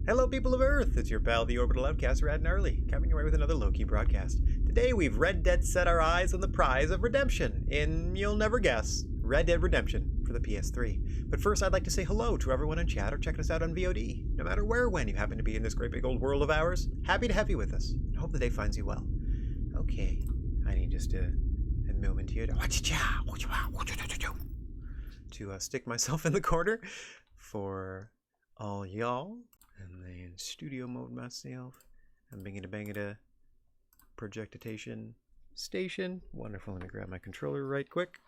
Hello people of Earth, it's your pal the Orbital Outcast, Rad Gnarly, coming your way with another low-key broadcast. Today we've Red Dead set our eyes on the prize of redemption in, you'll never guess, Red Dead Redemption for the PS3. But first I'd like to say hello to everyone in chat or checking us out on VOD. No matter where or when you happen to be in this great big old world of ours, happy to have you with us. I hope the day finds you well. Okay, I need just a moment here to stick myself in the corner for all y'all. And then studio mode myself. I'm banging projectation station. Wonderful. Let me grab my controller right quick.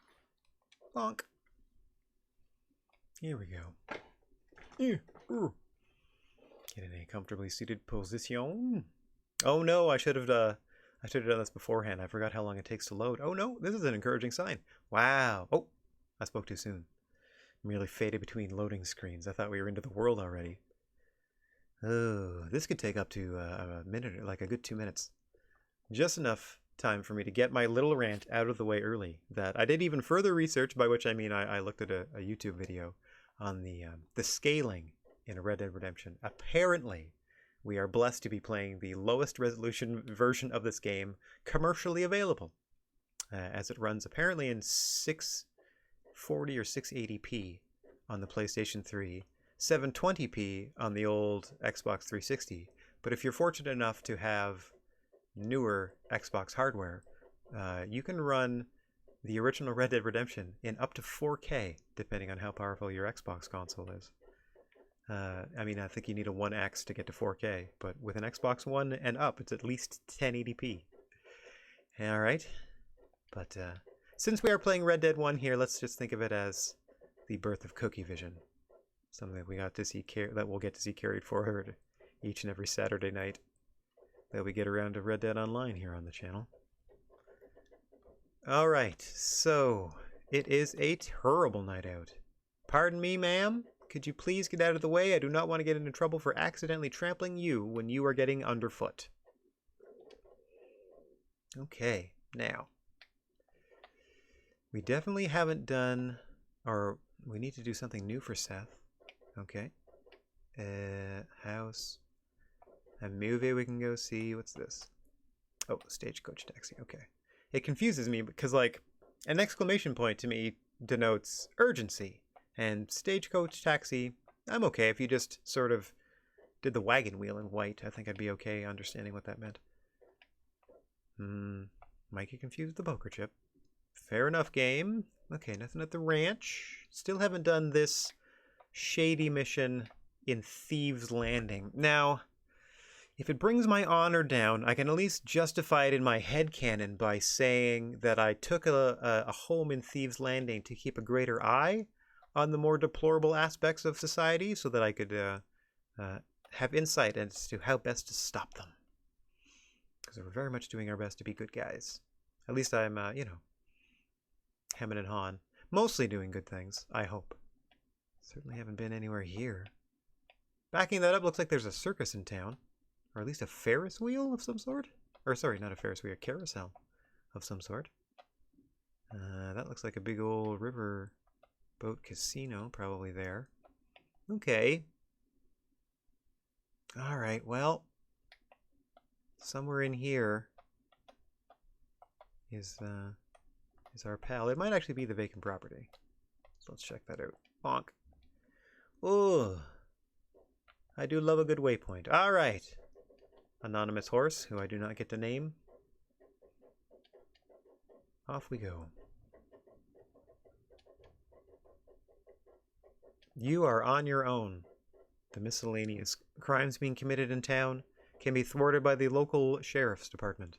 Bonk. Here we go. Get in a comfortably seated position. Oh no, I should have done this beforehand. I forgot how long it takes to load. Oh no, this is an encouraging sign. Wow. Oh, I spoke too soon. Merely faded between loading screens. I thought we were into the world already. Oh, this could take up to a minute, like a good 2 minutes. Just enough time for me to get my little rant out of the way early. That I did even further research, by which I mean I looked at a YouTube video on the scaling in Red Dead Redemption. Apparently, we are blessed to be playing the lowest resolution version of this game commercially available, as it runs apparently in 640 or 680p on the PlayStation 3. 720p on the old Xbox 360, but if you're fortunate enough to have newer Xbox hardware, you can run the original Red Dead Redemption in up to 4K, depending on how powerful your Xbox console is. I mean, I think you need a 1X to get to 4K, but with an Xbox One and up, it's at least 1080p. Alright, but since we are playing Red Dead 1 here, let's just think of it as the birth of Cookie Vision. Something that we got to see that we'll get to see carried forward each and every Saturday night that we get around to Red Dead Online here on the channel. Alright, so it is a terrible night out. Pardon me, ma'am? Could you please get out of the way? I do not want to get into trouble for accidentally trampling you when you are getting underfoot. Okay, now. We definitely haven't done, or we need to do something new for Seth. Okay. House. A movie we can go see. What's this? Oh, stagecoach taxi. Okay. It confuses me because, like, an exclamation point to me denotes urgency. And stagecoach taxi, I'm okay if you just sort of did the wagon wheel in white. I think I'd be okay understanding what that meant. Might get confused with the poker chip. Fair enough, game. Okay, nothing at the ranch. Still haven't done this shady mission in Thieves Landing. Now, if it brings my honor down, I can at least justify it in my headcanon by saying that I took a home in Thieves Landing to keep a greater eye on the more deplorable aspects of society so that I could have insight as to how best to stop them. Because we're very much doing our best to be good guys. At least I'm, you know, hemming and hawing. Mostly doing good things, I hope. Certainly haven't been anywhere here. Backing that up, looks like there's a circus in town. Or at least a Ferris wheel of some sort? Or sorry, not a Ferris wheel, a carousel of some sort. That looks like a big old river boat casino, probably there. Okay. Alright, well. Somewhere in here is our pal. It might actually be the vacant property. So let's check that out. Bonk. Oh, I do love a good waypoint. All right. Anonymous horse, who I do not get to name. Off we go. You are on your own. The miscellaneous crimes being committed in town can be thwarted by the local sheriff's department.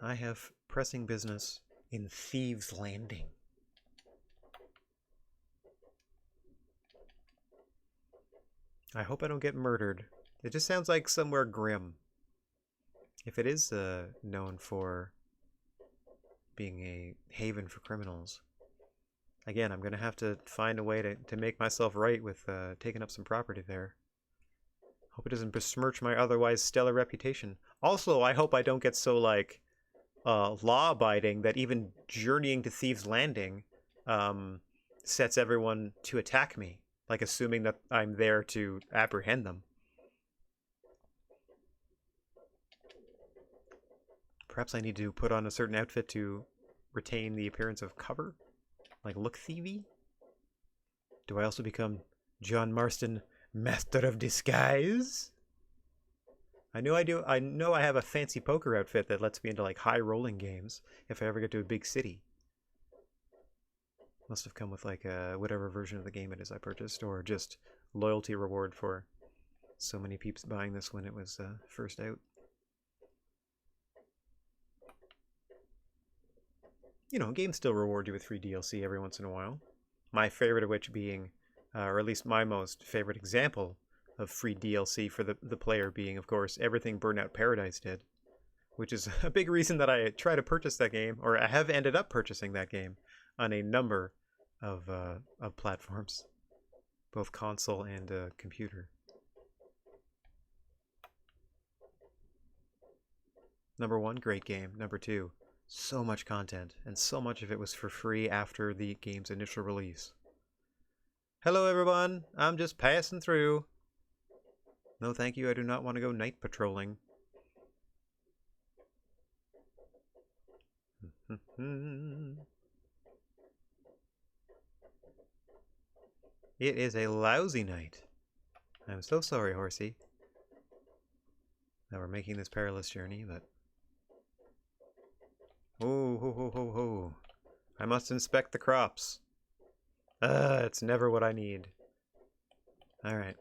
I have pressing business in Thieves Landing. I hope I don't get murdered. It just sounds like somewhere grim. If it is known for being a haven for criminals. Again, I'm going to have to find a way to make myself right with taking up some property there. Hope it doesn't besmirch my otherwise stellar reputation. Also, I hope I don't get so, like, law-abiding that even journeying to Thieves Landing sets everyone to attack me. like assuming that I'm there to apprehend them. Perhaps I need to put on a certain outfit to retain the appearance of cover? Like look thievy? Do I also become John Marston, Master of Disguise? I know I do. I know I have a fancy poker outfit that lets me into like high rolling games if I ever get to a big city. Must have come with like whatever version of the game it is I purchased, or just loyalty reward for so many peeps buying this when it was first out. You know, games still reward you with free DLC every once in a while. My favorite of which being, or at least my most favorite example of free DLC for the player being, of course, everything Burnout Paradise did, which is a big reason that I try to purchase that game, or I have ended up purchasing that game on a number of platforms, both console and computer. Number one, great game. Number two, so much content, and so much of it was for free after the game's initial release. Hello everyone, I'm just passing through. No thank you, I do not want to go night patrolling. It is a lousy night. I'm so sorry, horsey, that we're making this perilous journey, but... Oh, ho, ho, ho, ho. I must inspect the crops. It's never what I need. Alright.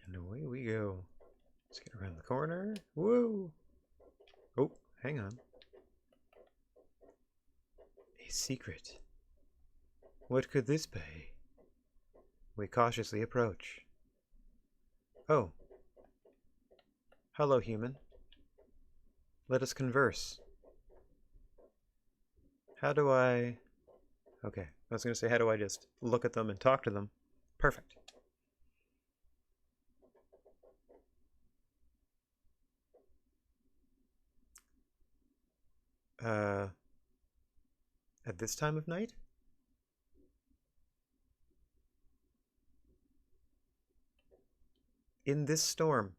And away we go. Let's get around the corner. Whoa! Oh, hang on. A secret. What could this be? We cautiously approach. Oh. Hello, human. Let us converse. How do I... Okay, I was going to say, how do I just look at them and talk to them? Perfect. At this time of night? In this storm.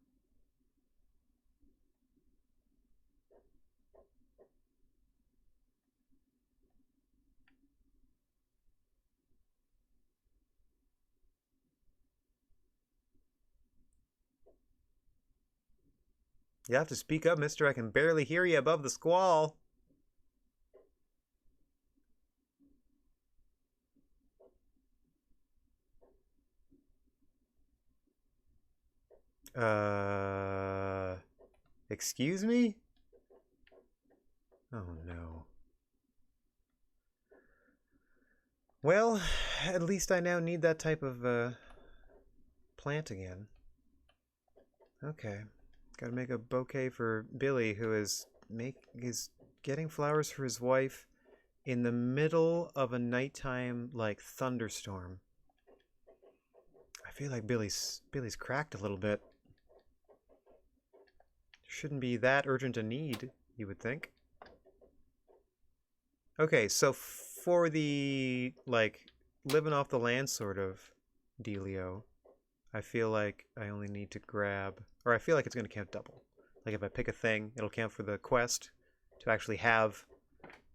You have to speak up, mister. I can barely hear you above the squall. Excuse me? Oh no. Well, at least I now need that type of plant again. Okay. Gotta make a bouquet for Billy, who is getting flowers for his wife in the middle of a nighttime like thunderstorm. I feel like Billy's cracked a little bit. Shouldn't be that urgent a need, you would think. Okay, so for the like living off the land sort of dealio, I feel like I only need to grab, or I feel like it's going to count double. Like if I pick a thing, it'll count for the quest to actually have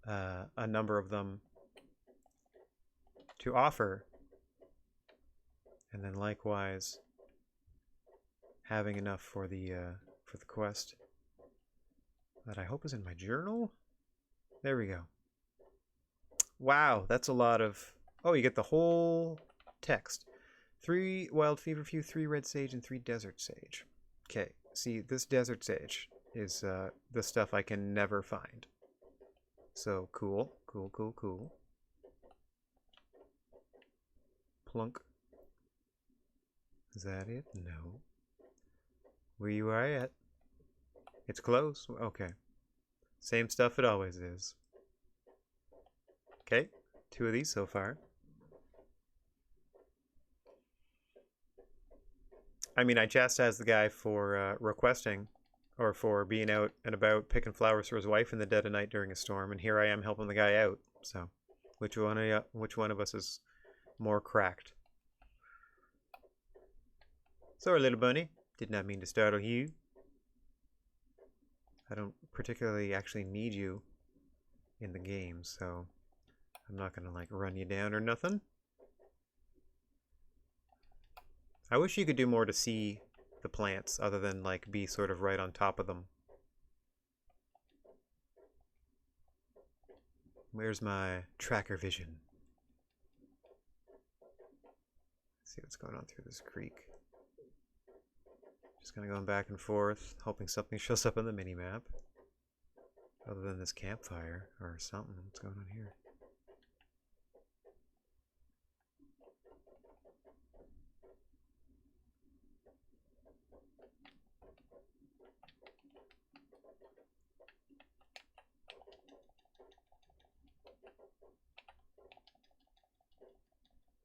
a number of them to offer. And then likewise, having enough for the quest. That I hope is in my journal. There we go. Wow, that's a lot of... Oh, you get the whole text. 3 wild feverfew, 3 red sage, and 3 desert sage. Okay, see, this desert sage is the stuff I can never find. So, cool, cool, cool, cool. Plunk. Is that it? No. Where you are at? It's close? Okay. Same stuff it always is. Okay, 2 of these so far. I mean, I chastised the guy for requesting or for being out and about picking flowers for his wife in the dead of night during a storm, and here I am helping the guy out. So, which one of us is more cracked? Sorry, little bunny. Did not mean to startle you. I don't particularly actually need you in the game, so I'm not gonna like run you down or nothing. I wish you could do more to see the plants other than like be sort of right on top of them. Where's my tracker vision? Let's see what's going on through this creek. Just kind of going back and forth, hoping something shows up on the mini-map. Other than this campfire or something. What's going on here?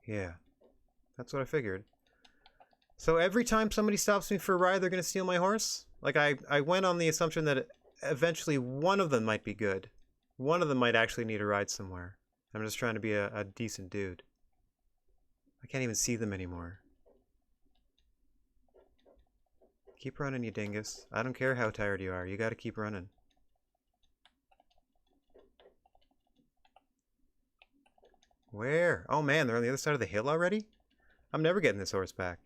Yeah, that's what I figured. So every time somebody stops me for a ride, they're going to steal my horse? Like, I went on the assumption that eventually one of them might be good. One of them might actually need a ride somewhere. I'm just trying to be a decent dude. I can't even see them anymore. Keep running, you dingus. I don't care how tired you are. You gotta keep running. Where? Oh man, they're on the other side of the hill already? I'm never getting this horse back.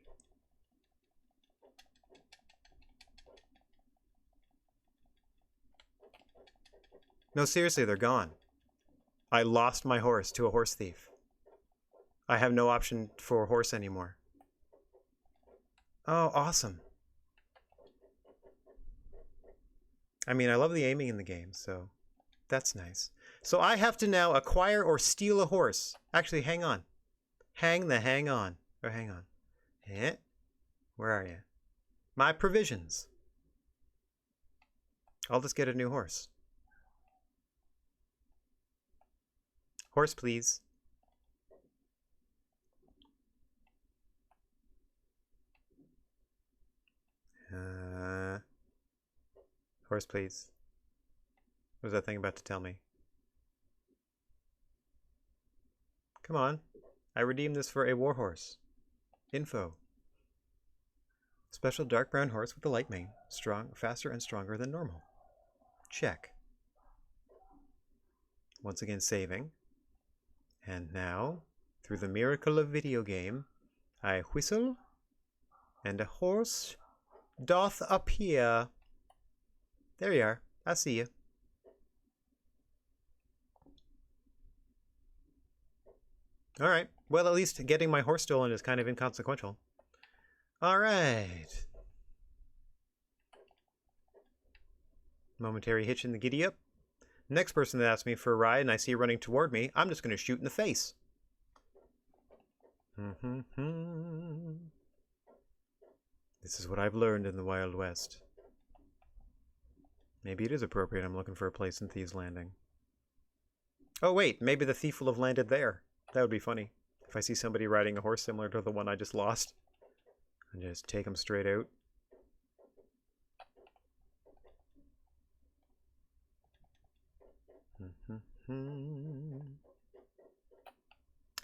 No, seriously, they're gone. I lost my horse to a horse thief. I have no option for a horse anymore. Oh, awesome. I mean, I love the aiming in the game, so that's nice. So I have to now acquire or steal a horse. Actually, hang on. Hang on. Or hang on. Eh? Where are you? My provisions. I'll just get a new horse. Horse, please. Horse, please. What was that thing about to tell me? Come on. I redeemed this for a warhorse. Info. Special dark brown horse with a light mane. Strong, faster and stronger than normal. Check. Once again saving. And now, through the miracle of video game, I whistle, and a horse doth appear. There you are. I see you. Alright. Well, at least getting my horse stolen is kind of inconsequential. Alright. Momentary hitch in the giddy up. Next person that asks me for a ride and I see running toward me, I'm just going to shoot in the face. This is what I've learned in the Wild West. Maybe it is appropriate I'm looking for a place in Thieves Landing. Oh wait, maybe the thief will have landed there. That would be funny. If I see somebody riding a horse similar to the one I just lost. And just take them straight out.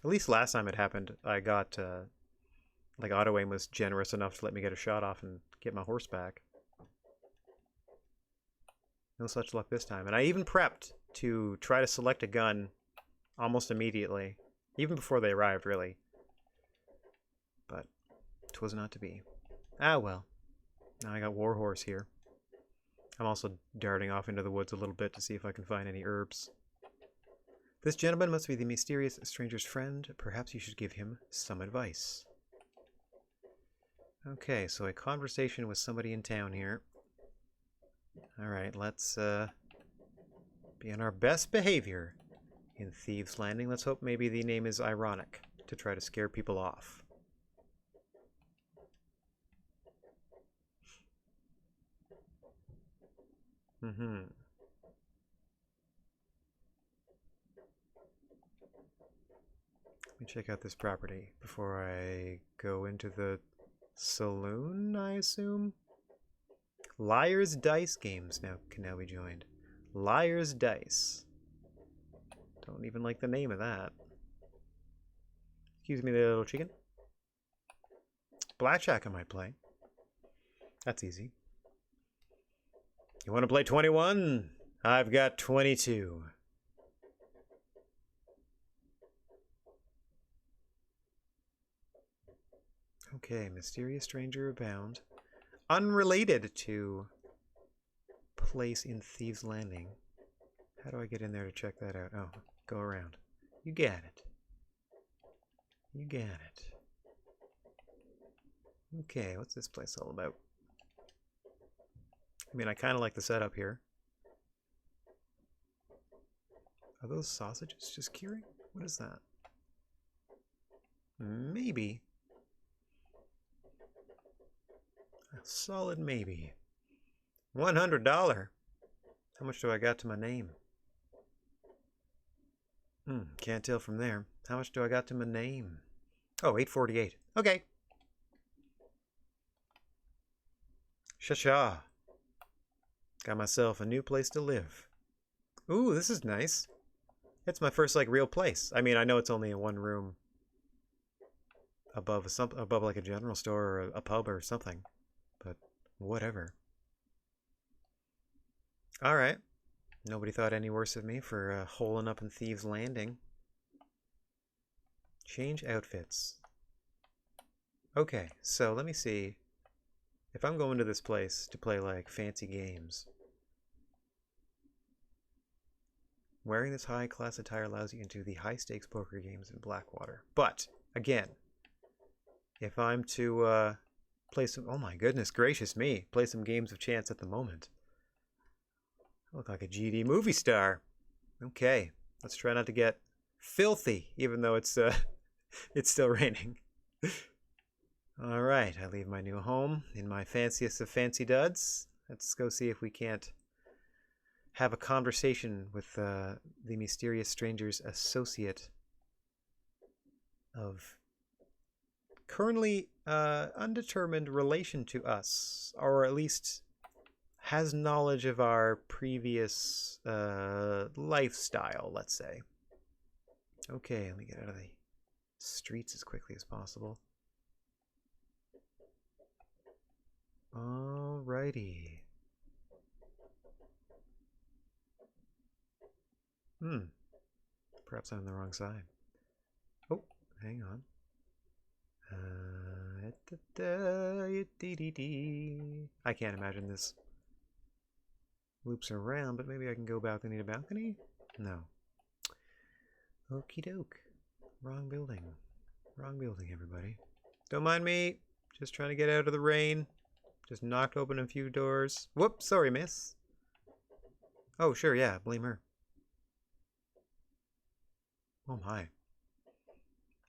At least last time it happened, I got, like, auto aim was generous enough to let me get a shot off and get my horse back. No such luck this time. And I even prepped to try to select a gun almost immediately. Even before they arrived, really. But 'twas not to be. Ah, well. Now I got Warhorse here. I'm also darting off into the woods a little bit to see if I can find any herbs. This gentleman must be the mysterious stranger's friend. Perhaps you should give him some advice. Okay, so a conversation with somebody in town here. Alright, let's be on our best behavior in Thieves Landing. Let's hope maybe the name is ironic to try to scare people off. Let me check out this property before I go into the Saloon, I assume? Liar's Dice games can now be joined. Liar's Dice. Don't even like the name of that. Excuse me, there, little chicken. Blackjack I might play. That's easy. You want to play 21? I've got 22. Okay, mysterious stranger abound. Unrelated to place in Thieves Landing. How do I get in there to check that out? Oh, go around. You got it. You got it. Okay, what's this place all about? I mean, I kind of like the setup here. Are those sausages just curing? What is that? Maybe. A solid maybe. $100. How much do I got to my name? Can't tell from there. How much do I got to my name? Oh, $8.48. Okay. Sha-sha. Got myself a new place to live. Ooh, this is nice. It's my first, like, real place. I mean, I know it's only a one room above like a general store or a pub or something. But whatever. Alright. Nobody thought any worse of me for holing up in Thieves Landing. Change outfits. Okay, so let me see. If I'm going to this place to play like fancy games, wearing this high class attire allows you into the high stakes poker games in Blackwater. But again, if I'm to play some, oh my goodness gracious me, play some games of chance at the moment. I look like a GD movie star. Okay, let's try not to get filthy, even though it's it's still raining. All right, I leave my new home in my fanciest of fancy duds. Let's go see if we can't have a conversation with the mysterious stranger's associate of currently undetermined relation to us, or at least has knowledge of our previous lifestyle, let's say. Okay, let me get out of the streets as quickly as possible. Alrighty. Perhaps I'm on the wrong side. Oh, hang on. I can't imagine this loops around, but maybe I can go balcony to balcony? No. Okie doke. Wrong building. Wrong building, everybody. Don't mind me. Just trying to get out of the rain. Just knocked open a few doors. Whoops, sorry, miss. Oh, sure, yeah, blame her. Oh my.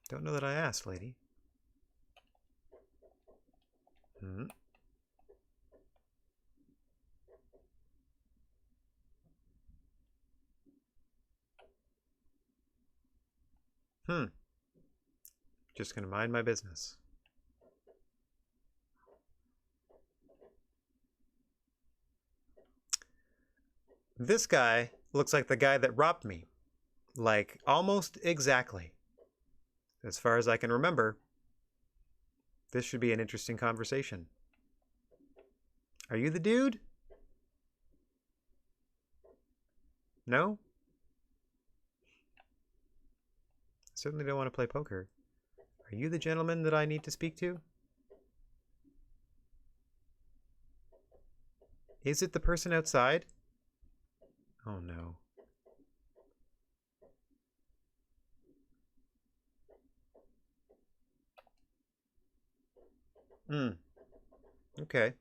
Don't know that I asked, lady. Just gonna mind my business. This guy looks like the guy that robbed me. Like, almost exactly. As far as I can remember, this should be an interesting conversation. Are you the dude? No? Certainly don't want to play poker. Are you the gentleman that I need to speak to? Is it the person outside? Oh no. Okay.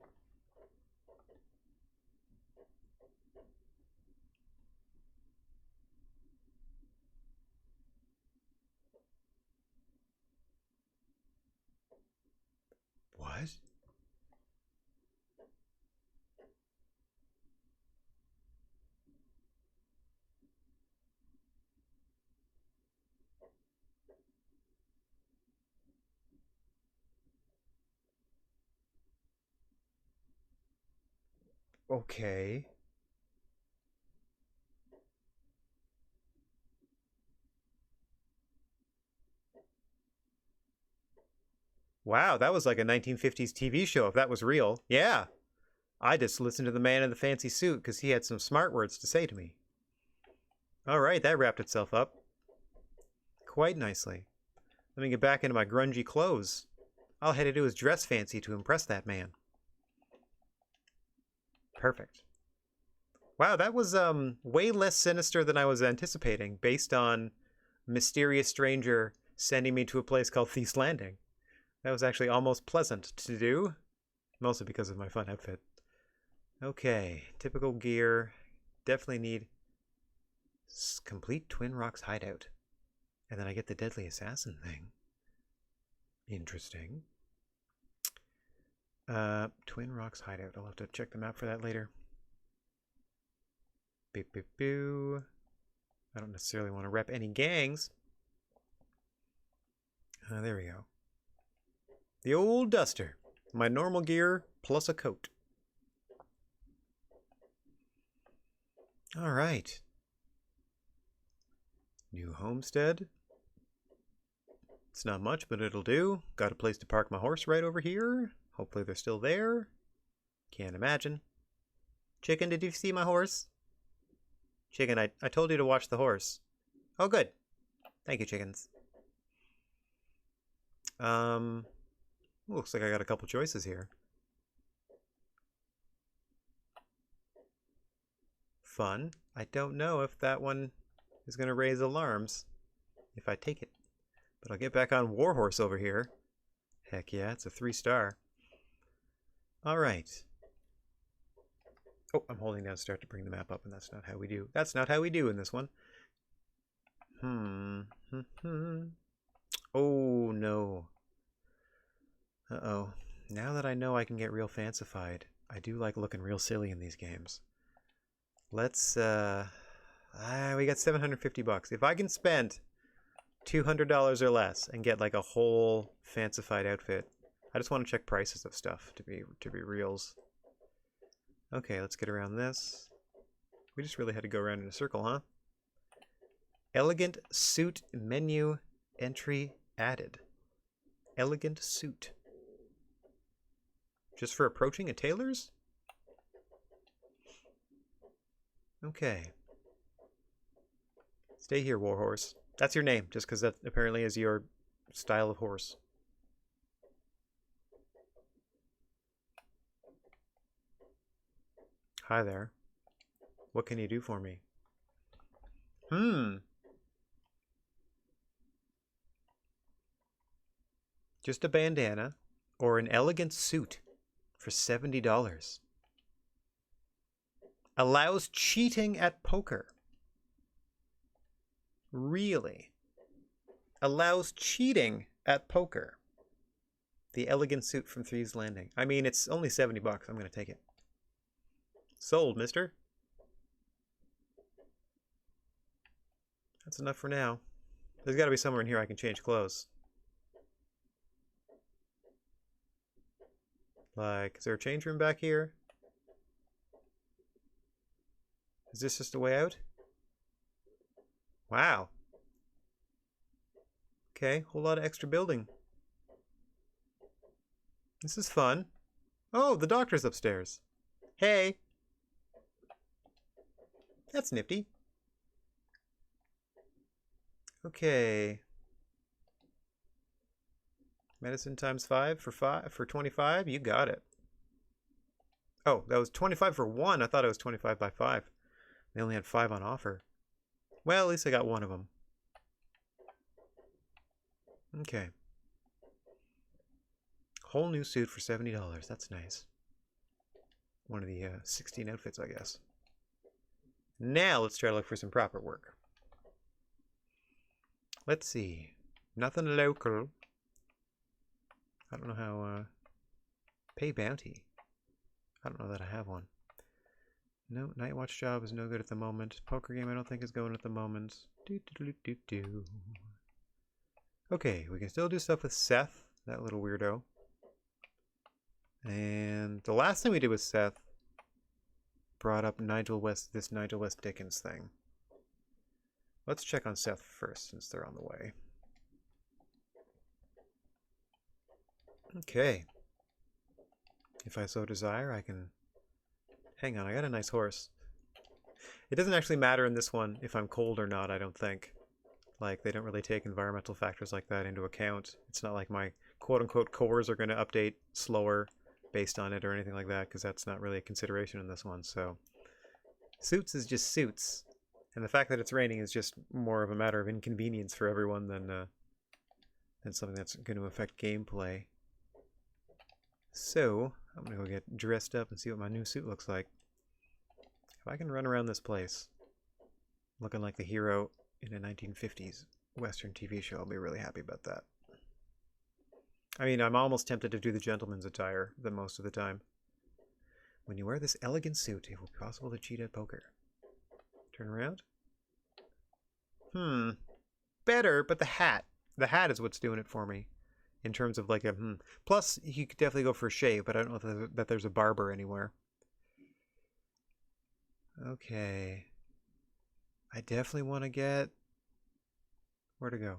What? Okay. Wow, that was like a 1950s TV show if that was real. Yeah. I just listened to the man in the fancy suit because he had some smart words to say to me. All right, that wrapped itself up quite nicely. Let me get back into my grungy clothes. All I had to do was dress fancy to impress that man. Perfect. Wow, that was way less sinister than I was anticipating based on mysterious stranger sending me to a place called Thief's Landing. That was actually almost pleasant to do, mostly because of my fun outfit. Okay, typical gear. Definitely need complete Twin Rocks hideout. And then I get the deadly assassin thing. Interesting. Twin Rocks hideout. I'll have to check the map for that later. Beep, beep, boo. I don't necessarily want to rep any gangs. There we go. The old duster. My normal gear plus a coat. All right. New homestead. It's not much, but it'll do. Got a place to park my horse right over here. Hopefully they're still there. Can't imagine. Chicken, did you see my horse? Chicken, I told you to watch the horse. Oh, good. Thank you, chickens. Looks like I got a couple choices here. Fun. I don't know if that one is going to raise alarms if I take it. But I'll get back on Warhorse over here. Heck yeah, it's a 3-star. All right. Oh, I'm holding down start to bring the map up, and that's not how we do. That's not how we do in this one. Oh, no. Uh-oh. Now that I know I can get real fancified, I do like looking real silly in these games. Let's, we got 750 bucks. If I can spend $200 or less and get like a whole fancified outfit, I just want to check prices of stuff to be reals. Okay, let's get around this. We just really had to go around in a circle, huh? Elegant suit menu entry added. Elegant suit. Just for approaching a tailor's? Okay. Stay here, Warhorse. That's your name, just because that apparently is your style of horse. Hi there. What can you do for me? Just a bandana or an elegant suit for $70. Allows cheating at poker. Really? Allows cheating at poker. The elegant suit from Thieves Landing. I mean, it's only 70 bucks. I'm going to take it. Sold, mister. That's enough for now. There's got to be somewhere in here I can change clothes. Like, is there a change room back here? Is this just a way out? Wow. Okay, whole lot of extra building. This is fun. Oh, the doctor's upstairs. Hey. That's nifty. Okay. Medicine times 5 for 25. You got it. Oh, that was 25 for 1. I thought it was 25 by 5. They only had 5 on offer. Well, at least I got one of them. Okay. Whole new suit for $70. That's nice. One of the 16 outfits, I guess. Now let's try to look for some proper work. Let's see. Nothing local. I don't know how... pay bounty. I don't know that I have one. No, night watch job is no good at the moment. Poker game I don't think is going at the moment. Okay, we can still do stuff with Seth, that little weirdo. And the last thing we did with Seth brought up this Nigel West Dickens thing. Let's check on Seth first, since they're on the way. Okay. If I so desire, I can... Hang on, I got a nice horse. It doesn't actually matter in this one if I'm cold or not, I don't think. Like, they don't really take environmental factors like that into account. It's not like my quote-unquote cores are going to update slower based on it or anything like that, because that's not really a consideration in this one, so... Suits is just suits. And the fact that it's raining is just more of a matter of inconvenience for everyone than something that's going to affect gameplay. So, I'm going to go get dressed up and see what my new suit looks like. If I can run around this place looking like the hero in a 1950s Western TV show, I'll be really happy about that. I mean, I'm almost tempted to do the gentleman's attire most of the time. When you wear this elegant suit, it will be possible to cheat at poker. Turn around. Better, but the hat. The hat is what's doing it for me. In terms of like a Plus, you could definitely go for a shave, but I don't know that there's a barber anywhere. Okay. I definitely want to get... Where to go?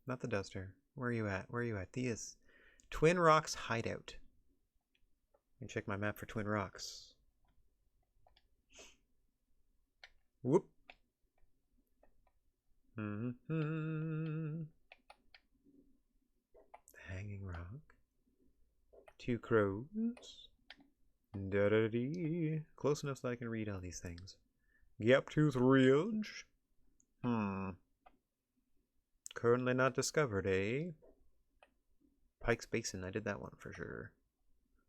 Not the duster. Where are you at? Where are you at? Thea's Twin Rocks Hideout. Let me check my map for Twin Rocks. Whoop. Hanging Rock. Two Crows. Da-da-dee. Close enough so I can read all these things. Gaptooth Ridge. Currently not discovered, eh? Pike's Basin, I did that one for sure.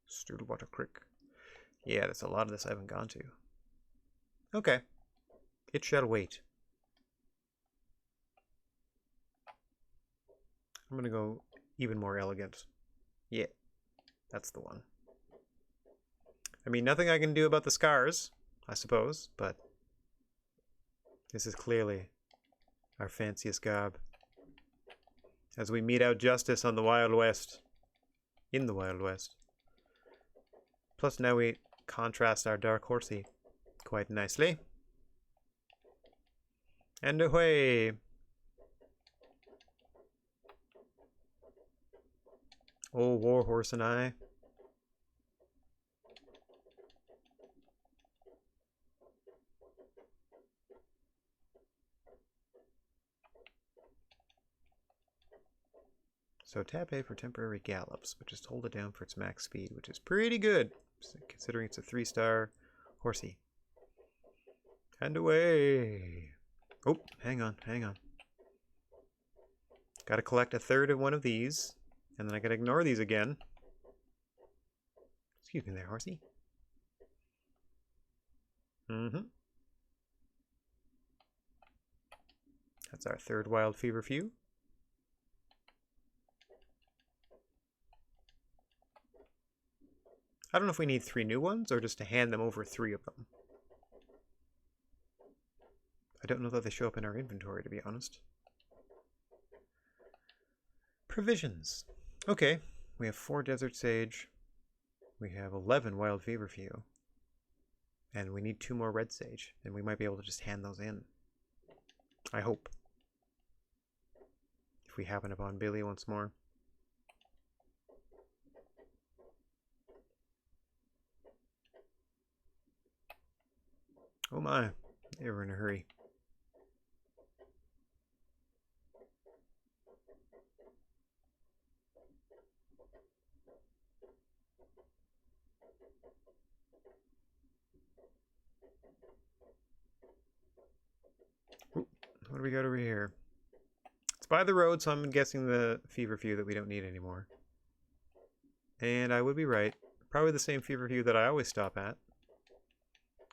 Stillwater Creek. Yeah, that's a lot of this I haven't gone to. Okay. It shall wait. I'm gonna go even more elegant. Yeah, that's the one. I mean, nothing I can do about the scars, I suppose, but this is clearly our fanciest garb. As we mete out justice on the Wild West. In the Wild West. Plus now we contrast our dark horsey quite nicely. And away! Oh, Warhorse and I. So tap A for temporary gallops, but just hold it down for its max speed, which is pretty good, considering it's a 3-star horsey. And away! Oh, hang on, hang on. Gotta collect a third of one of these, and then I gotta ignore these again. Excuse me there, horsey. That's our third wild feverfew. I don't know if we need 3 new ones or just to hand them over 3 of them. I don't know that they show up in our inventory, to be honest. Provisions. Okay, we have 4 desert sage. We have 11 wild feverfew. And we need 2 more red sage. And we might be able to just hand those in. I hope. If we happen upon Billy once more. Oh my, they were in a hurry. Ooh, what do we got over here? It's by the road, so I'm guessing the feverfew that we don't need anymore. And I would be right. Probably the same feverfew that I always stop at.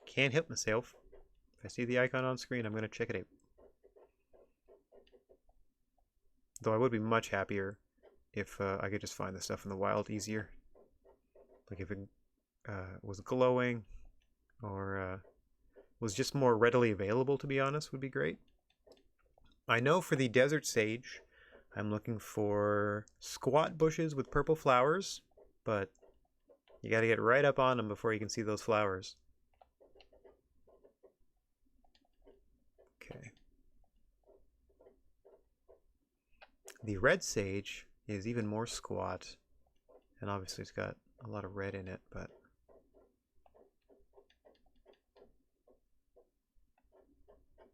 Can't help myself. If I see the icon on screen, I'm going to check it out. Though I would be much happier if I could just find the stuff in the wild easier. Like if it was glowing or was just more readily available, to be honest, would be great. I know for the desert sage, I'm looking for squat bushes with purple flowers, but you got to get right up on them before you can see those flowers. The red sage is even more squat. And obviously it's got a lot of red in it, but...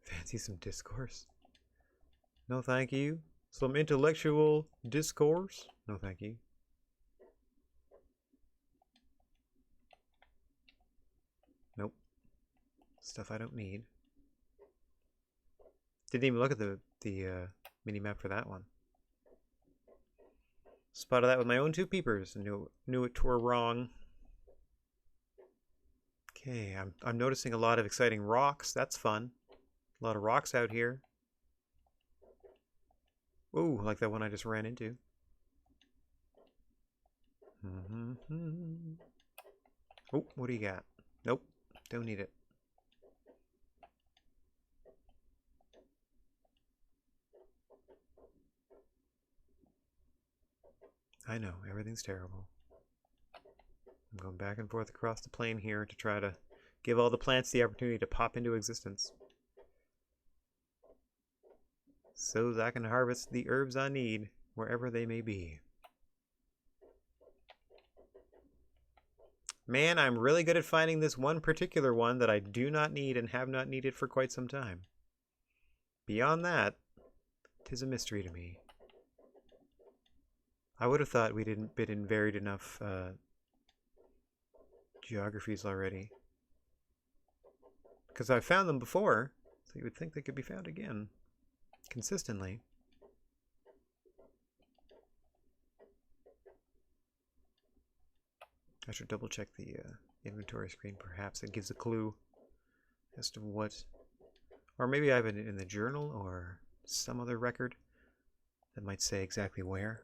Fancy some discourse? No thank you. Some intellectual discourse? No thank you. Nope. Stuff I don't need. Didn't even look at the mini-map for that one. Spotted that with my own two peepers and knew it were wrong. Okay, I'm noticing a lot of exciting rocks. That's fun. A lot of rocks out here. Ooh, like that one I just ran into. Oh, what do you got? Nope, don't need it. I know, everything's terrible. I'm going back and forth across the plain here to try to give all the plants the opportunity to pop into existence. So that I can harvest the herbs I need, wherever they may be. Man, I'm really good at finding this one particular one that I do not need and have not needed for quite some time. Beyond that, 'tis a mystery to me. I would have thought we didn't been in varied enough geographies already. Because I've found them before, so you would think they could be found again. Consistently. I should double check the inventory screen. Perhaps it gives a clue as to what, or maybe I have it in the journal or some other record that might say exactly where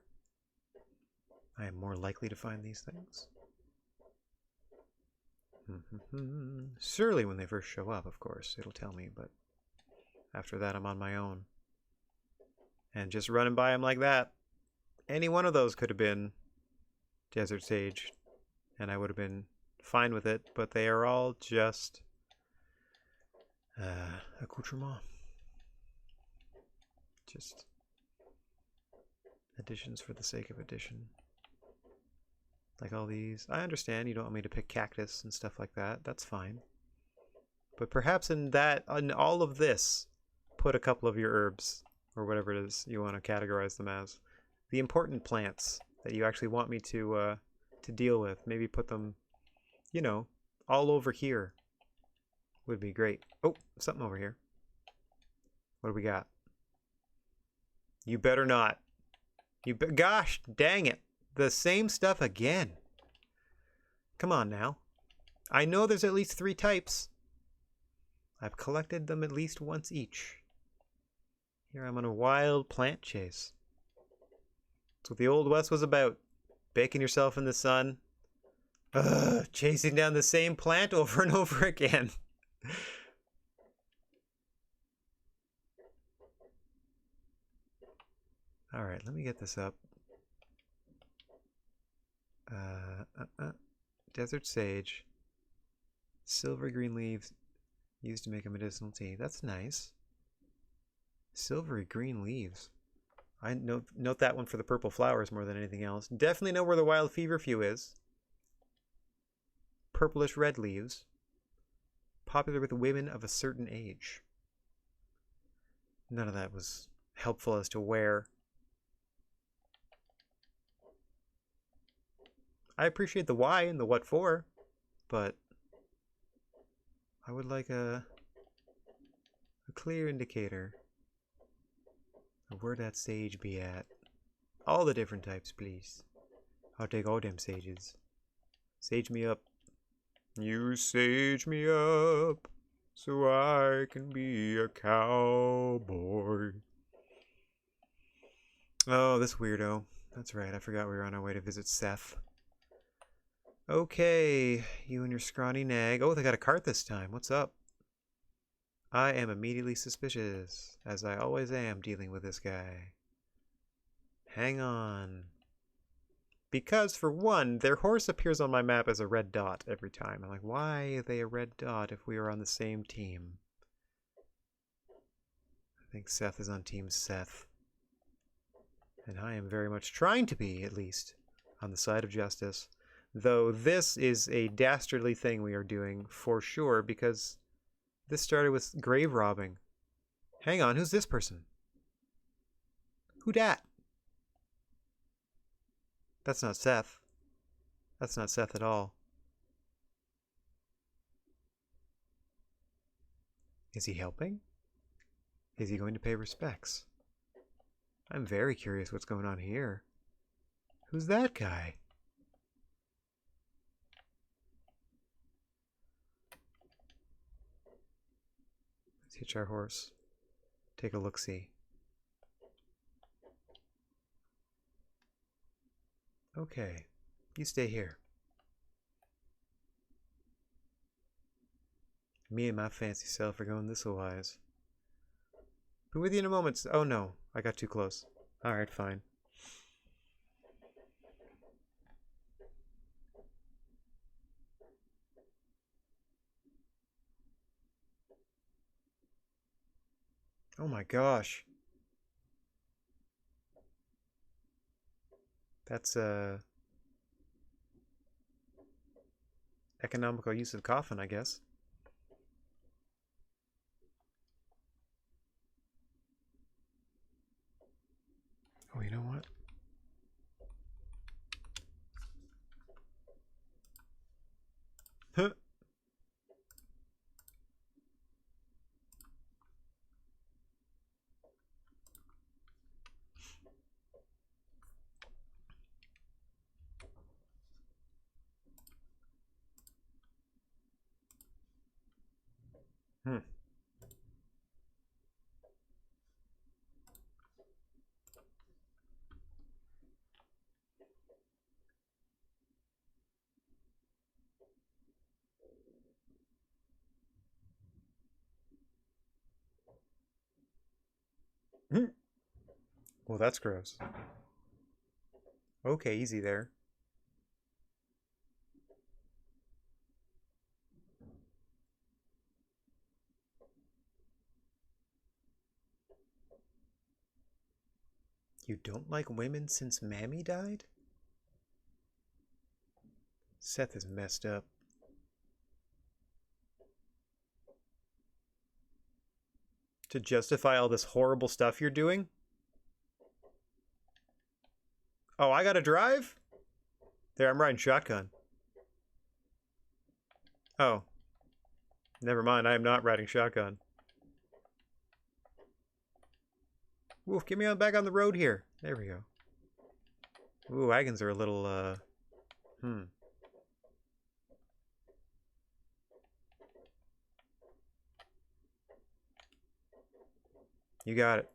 I am more likely to find these things. Surely when they first show up, of course, it'll tell me, but after that I'm on my own. And just running by them like that, any one of those could have been Desert Sage, and I would have been fine with it, but they are all just accoutrement. Just additions for the sake of addition. Like all these. I understand you don't want me to pick cactus and stuff like that. That's fine. But perhaps in all of this, put a couple of your herbs, or whatever it is you want to categorize them as. The important plants that you actually want me to deal with. Maybe put them, you know, all over here. Would be great. Oh, something over here. What do we got? You better not. Gosh, dang it. The same stuff again. Come on now. I know there's at least 3 types. I've collected them at least once each. Here I'm on a wild plant chase. That's what the Old West was about. Baking yourself in the sun. Chasing down the same plant over and over again. Alright, let me get this up. Desert sage. Silver green leaves used to make a medicinal tea. That's nice. Silvery green leaves. I note that one for the purple flowers more than anything else. Definitely know where the wild feverfew is. Purplish red leaves. Popular with women of a certain age. None of that was helpful as to where. I appreciate the why and the what for, but I would like a clear indicator of where that sage be at. All the different types, please. I'll take all them sages. Sage me up. You sage me up so I can be a cowboy. Oh, this weirdo. That's right, I forgot we were on our way to visit Seth. Okay, you and your scrawny nag. Oh, they got a cart this time. What's up? I am immediately suspicious, as I always am dealing with this guy. Hang on. Because, for one, their horse appears on my map as a red dot every time. I'm like, why are they a red dot if we are on the same team? I think Seth is on Team Seth. And I am very much trying to be, at least, on the side of justice. Though this is a dastardly thing we are doing, for sure, because this started with grave robbing. Hang on, who's this person? Who dat? That's not Seth. That's not Seth at all. Is he helping? Is he going to pay respects? I'm very curious what's going on here. Who's that guy? Let's hitch our horse. Take a look-see. Okay, you stay here. Me and my fancy self are going this-a-wise. Be with you in a moment. Oh no, I got too close. Alright, fine. Oh my gosh. That's economical use of coffin, I guess. Oh, you know what? Huh. Hmm. Well, that's gross. Okay, easy there. You don't like women since Mammy died? Seth is messed up. To justify all this horrible stuff you're doing? Oh, I gotta drive? There, I'm riding shotgun. Oh. Never mind, I am not riding shotgun. Woof, get me back on the road here. There we go. Ooh, wagons are a little, You got it.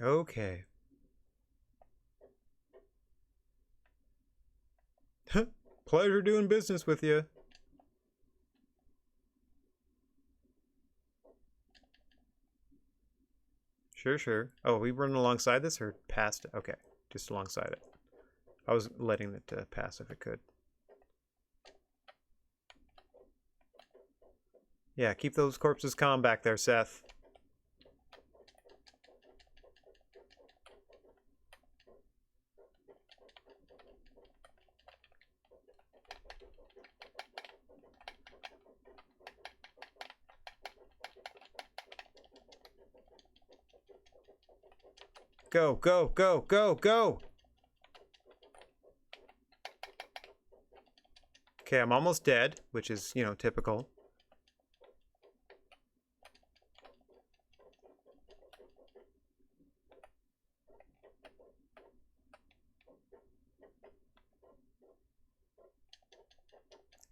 Okay. Pleasure doing business with you. Sure, sure. Oh, we running alongside this or past it? Okay, just alongside it. I was letting it pass if it could. Yeah, keep those corpses calm back there, Seth. Go, go, go, go, go! Okay, I'm almost dead, which is, you know, typical.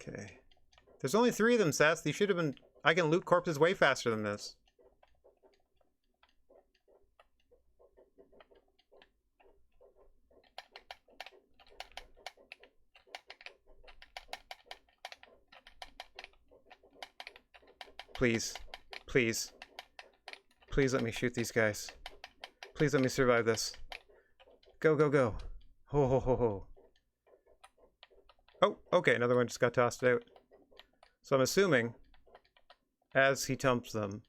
Okay. There's only 3 of them, Seth. These should have been... I can loot corpses way faster than this. Please. Please. Please let me shoot these guys. Please let me survive this. Go, go, go. Ho, ho, ho, ho. Oh, okay, another one just got tossed out. So I'm assuming as he dumps them,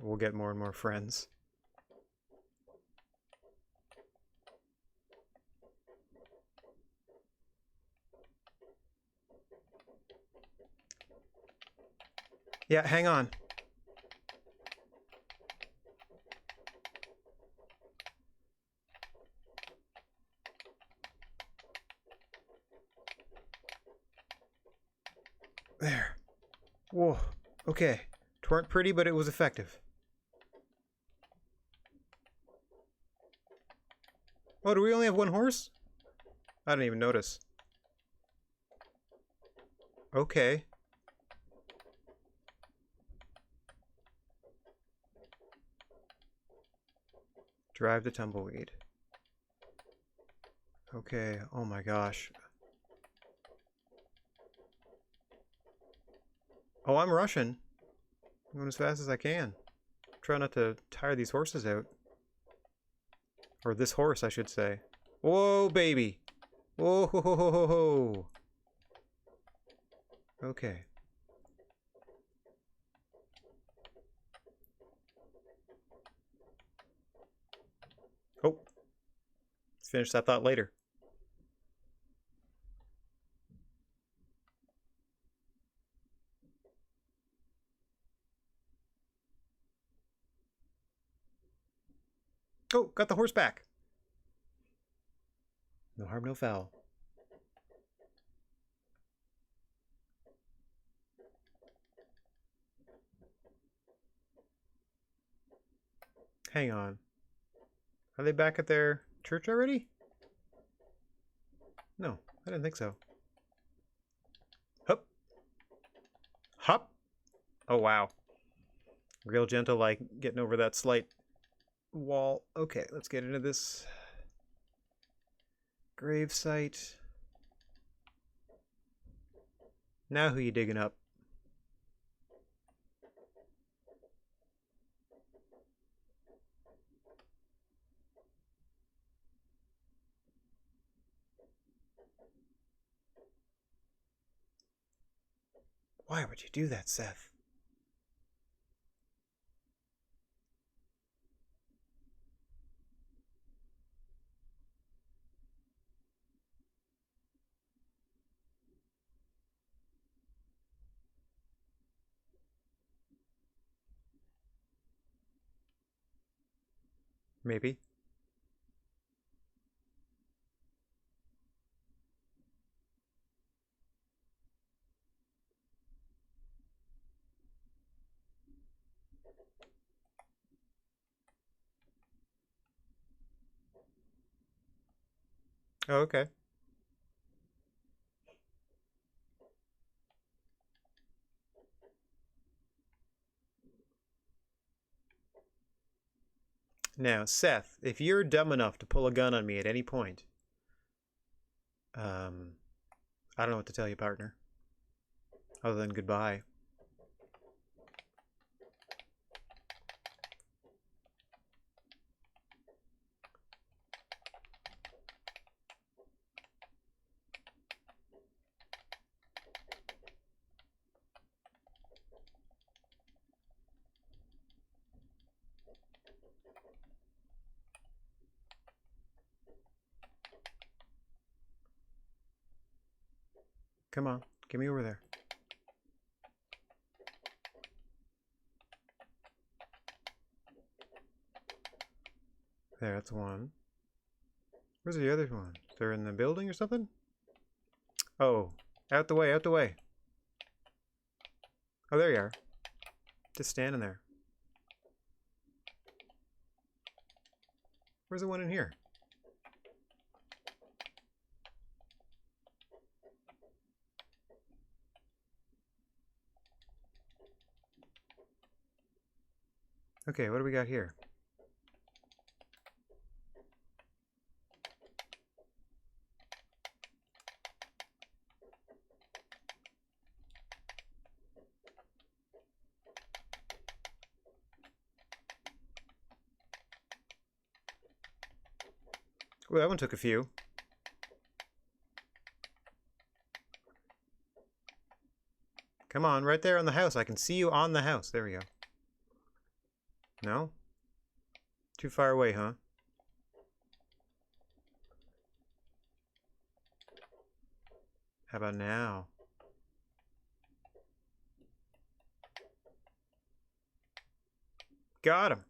we'll get more and more friends. Yeah, hang on. There. Whoa. Okay. Weren't pretty, but it was effective. Oh, do we only have one horse? I didn't even notice. Okay. Drive the tumbleweed. Okay. Oh my gosh. Oh, I'm rushing. I'm going as fast as I can. Try not to tire these horses out. Or this horse, I should say. Whoa, baby. Whoa, ho, ho, ho, ho, ho. Okay. Oh. Let's finish that thought later. Oh, got the horse back. No harm, no foul. Hang on. Are they back at their church already? No, I didn't think so. Hup. Hop. Oh, wow. Real gentle, like getting over that slight wall. Okay, let's get into this grave site. Now who you digging up? Why would you do that, Seth? Maybe. Oh, okay. Now, Seth, if you're dumb enough to pull a gun on me at any point, I don't know what to tell you, partner. Other than goodbye. Come on, get me over there. There, that's one. Where's the other one? They're in the building or something? Oh, out the way, out the way. Oh, there you are. Just standing there. Where's the one in here? Okay, what do we got here? Well, that one took a few. Come on, right there on the house. I can see you on the house. There we go. No? Too far away, huh? How about now? Got him.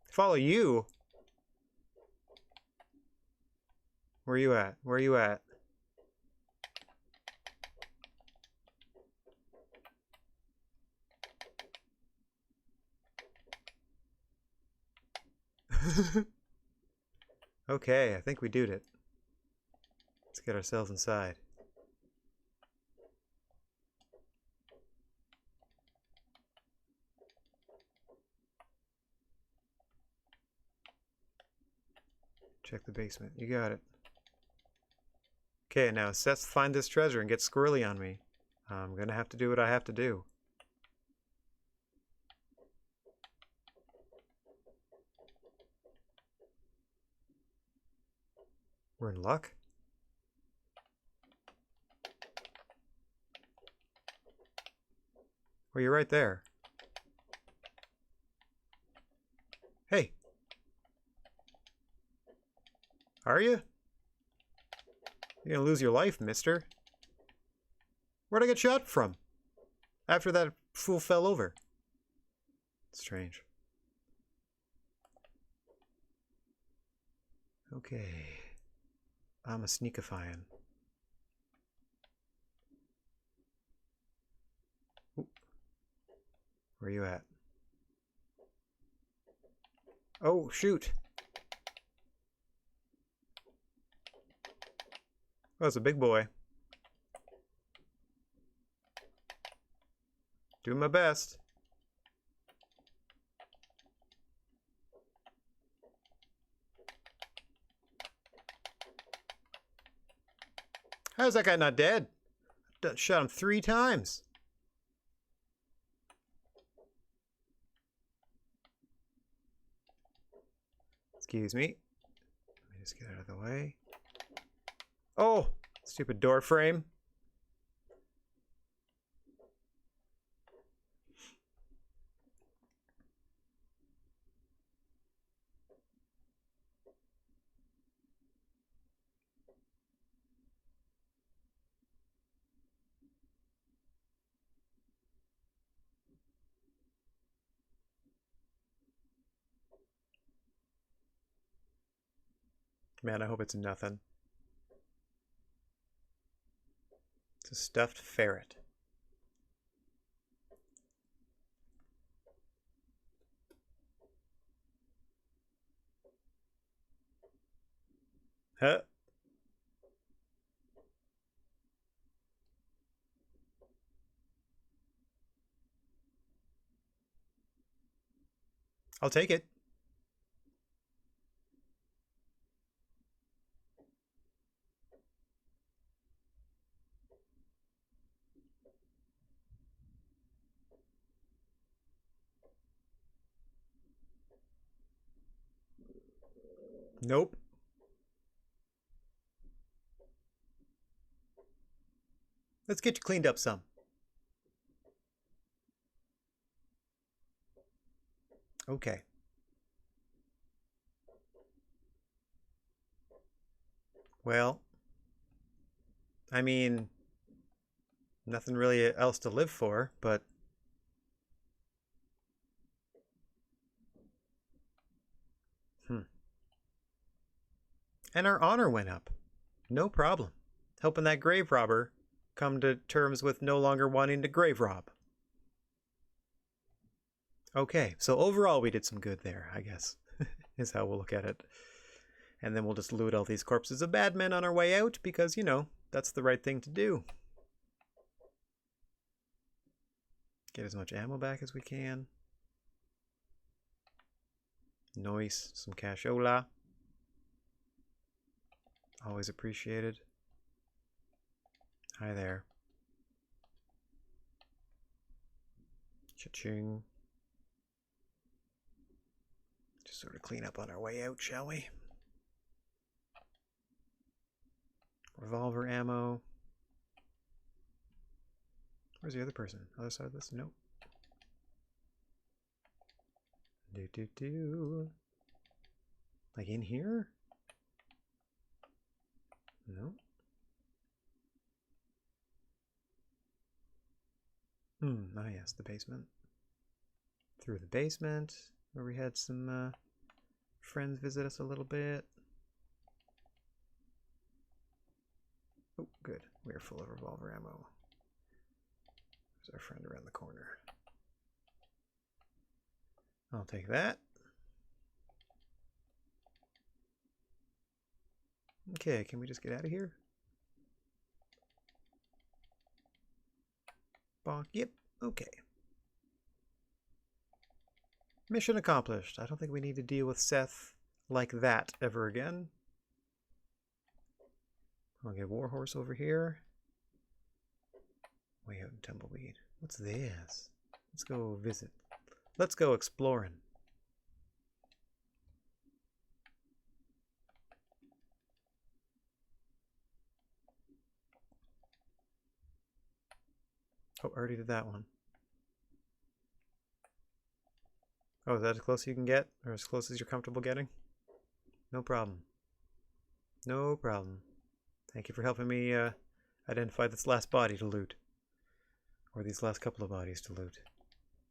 Follow you? Where are you at? Where are you at? Okay, I think we did it. Let's get ourselves inside. Check the basement. You got it. Okay, now let's find this treasure and get squirrely on me. I'm gonna have to do what I have to do. We're in luck? Well, you're right there. Hey. Are you? You're gonna lose your life, mister. Where'd I get shot from? After that fool fell over. Strange. Okay. I'm a sneakifying. Where are you at? Oh, shoot. Oh, it's a big boy. Doing my best. How's that guy not dead? Shot him 3 times. Excuse me. Let me just get out of the way. Oh, stupid door frame. Man, I hope it's nothing. It's a stuffed ferret. Huh? I'll take it. Nope. Let's get you cleaned up some. Okay. Well, I mean, nothing really else to live for, but and our honor went up. No problem. Helping that grave robber come to terms with no longer wanting to grave rob. Okay, so overall we did some good there, I guess, is how we'll look at it. And then we'll just loot all these corpses of bad men on our way out because, you know, that's the right thing to do. Get as much ammo back as we can. Nice. Some cashola. Always appreciated. Hi there. Cha-ching. Just sort of clean up on our way out, shall we? Revolver ammo. Where's the other person? Other side of this? Nope. Like in here? No. Ah yes, the basement. Through the basement, where we had some friends visit us a little bit. Oh, good. We are full of revolver ammo. There's our friend around the corner. I'll take that. Okay, can we just get out of here? Bonk. Yep. Okay. Mission accomplished. I don't think we need to deal with Seth like that ever again. I'll get Warhorse over here. Way out in Tumbleweed. What's this? Let's go visit. Let's go exploring. Oh, already did that one. Oh, is that as close as you can get? Or as close as you're comfortable getting? No problem. No problem. Thank you for helping me identify this last body to loot. Or these last couple of bodies to loot.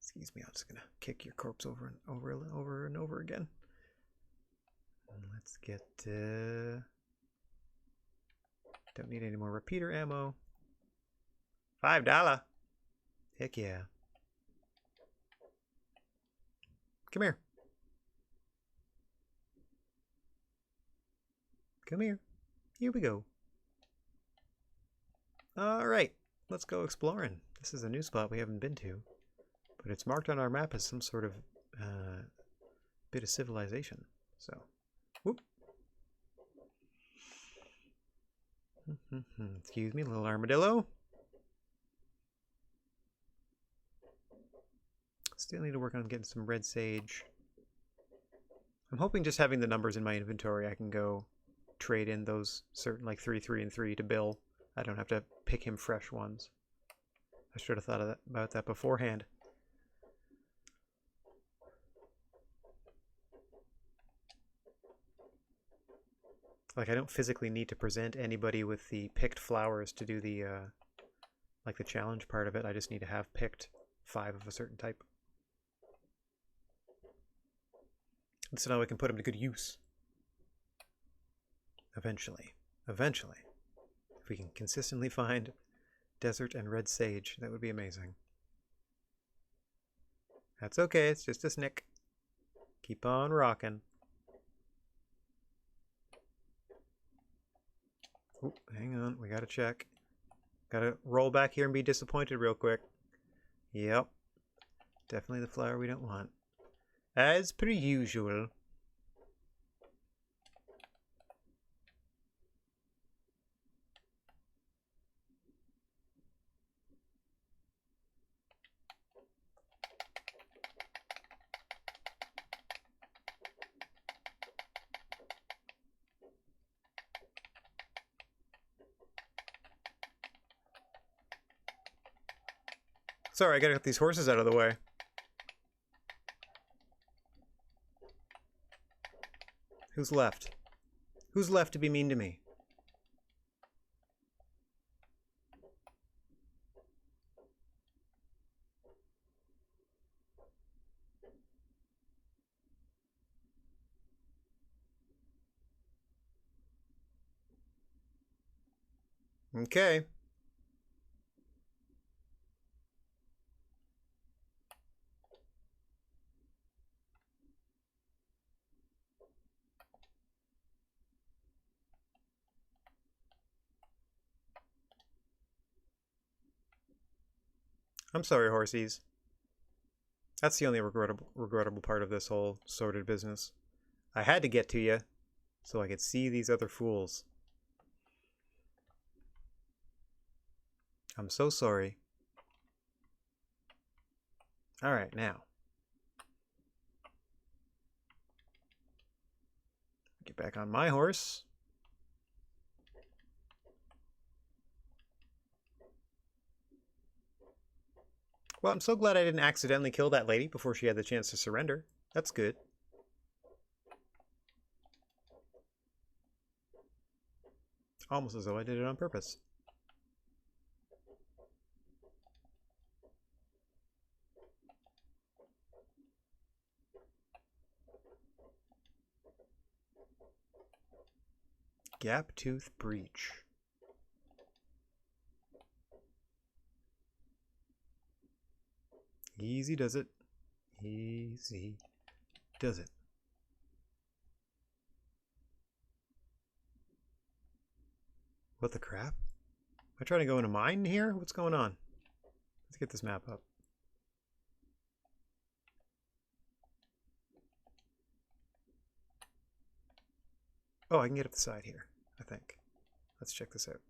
Excuse me, I'm just gonna kick your corpse over and over again. And let's get... Don't need any more repeater ammo. $5! Heck yeah. Come here. Come here. Here we go. Alright, let's go exploring. This is a new spot we haven't been to. But it's marked on our map as some sort of bit of civilization. So, whoop. Excuse me, little armadillo. Still need to work on getting some red sage. I'm hoping just having the numbers in my inventory, I can go trade in those certain, like 3, 3, and 3 to Bill. I don't have to pick him fresh ones. I should have thought of about that beforehand. Like, I don't physically need to present anybody with the picked flowers to do the, like the challenge part of it. I just need to have picked 5 of a certain type. And so now we can put them to good use. Eventually. Eventually. If we can consistently find desert and red sage, that would be amazing. That's okay, it's just a snick. Keep on rocking. Oh, hang on, we gotta check. Gotta roll back here and be disappointed real quick. Yep. Definitely the flower we don't want. As per usual. Sorry, I gotta get these horses out of the way. Who's left? Who's left to be mean to me? Okay. I'm sorry, horsies. That's the only regrettable part of this whole sorted business. I had to get to you so I could see these other fools. I'm so sorry. Alright, now. Get back on my horse. Well, I'm so glad I didn't accidentally kill that lady before she had the chance to surrender. That's good. Almost as though I did it on purpose. Gap tooth breach. Easy does it. Easy does it. What the crap? Am I trying to go in a mine here? What's going on? Let's get this map up. Oh, I can get up the side here, I think. Let's check this out.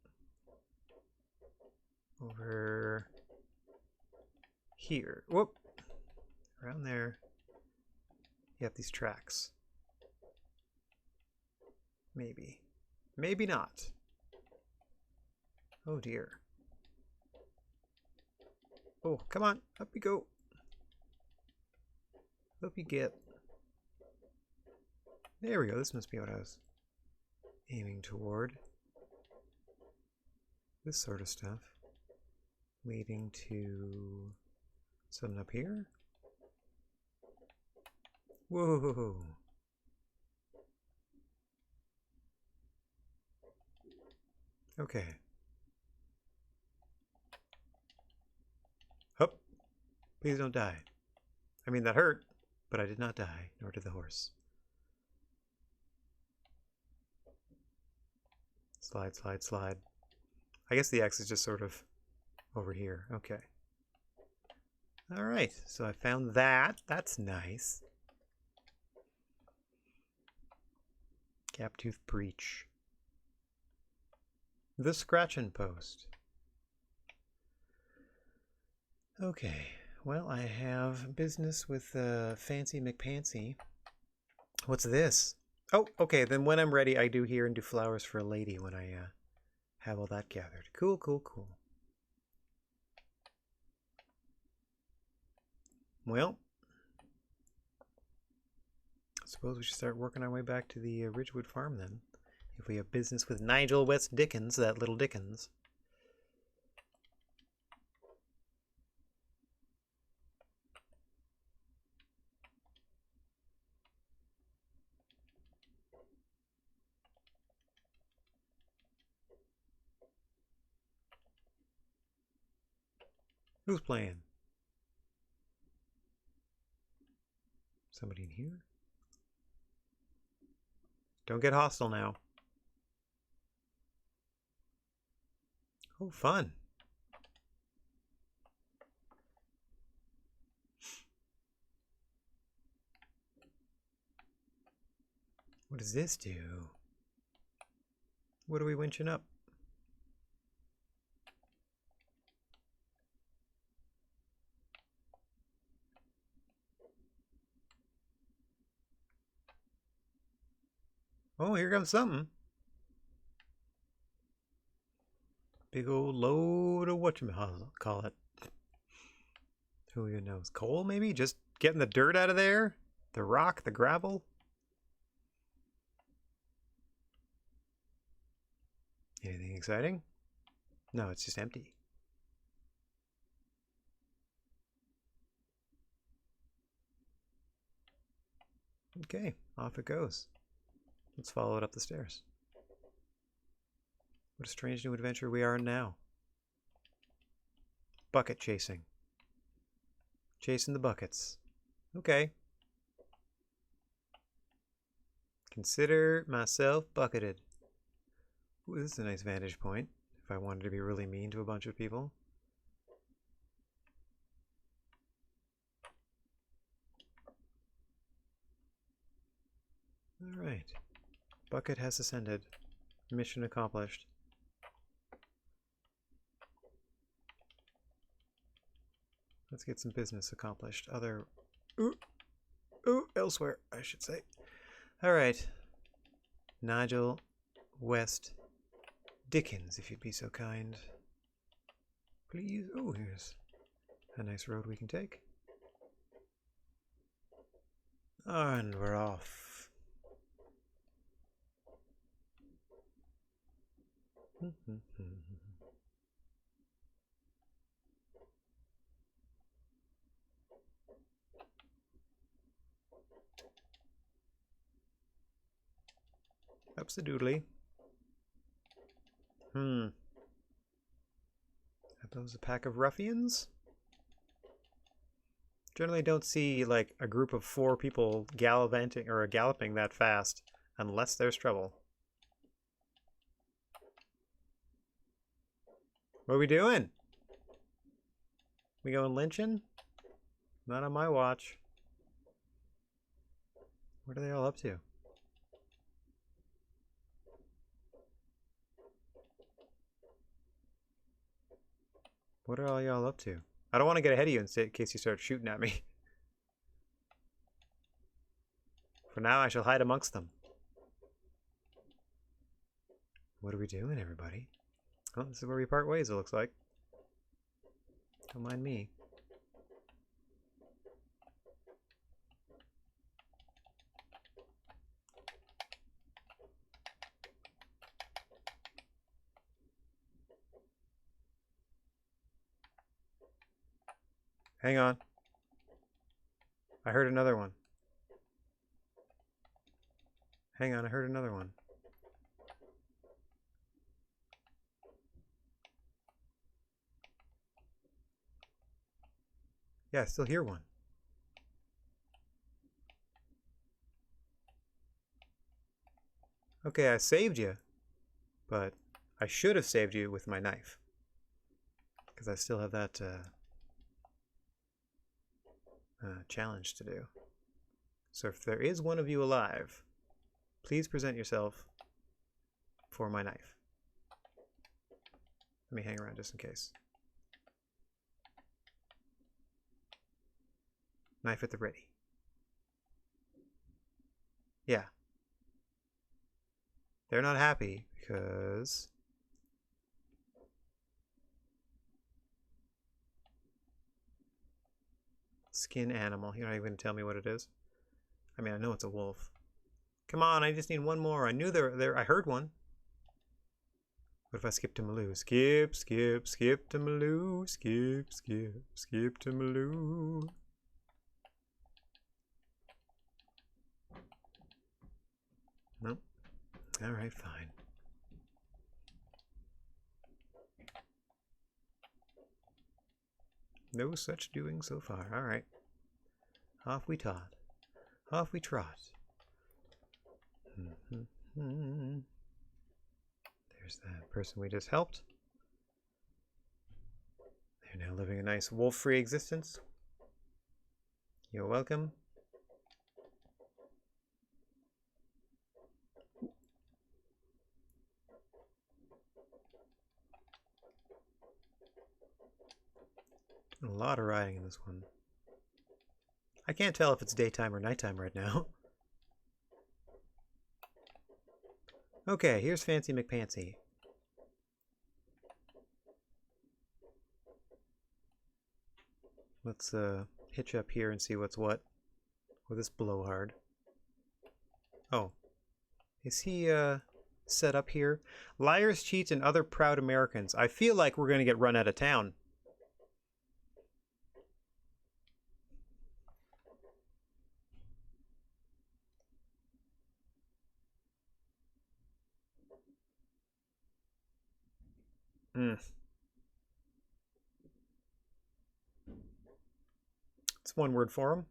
Over here. Whoop! Around there. You have these tracks. Maybe. Maybe not. Oh dear. Oh, come on. Up you go. Up you get. There we go. This must be what I was aiming toward. This sort of stuff. Leading to something up here. Whoa. Okay. Hup. Please don't die. I mean, that hurt, but I did not die, nor did the horse. Slide, slide, slide. I guess the X is just sort of over here. Okay. Alright, so I found that. That's nice. Gap tooth breach. The scratchin' post. Okay, well, I have business with Fancy McPancy. What's this? Oh, okay, then when I'm ready, I do here and do flowers for a lady when I have all that gathered. Cool, cool, cool. Well, I suppose we should start working our way back to the Ridgewood farm then. If we have business with Nigel West Dickens, that little Dickens. Who's playing? Somebody in here? Don't get hostile now. Oh, fun. What does this do? What are we winching up? Oh, here comes something. Big old load of whatchamacallit. Who even knows? Coal, maybe? Just getting the dirt out of there? The rock, the gravel? Anything exciting? No, it's just empty. Okay, off it goes. Let's follow it up the stairs. What a strange new adventure we are in now. Bucket chasing. Chasing the buckets. Okay. Consider myself bucketed. Ooh, this is a nice vantage point if I wanted to be really mean to a bunch of people. Alright. Bucket has ascended. Mission accomplished. Let's get some business accomplished. Elsewhere, I should say. Alright. Nigel West Dickens, if you'd be so kind. Please. Oh, here's A nice road we can take. And we're off. Upsa-doodly. Are those a pack of ruffians? Generally don't see like a group of 4 people gallivanting or galloping that fast unless there's trouble. What are we doing? We going lynching? Not on my watch. What are they all up to? What are all y'all up to? I don't want to get ahead of you in case you start shooting at me. For now, I shall hide amongst them. What are we doing, everybody? Oh, this is where we part ways, it looks like. Don't mind me. Hang on. I heard another one. Hang on, I heard another one. Yeah, I still hear one. Okay, I saved you, but I should have saved you with my knife. Because I still have that challenge to do. So if there is one of you alive, please present yourself for my knife. Let me hang around just in case. Knife at the ready. Yeah. They're not happy because skin animal. You're not even going to tell me what it is? I mean, I know it's a wolf. Come on, I just need one more. I knew there I heard one. What if I skip to Maloo? Skip, skip, skip to Maloo. Skip, skip, skip to Maloo. Nope. Alright, fine. No such doing so far. Alright. Off we trot. Off we trot. There's that person we just helped. They're now living a nice wolf-free existence. You're welcome. A lot of riding in this one. I can't tell if it's daytime or nighttime right now. Okay, here's Fancy McPancy. Let's hitch up here and see what's what with this blowhard. Oh, is he set up here? Liars, cheats, and other proud Americans. I feel like we're going to get run out of town. It's one word for him.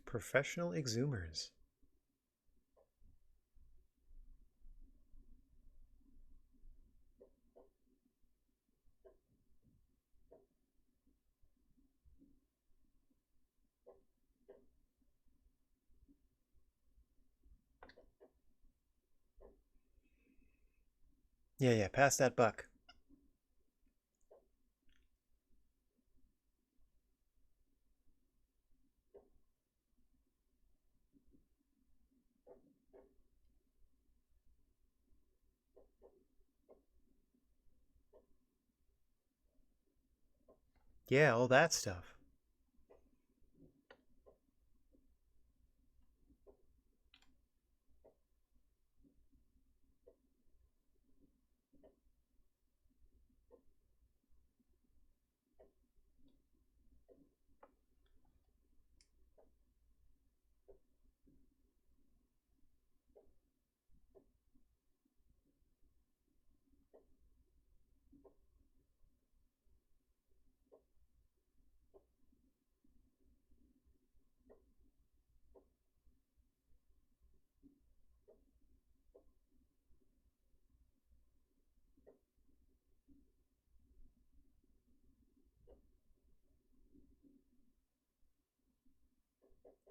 Professional exhumers. Yeah, pass that buck. Yeah, all that stuff.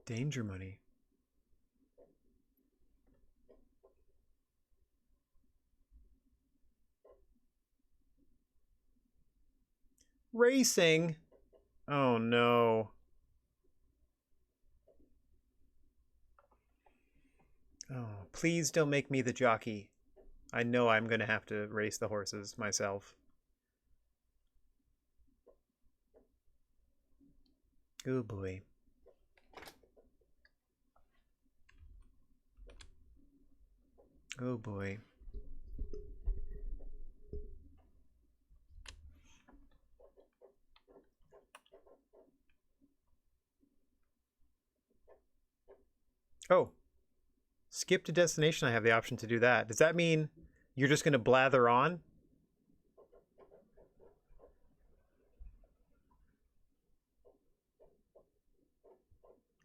Danger money. Racing? Oh no. Oh, please don't make me the jockey. I know I'm gonna have to race the horses myself. Oh boy. Oh boy. Oh, skip to destination. I have the option to do that. Does that mean you're just gonna blather on?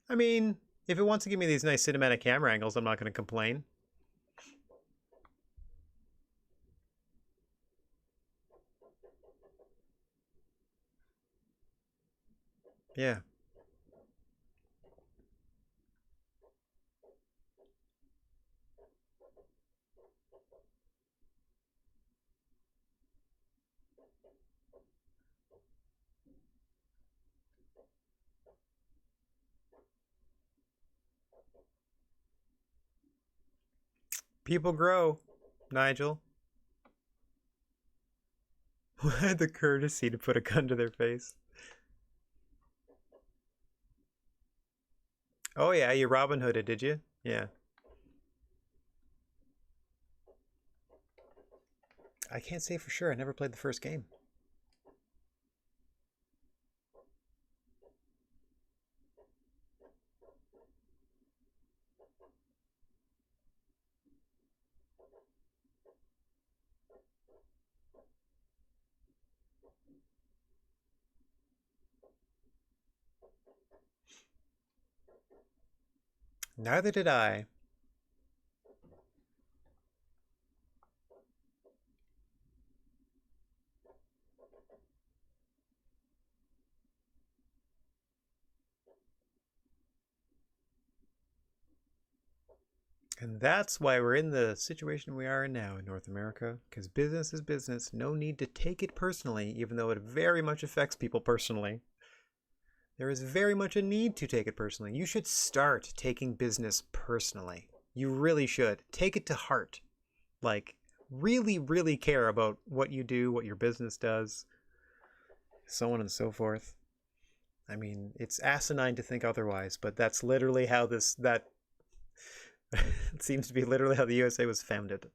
I mean, if it wants to give me these nice cinematic camera angles, I'm not gonna complain. Yeah. People grow, Nigel. Who had the courtesy to put a gun to their face? Oh yeah, you Robin Hooded, did you? Yeah. I can't say for sure. I never played the first game. Neither did I. And that's why we're in the situation we are in now in North America, because business is business. No need to take it personally, even though it very much affects people personally. There is very much a need to take it personally. You should start taking business personally. You really should. Take it to heart. Like, really, really care about what you do, what your business does, so on and so forth. I mean, it's asinine to think otherwise, but that's literally how that it seems to be literally how the USA was founded.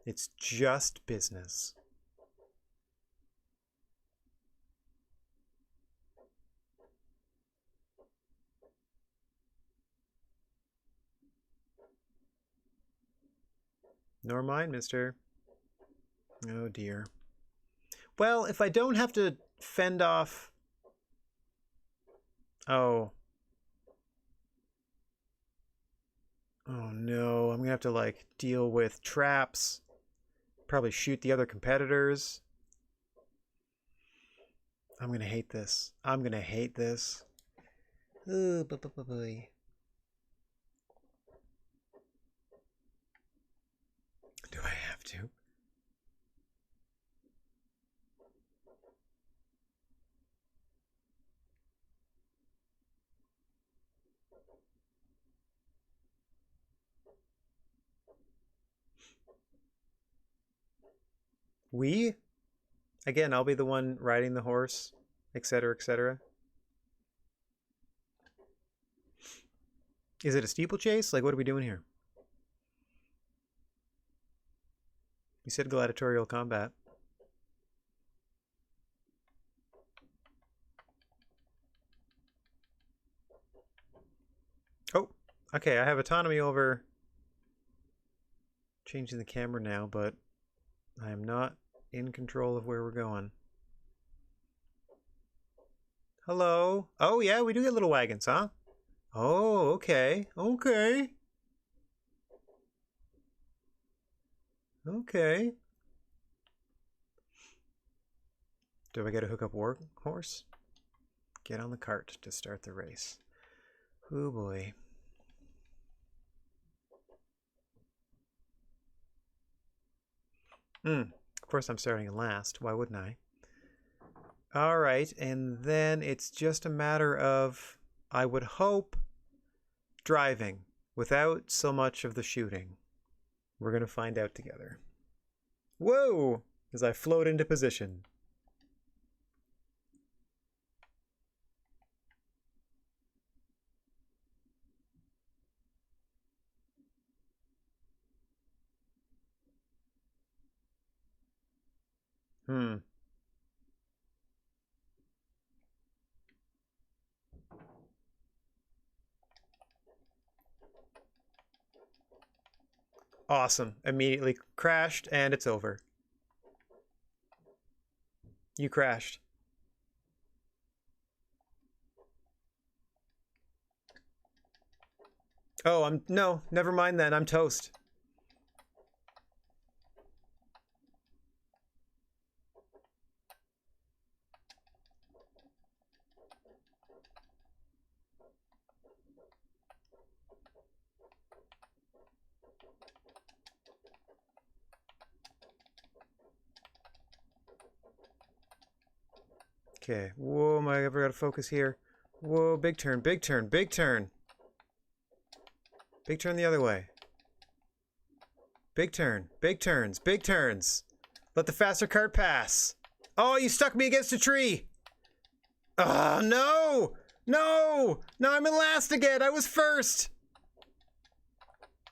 It's just business. Nor mine, mister. Oh dear. Well, if I don't have to fend off... Oh. Oh no, I'm gonna have to like deal with traps. Probably shoot the other competitors. I'm gonna hate this. I'm gonna hate this. Ooh, boy. Do I have to? We? Again, I'll be the one riding the horse, etc., etc. Is it a steeplechase? Like, what are we doing here? You said gladiatorial combat. Oh, okay, I have autonomy over changing the camera now, but I am not in control of where we're going. Hello? Oh, yeah, we do get little wagons, huh? Oh, okay. Okay. Okay. Do I get a hookup war horse? Get on the cart to start the race. Oh boy. Of course I'm starting in last. Why wouldn't I? Alright, and then it's just a matter of, I would hope, driving without so much of the shooting. We're going to find out together. Whoa! As I float into position. Awesome. Immediately crashed, and it's over. You crashed. Oh, no, never mind then. I'm toast. Okay. Whoa, I ever gotta focus here. Whoa, big turn, big turn, big turn. Big turn the other way. Big turn, big turns, big turns. Let the faster cart pass. Oh, you stuck me against a tree. Oh, no! No! Now I'm in last again. I was first.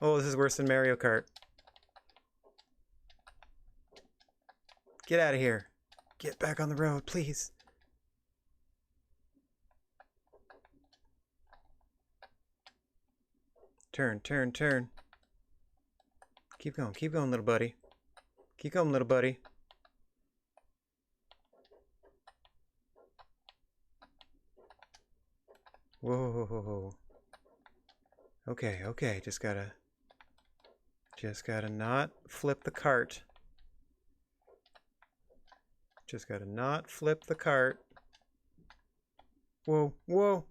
Oh, this is worse than Mario Kart. Get out of here. Get back on the road, please. Turn, turn, turn. Keep going, little buddy. Keep going, little buddy. Whoa. Okay, okay, just gotta not flip the cart. Just gotta not flip the cart. Whoa, whoa,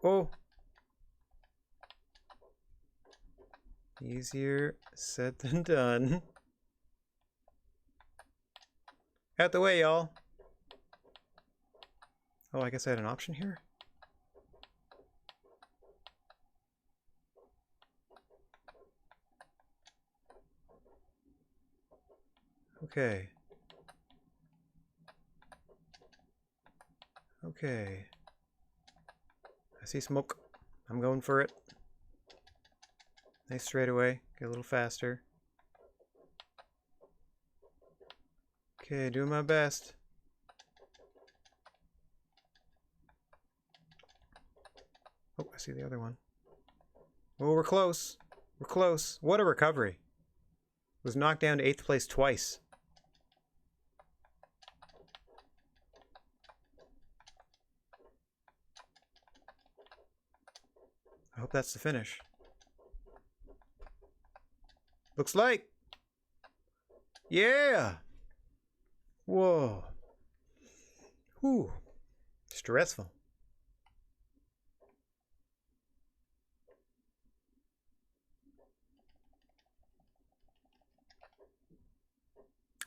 whoa. Easier said than done. Out the way, y'all. Oh, I guess I had an option here. Okay. Okay. I see smoke. I'm going for it. Nice straightaway. Get a little faster. Okay, doing my best. Oh, I see the other one. Oh, we're close. We're close. What a recovery. Was knocked down to 8th place twice. I hope that's the finish. Looks like. Yeah. Whoa. Whew. Stressful.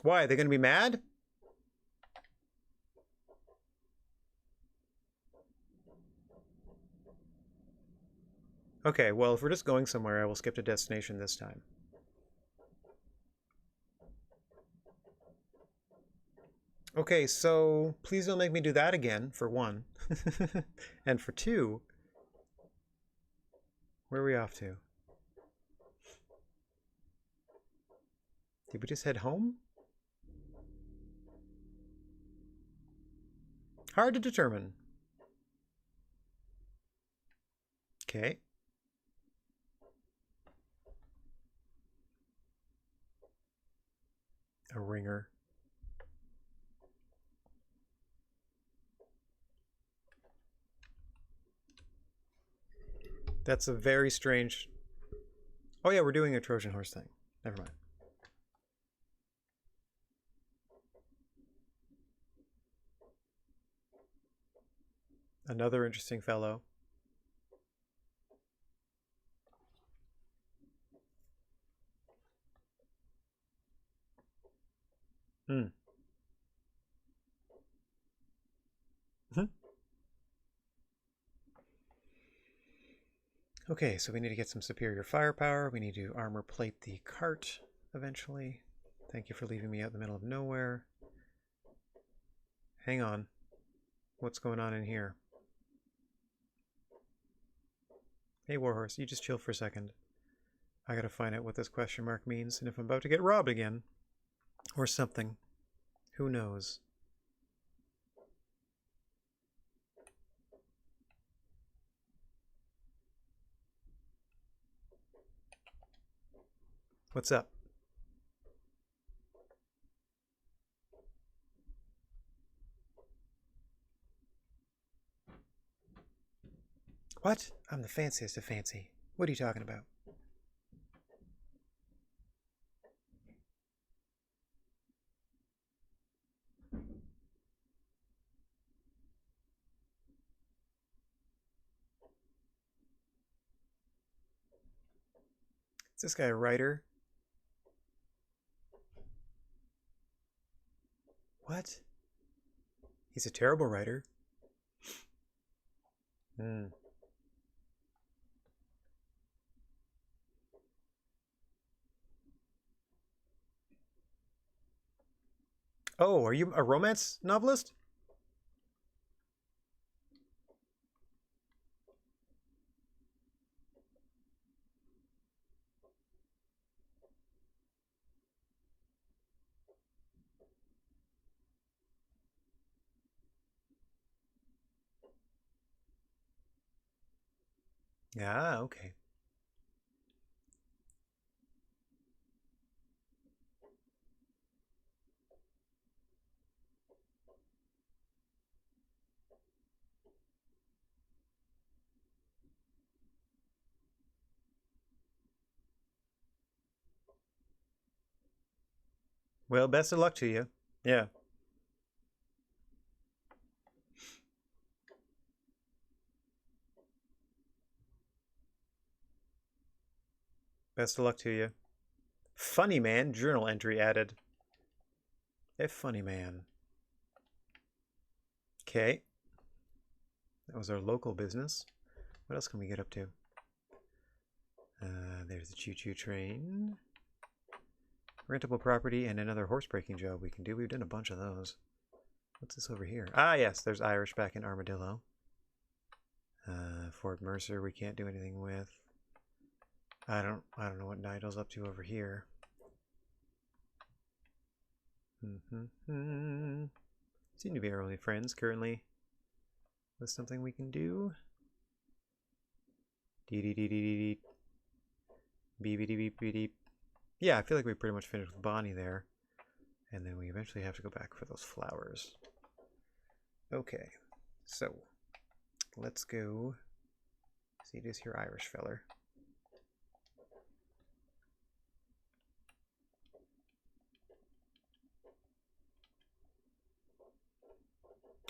Why? Are they going to be mad? Okay, well, if we're just going somewhere, I will skip to destination this time. Okay, so please don't make me do that again, for one. And for two, where are we off to? Did we just head home? Hard to determine. Okay. A ringer. That's a very strange... Oh yeah, we're doing a Trojan horse thing. Never mind. Another interesting fellow. Hmm. Okay, so we need to get some superior firepower. We need to armor plate the cart eventually. Thank you for leaving me out in the middle of nowhere. Hang on. What's going on in here? Hey, Warhorse, you just chill for a second. I gotta find out what this question mark means and if I'm about to get robbed again. Or something. Who knows? What's up? What? I'm the fanciest of fancy. What are you talking about? Is this guy a writer? What? He's a terrible writer. Hmm. Oh, are you a romance novelist? Ah, okay. Well, best of luck to you. Yeah. Best of luck to you. Funny man, journal entry added. A funny man. Okay. That was our local business. What else can we get up to? There's the choo-choo train. Rentable property and another horse breaking job we can do. We've done a bunch of those. What's this over here? Ah, yes, there's Irish back in Armadillo. Fort Mercer we can't do anything with. I don't know what Nigel's up to over here. Seem to be our only friends currently. With something we can do. Dee-dee-dee-dee-dee-dee. Beep-dee-beep-dee-beep. Yeah, I feel like we pretty much finished with Bonnie there. And then we eventually have to go back for those flowers. Okay, so let's go see this here Irish feller.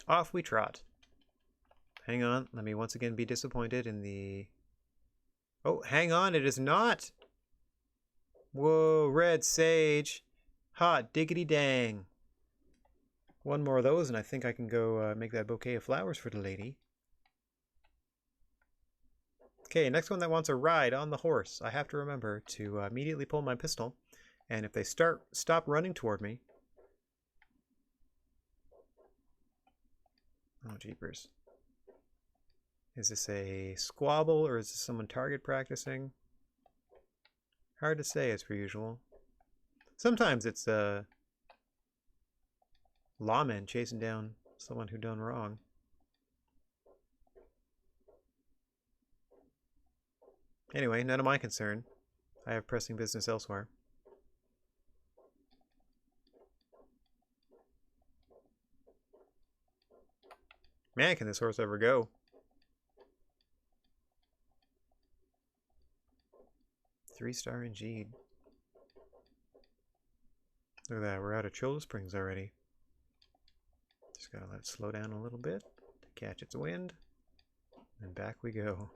Off we trot. Hang on, let me once again be disappointed in the... Oh, hang on, it is not! Whoa, red sage. Hot diggity dang. One more of those and I think I can go make that bouquet of flowers for the lady. Okay, next one that wants a ride on the horse. I have to remember to immediately pull my pistol. And if they stop running toward me, Oh, jeepers. Is this a squabble or is this someone target practicing? Hard to say as per usual. Sometimes it's lawmen chasing down someone who done wrong. Anyway, none of my concern. I have pressing business elsewhere. Man, can this horse ever go? Three-star indeed. Look at that, we're out of Cholla Springs already. Just gotta let it slow down a little bit to catch its wind. And back we go.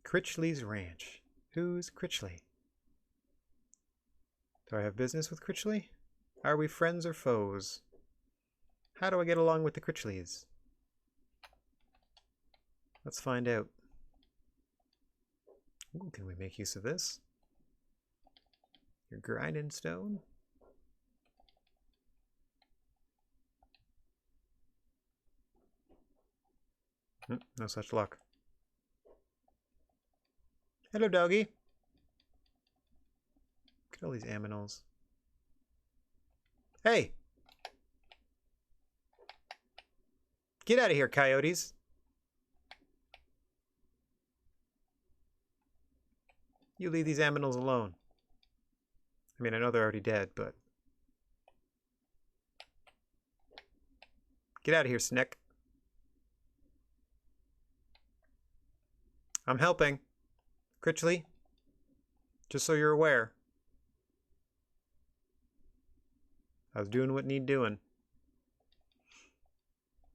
Critchley's Ranch. Who's Critchley? Do I have business with Critchley? Are we friends or foes? How do I get along with the Critchleys? Let's find out. Ooh, can we make use of this? Your grinding stone? No such luck. Hello, doggy. Look at all these aminals. Hey! Get out of here, coyotes! You leave these aminals alone. I mean, I know they're already dead, but... Get out of here, Snick. I'm helping. Critchley, just so you're aware. I was doing what need doing.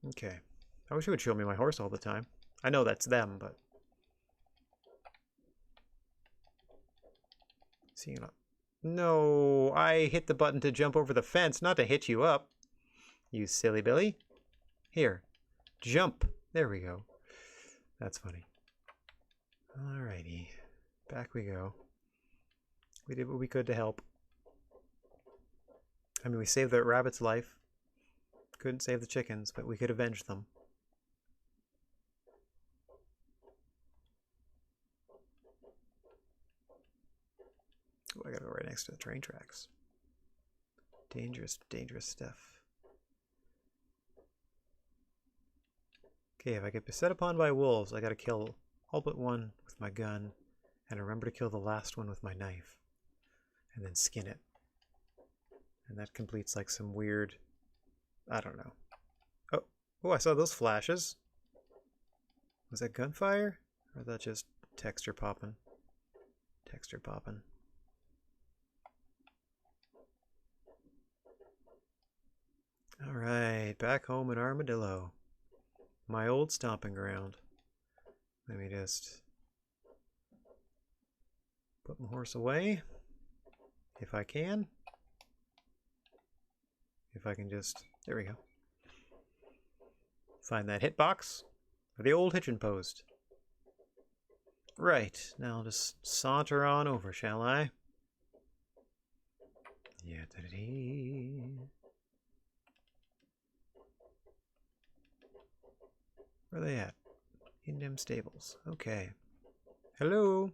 Okay. I wish you would show me my horse all the time. I know that's them, but... Seeing up. No, I hit the button to jump over the fence, not to hit you up. You silly Billy. Here, jump. There we go. That's funny. Alrighty. Back we go. We did what we could to help. I mean, we saved that rabbit's life. Couldn't save the chickens, but we could avenge them. Oh, I gotta go right next to the train tracks. Dangerous, dangerous stuff. Okay, if I get beset upon by wolves, I gotta kill all but one with my gun, and remember to kill the last one with my knife, and then skin it. And that completes like some weird, I don't know. Oh, I saw those flashes. Was that gunfire? Or was that just texture popping? Texture popping. Alright, back home in Armadillo. My old stomping ground. Let me just put my horse away, if I can. If I can just, there we go. Find that hitbox, or the old hitchin' post. Right, now I'll just saunter on over, shall I? Yeah, da-da-dee. Where are they at? In them stables. Okay. Hello.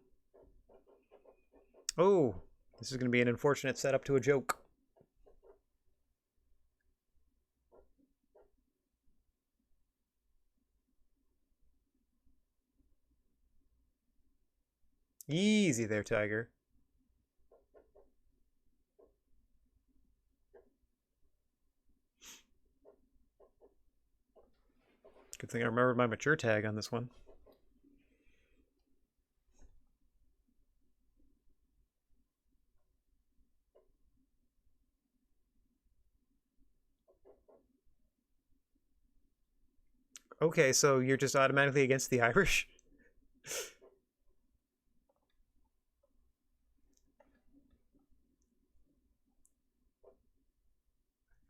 Oh, this is going to be an unfortunate setup to a joke. Easy there, Tiger. Good thing I remembered my mature tag on this one. Okay, so you're just automatically against the Irish?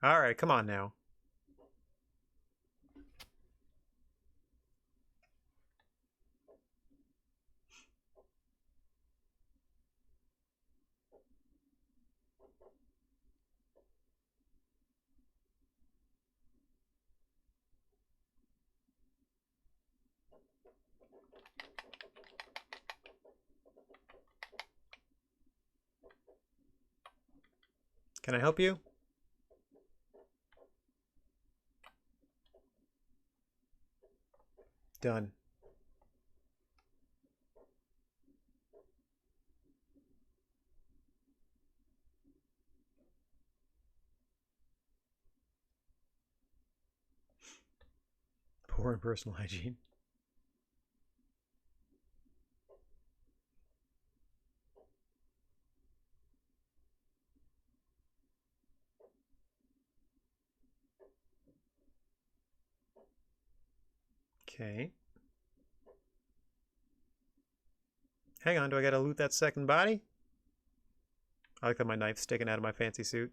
Alright, come on now. Can I help you? Done. Poor in personal hygiene. Okay. Hang on, do I gotta loot that second body? I like that my knife's sticking out of my fancy suit.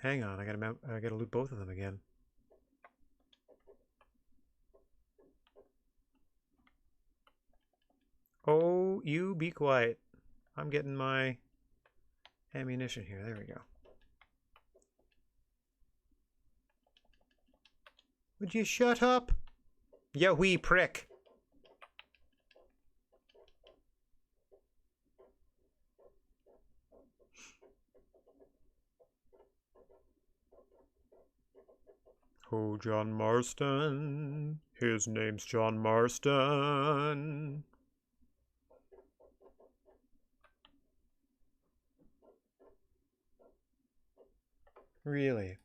Hang on, I gotta loot both of them again. Oh, you be quiet. I'm getting my ammunition here. There we go. Would you shut up? You wee prick. Oh, John Marston. His name's John Marston. Really?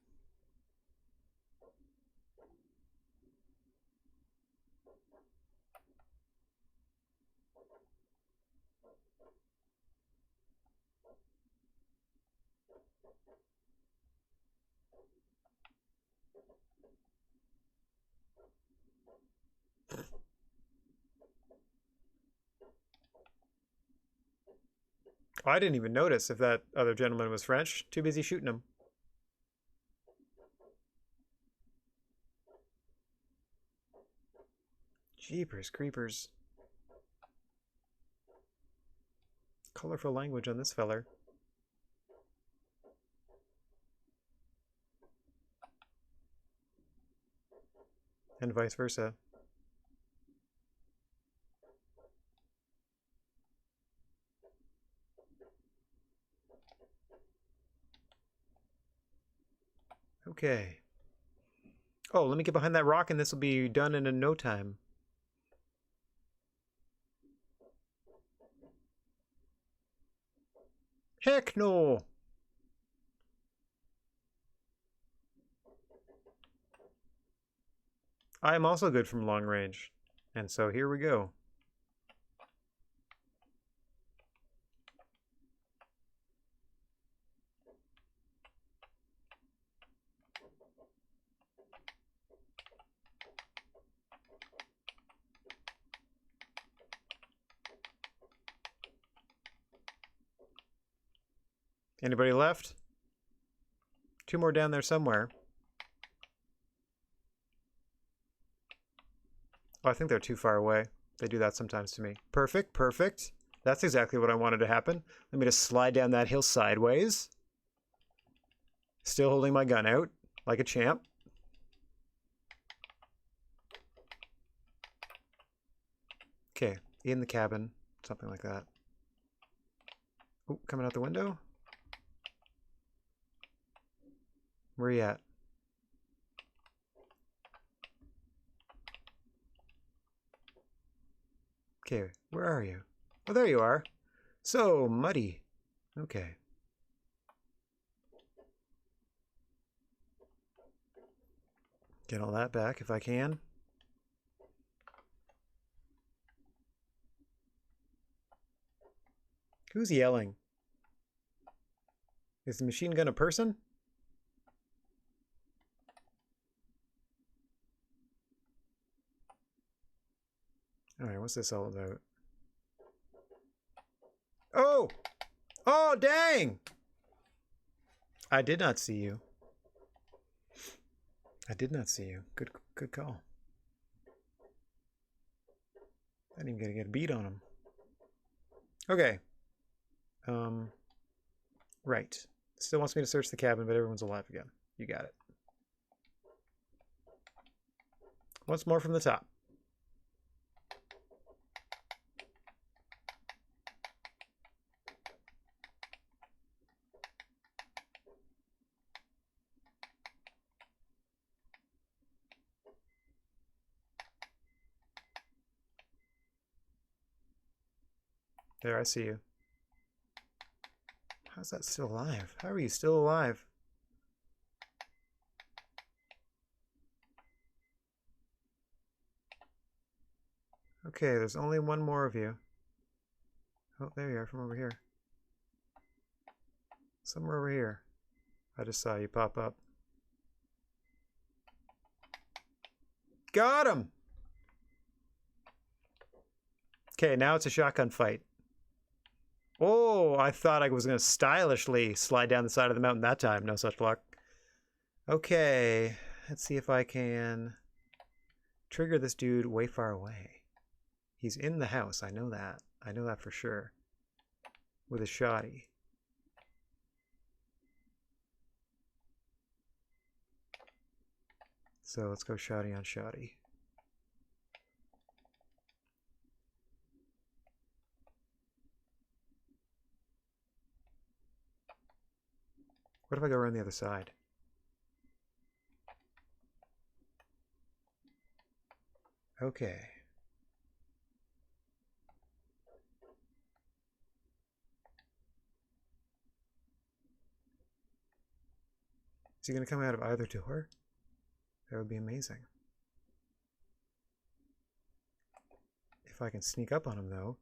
I didn't even notice if that other gentleman was French. Too busy shooting him. Jeepers creepers. Colorful language on this feller. And vice versa. Okay. Oh, let me get behind that rock and this will be done in no time. Heck no! I am also good from long range. And so here we go. Anybody left? Two more down there somewhere. Oh, I think they're too far away. They do that sometimes to me. Perfect, perfect. That's exactly what I wanted to happen. Let me just slide down that hill sideways. Still holding my gun out, like a champ. Okay, in the cabin, something like that. Oh, coming out the window? Where are you at? Okay, where are you? Oh, there you are. So muddy. Okay. Get all that back if I can. Who's yelling? Is the machine gun a person? Alright, what's this all about? Oh! Oh, dang! I did not see you. I did not see you. Good call. I didn't even get a beat on him. Okay. Right. Still wants me to search the cabin, but everyone's alive again. You got it. Once more from the top. There, I see you. How's that still alive? How are you still alive? Okay, there's only one more of you. Oh, there you are from over here. Somewhere over here. I just saw you pop up. Got him! Okay, now it's a shotgun fight. Oh, I thought I was going to stylishly slide down the side of the mountain that time. No such luck. Okay, let's see if I can trigger this dude way far away. He's in the house. I know that. I know that for sure. With a shotty. So let's go shotty on shotty. What if I go around the other side? Okay. Is he going to come out of either door? That would be amazing. If I can sneak up on him, though,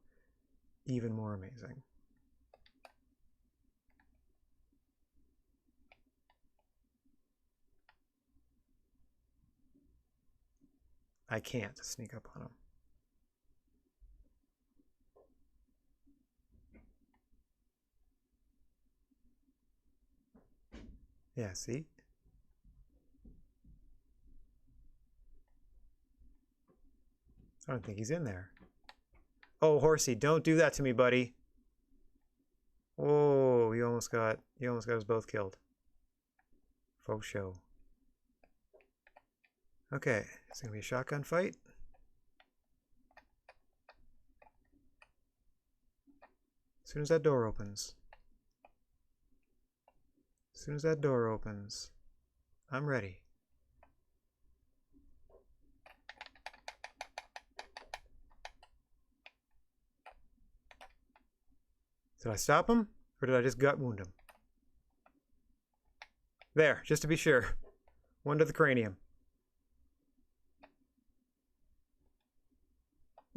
even more amazing. I can't sneak up on him. Yeah, see? I don't think he's in there. Oh, Horsey, don't do that to me, buddy. Oh, you almost got us both killed. Faux show. Okay, it's gonna be a shotgun fight. As soon as that door opens. As soon as that door opens, I'm ready. Did I stop him? Or did I just gut wound him? There, just to be sure. One to the cranium.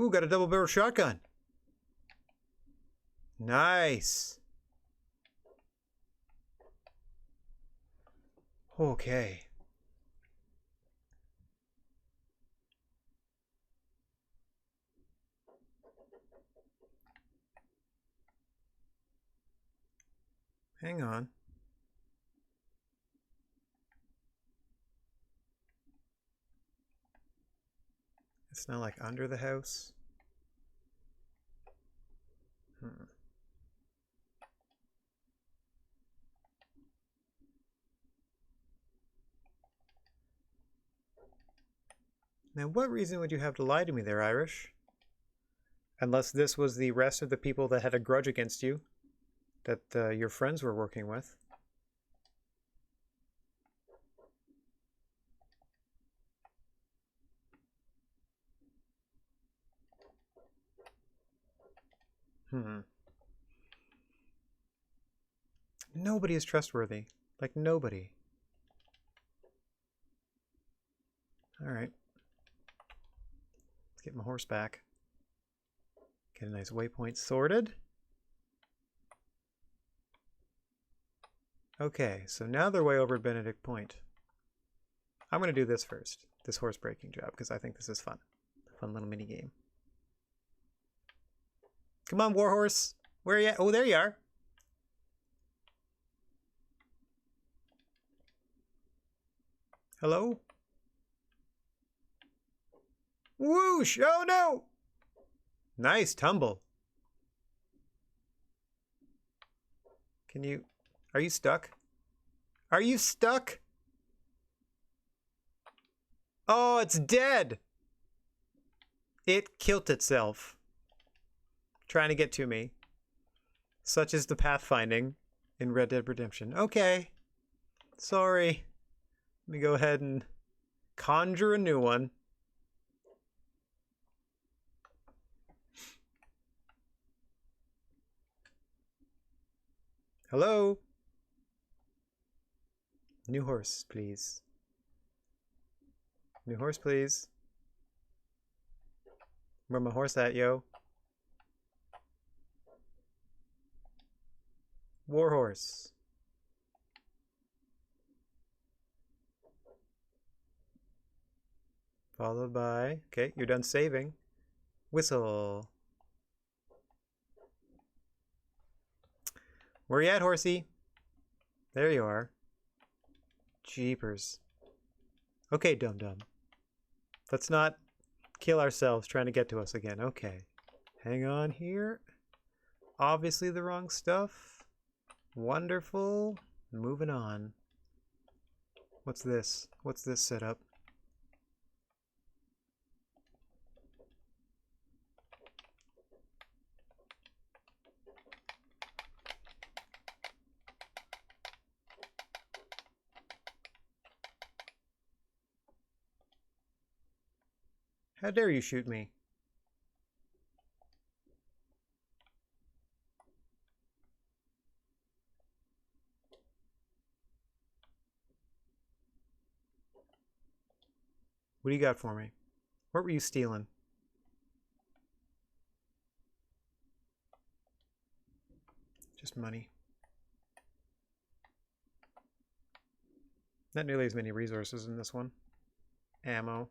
Ooh, got a double-barrel shotgun. Nice. Okay. Hang on. It's not like under the house. Now, what reason would you have to lie to me there, Irish? Unless this was the rest of the people that had a grudge against you, that your friends were working with. Nobody is trustworthy. Like, nobody. Alright. Let's get my horse back. Get a nice waypoint sorted. Okay, so now they're way over at Benedict Point. I'm going to do this first. This horse breaking job, because I think this is fun. A fun little mini game. Come on, Warhorse. Where are you at? Oh, there you are. Hello? Whoosh! Oh, no! Nice tumble. Can you... Are you stuck? Are you stuck? Oh, it's dead! It killed itself. Trying to get to me. Such is the pathfinding in Red Dead Redemption. Okay. Sorry. Let me go ahead and conjure a new one. Hello? New horse, please. New horse, please. Where my horse at, yo? Warhorse. Followed by... Okay, you're done saving. Whistle. Where you at, horsey? There you are. Jeepers. Okay, dum-dum. Let's not kill ourselves trying to get to us again. Okay. Hang on here. Obviously the wrong stuff. Wonderful. Moving on. What's this? What's this setup? How dare you shoot me? What do you got for me? What were you stealing? Just money. Not nearly as many resources in this one. Ammo.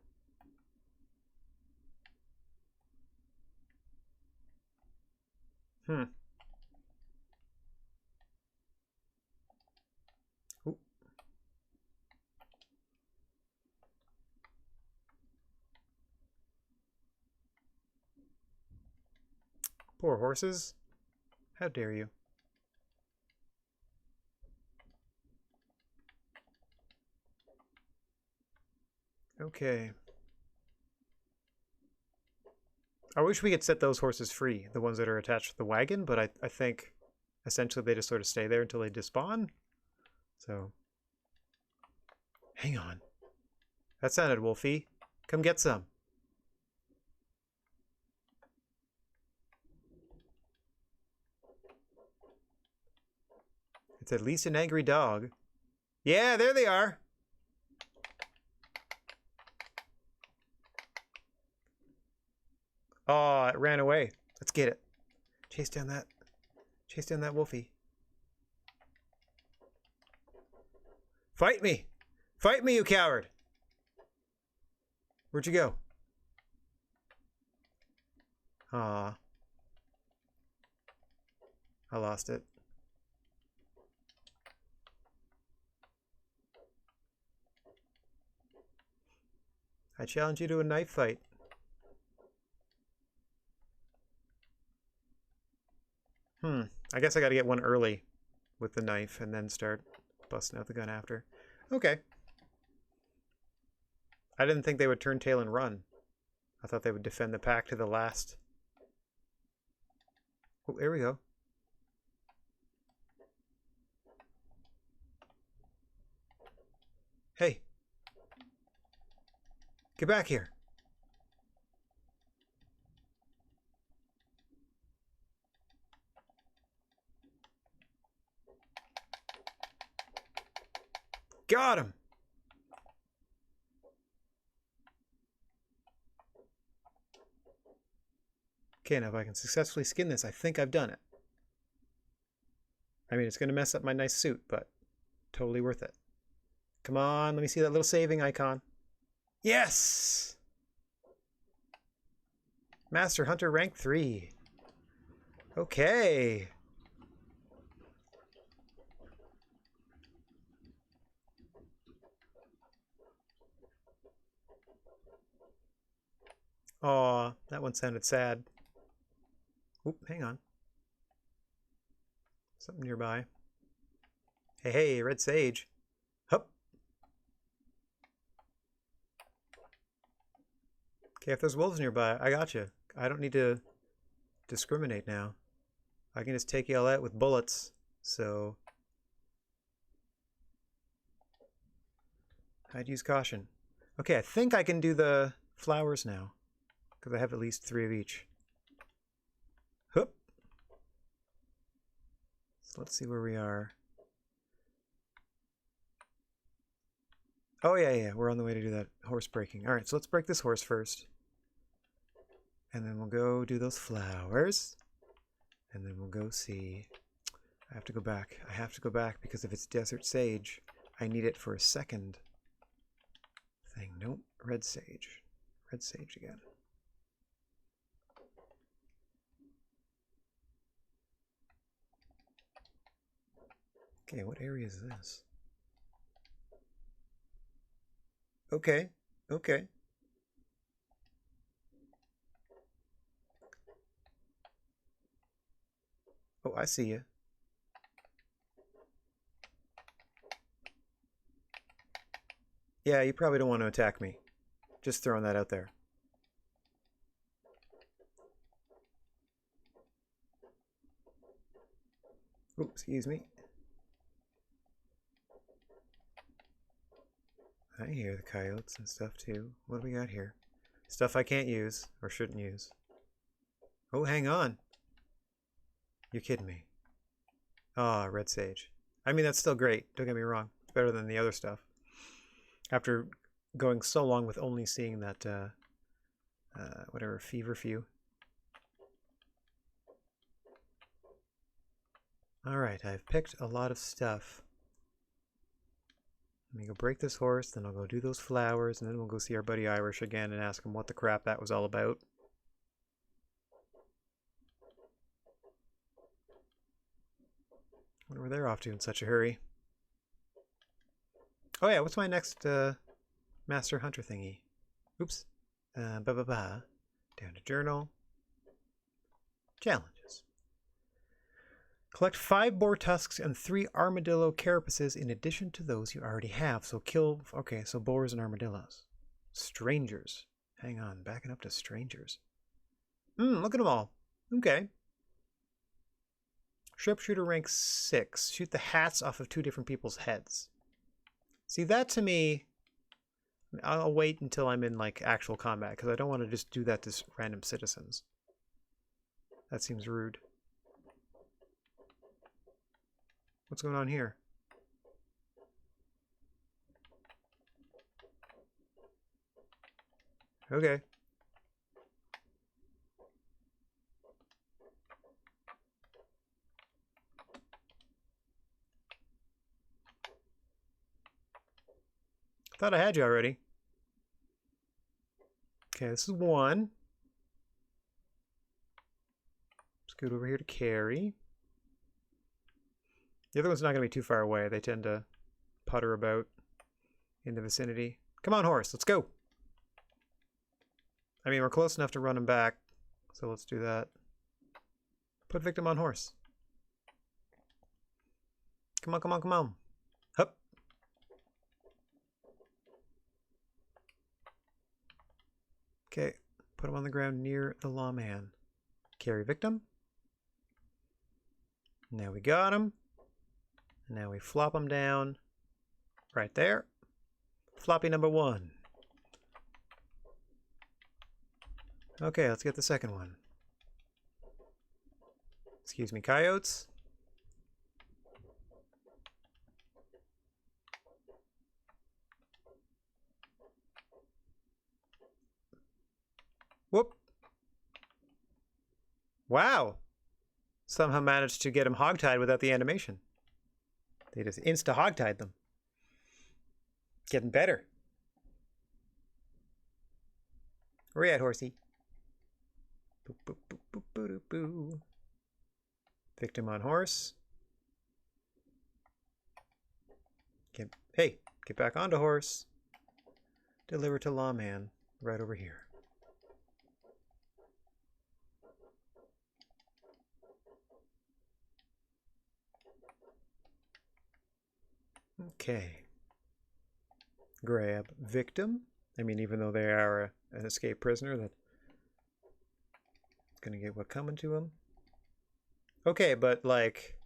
Ooh. Poor horses. How dare you? Okay. I wish we could set those horses free, the ones that are attached to the wagon, but I think essentially they just sort of stay there until they despawn. So, hang on. That sounded wolfy. Come get some. It's at least an angry dog. Yeah, there they are. Oh, it ran away. Let's get it. Chase down that wolfie. Fight me! Fight me, you coward! Where'd you go? Aw. I lost it. I challenge you to a knife fight. I guess I gotta get one early with the knife and then start busting out the gun after. Okay. I didn't think they would turn tail and run. I thought they would defend the pack to the last. Oh, there we go. Hey. Get back here. Got him! Okay, now if I can successfully skin this, I think I've done it. I mean, it's going to mess up my nice suit, but totally worth it. Come on, let me see that little saving icon. Yes! Master Hunter rank 3. Okay. Aw, that one sounded sad. Oop, hang on. Something nearby. Hey, hey, red sage. Hup. Okay, if there's wolves nearby, I got you. I don't need to discriminate now. I can just take y'all out with bullets. So I'd use caution. Okay, I think I can do the flowers now, because I have at least 3 of each. Hup. So let's see where we are. Oh yeah, we're on the way to do that horse breaking. All right, so let's break this horse first. And then we'll go do those flowers. And then we'll go see. I have to go back. I have to go back because if it's desert sage, I need it for a second thing. Nope, red sage. Red sage again. Okay, what area is this? Okay, okay. Oh, I see you. Yeah, you probably don't want to attack me. Just throwing that out there. Oops, excuse me. I hear the coyotes and stuff too. What do we got here? Stuff I can't use or shouldn't use. Oh, hang on. You're kidding me. Ah, red sage. I mean, that's still great. Don't get me wrong. It's better than the other stuff. After going so long with only seeing that, whatever, feverfew. Alright, I've picked a lot of stuff. Let me go break this horse, then I'll go do those flowers, and then we'll go see our buddy Irish again and ask him what the crap that was all about. I wonder where they're off to in such a hurry. Oh yeah, what's my next Master Hunter thingy? Oops. Down to journal. Challenges. Collect 5 boar tusks and 3 armadillo carapaces in addition to those you already have. So kill... Okay, so boars and armadillos. Strangers. Hang on, backing up to strangers. Look at them all. Okay. Sharpshooter rank 6. Shoot the hats off of 2 different people's heads. See, that to me... I'll wait until I'm in, like, actual combat, because I don't want to just do that to random citizens. That seems rude. What's going on here? Okay. Thought I had you already. Okay, this is 1. Scoot over here to carry. The other one's not going to be too far away. They tend to putter about in the vicinity. Come on, horse. Let's go. I mean, we're close enough to run him back. So let's do that. Put victim on horse. Come on, come on, come on. Hup. Okay. Put him on the ground near the lawman. Carry victim. Now we got him. Now we flop them down right there. Floppy number 1. Okay, let's get the second one. Excuse me, coyotes. Whoop. Wow. Somehow managed to get him hogtied without the animation. They just insta-hogtied them. Getting better. Where you at, horsey? Boop, boop, boop, boop, boop, boop, boop. Victim on horse. Hey, get back onto horse. Deliver to lawman. Right over here. Okay. Grab victim. I mean, even though they are an escaped prisoner, that's gonna get what coming to them. Okay, but like,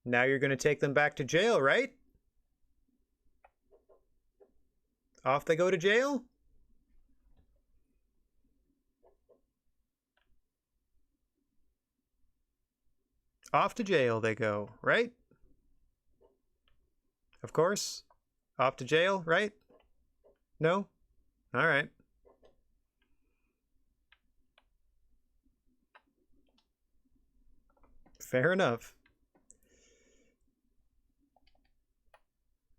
now you're gonna take them back to jail, right? Off they go to jail? Off to jail they go, right? Of course. Off to jail, right? No? All right. Fair enough.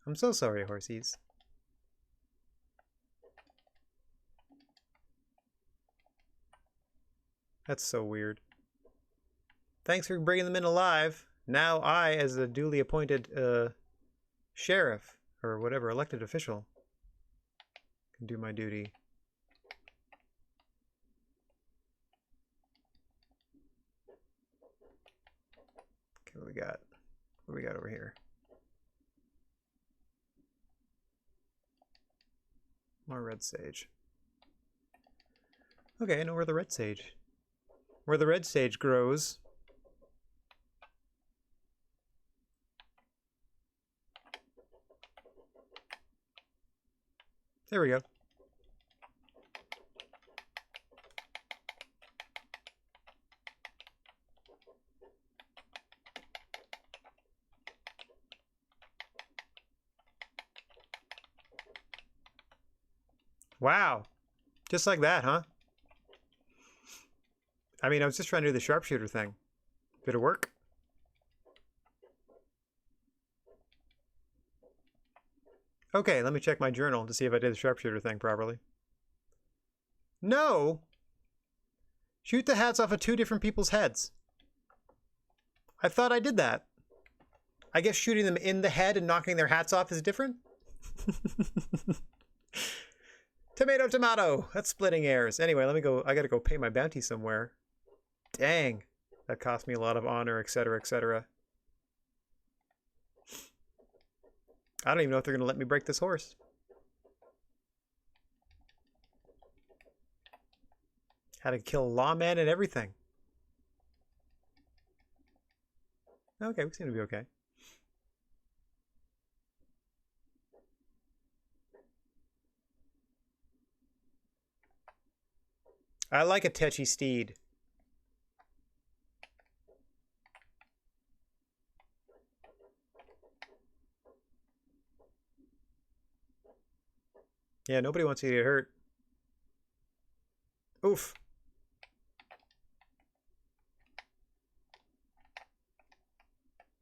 I'm so sorry, horsies. That's so weird. Thanks for bringing them in alive. Now I, as a duly appointed sheriff, or whatever, elected official, can do my duty. Okay, what we got? What do we got over here? More red sage. Okay, I know where the red sage. Where the red sage grows. There we go. Wow. Just like that, huh? I mean, I was just trying to do the sharpshooter thing. Did it work? Okay, let me check my journal to see if I did the sharpshooter thing properly. No! Shoot the hats off of 2 different people's heads. I thought I did that. I guess shooting them in the head and knocking their hats off is different? Tomato, tomato! That's splitting hairs. Anyway, let me go. I gotta go pay my bounty somewhere. Dang. That cost me a lot of honor, etc., etc. I don't even know if they're gonna let me break this horse. Had to kill a lawman and everything. Okay, we seem to be okay. I like a tetchy steed. Yeah, nobody wants you to get hurt. Oof.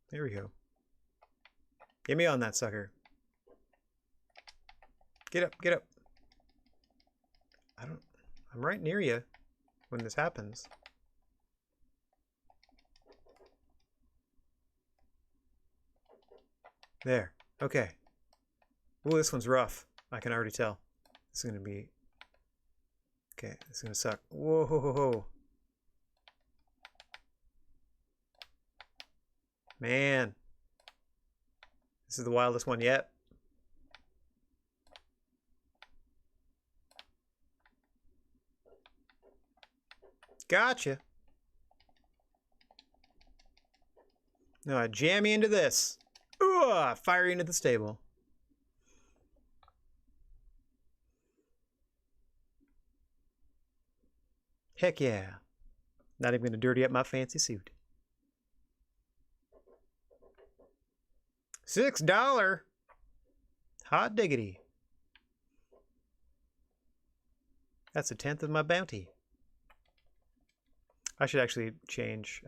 There we go. Get me on that sucker. Get up, get up. I'm right near you when this happens. There. Okay. Ooh, this one's rough. I can already tell. This is going to be... Okay, this is going to suck. Whoa, ho, ho, ho. Man. This is the wildest one yet. Gotcha. Now I jam you into this. Ooh, fire you into the stable. Heck yeah. Not even going to dirty up my fancy suit. $6. Hot diggity. That's 1/10 of my bounty. I should actually change,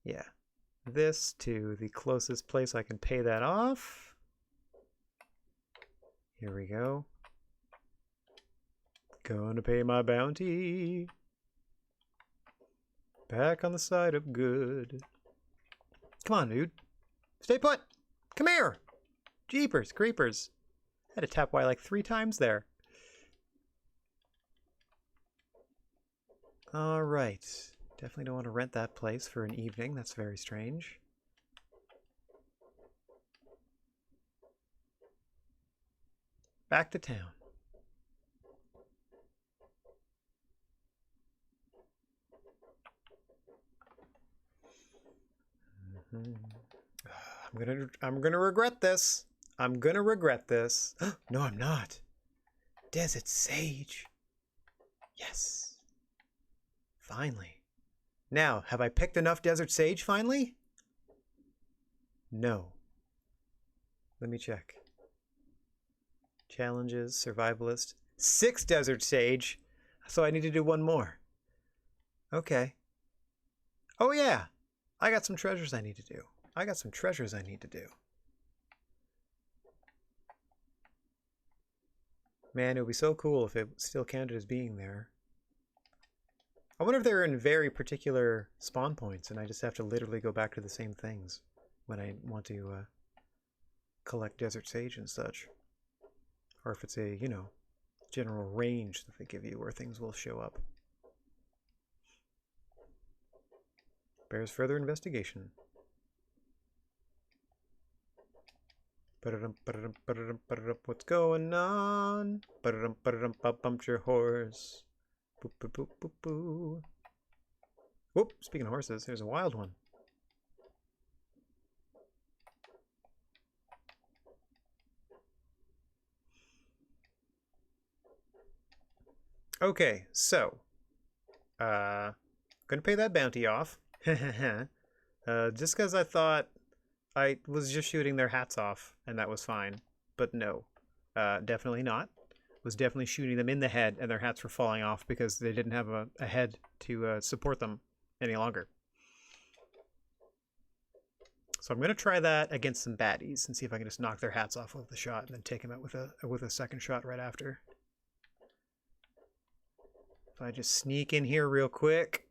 yeah, this to the closest place I can pay that off. Here we go. Gonna pay my bounty. Back on the side of good. Come on, dude. Stay put. Come here. Jeepers, creepers. I had to tap Y like 3 times there. All right. Definitely don't want to rent that place for an evening. That's very strange. Back to town. I'm gonna regret this. I'm gonna regret this. No, I'm not. Desert Sage. Yes. Finally. Now, have I picked enough Desert Sage finally? No. Let me check. Challenges, survivalist. 6 Desert Sage. So I need to do one more. Okay. Oh yeah. I got some treasures I need to do. Man, it would be so cool if it still counted as being there. I wonder if they're in very particular spawn points and I just have to literally go back to the same things when I want to collect Desert Sage and such. Or if it's a, you know, general range that they give you where things will show up. Bears further investigation. What's going on? Bump your horse. Boop, boop, boop, boop, boop. Whoop, speaking of horses, here's a wild one. Okay, so gonna pay that bounty off. Just because I thought I was just shooting their hats off and that was fine, but no, definitely not. Was definitely shooting them in the head and their hats were falling off because they didn't have a head to support them any longer. So I'm gonna try that against some baddies and see if I can just knock their hats off with a shot and then take them out with a second shot right after. If I just sneak in here real quick,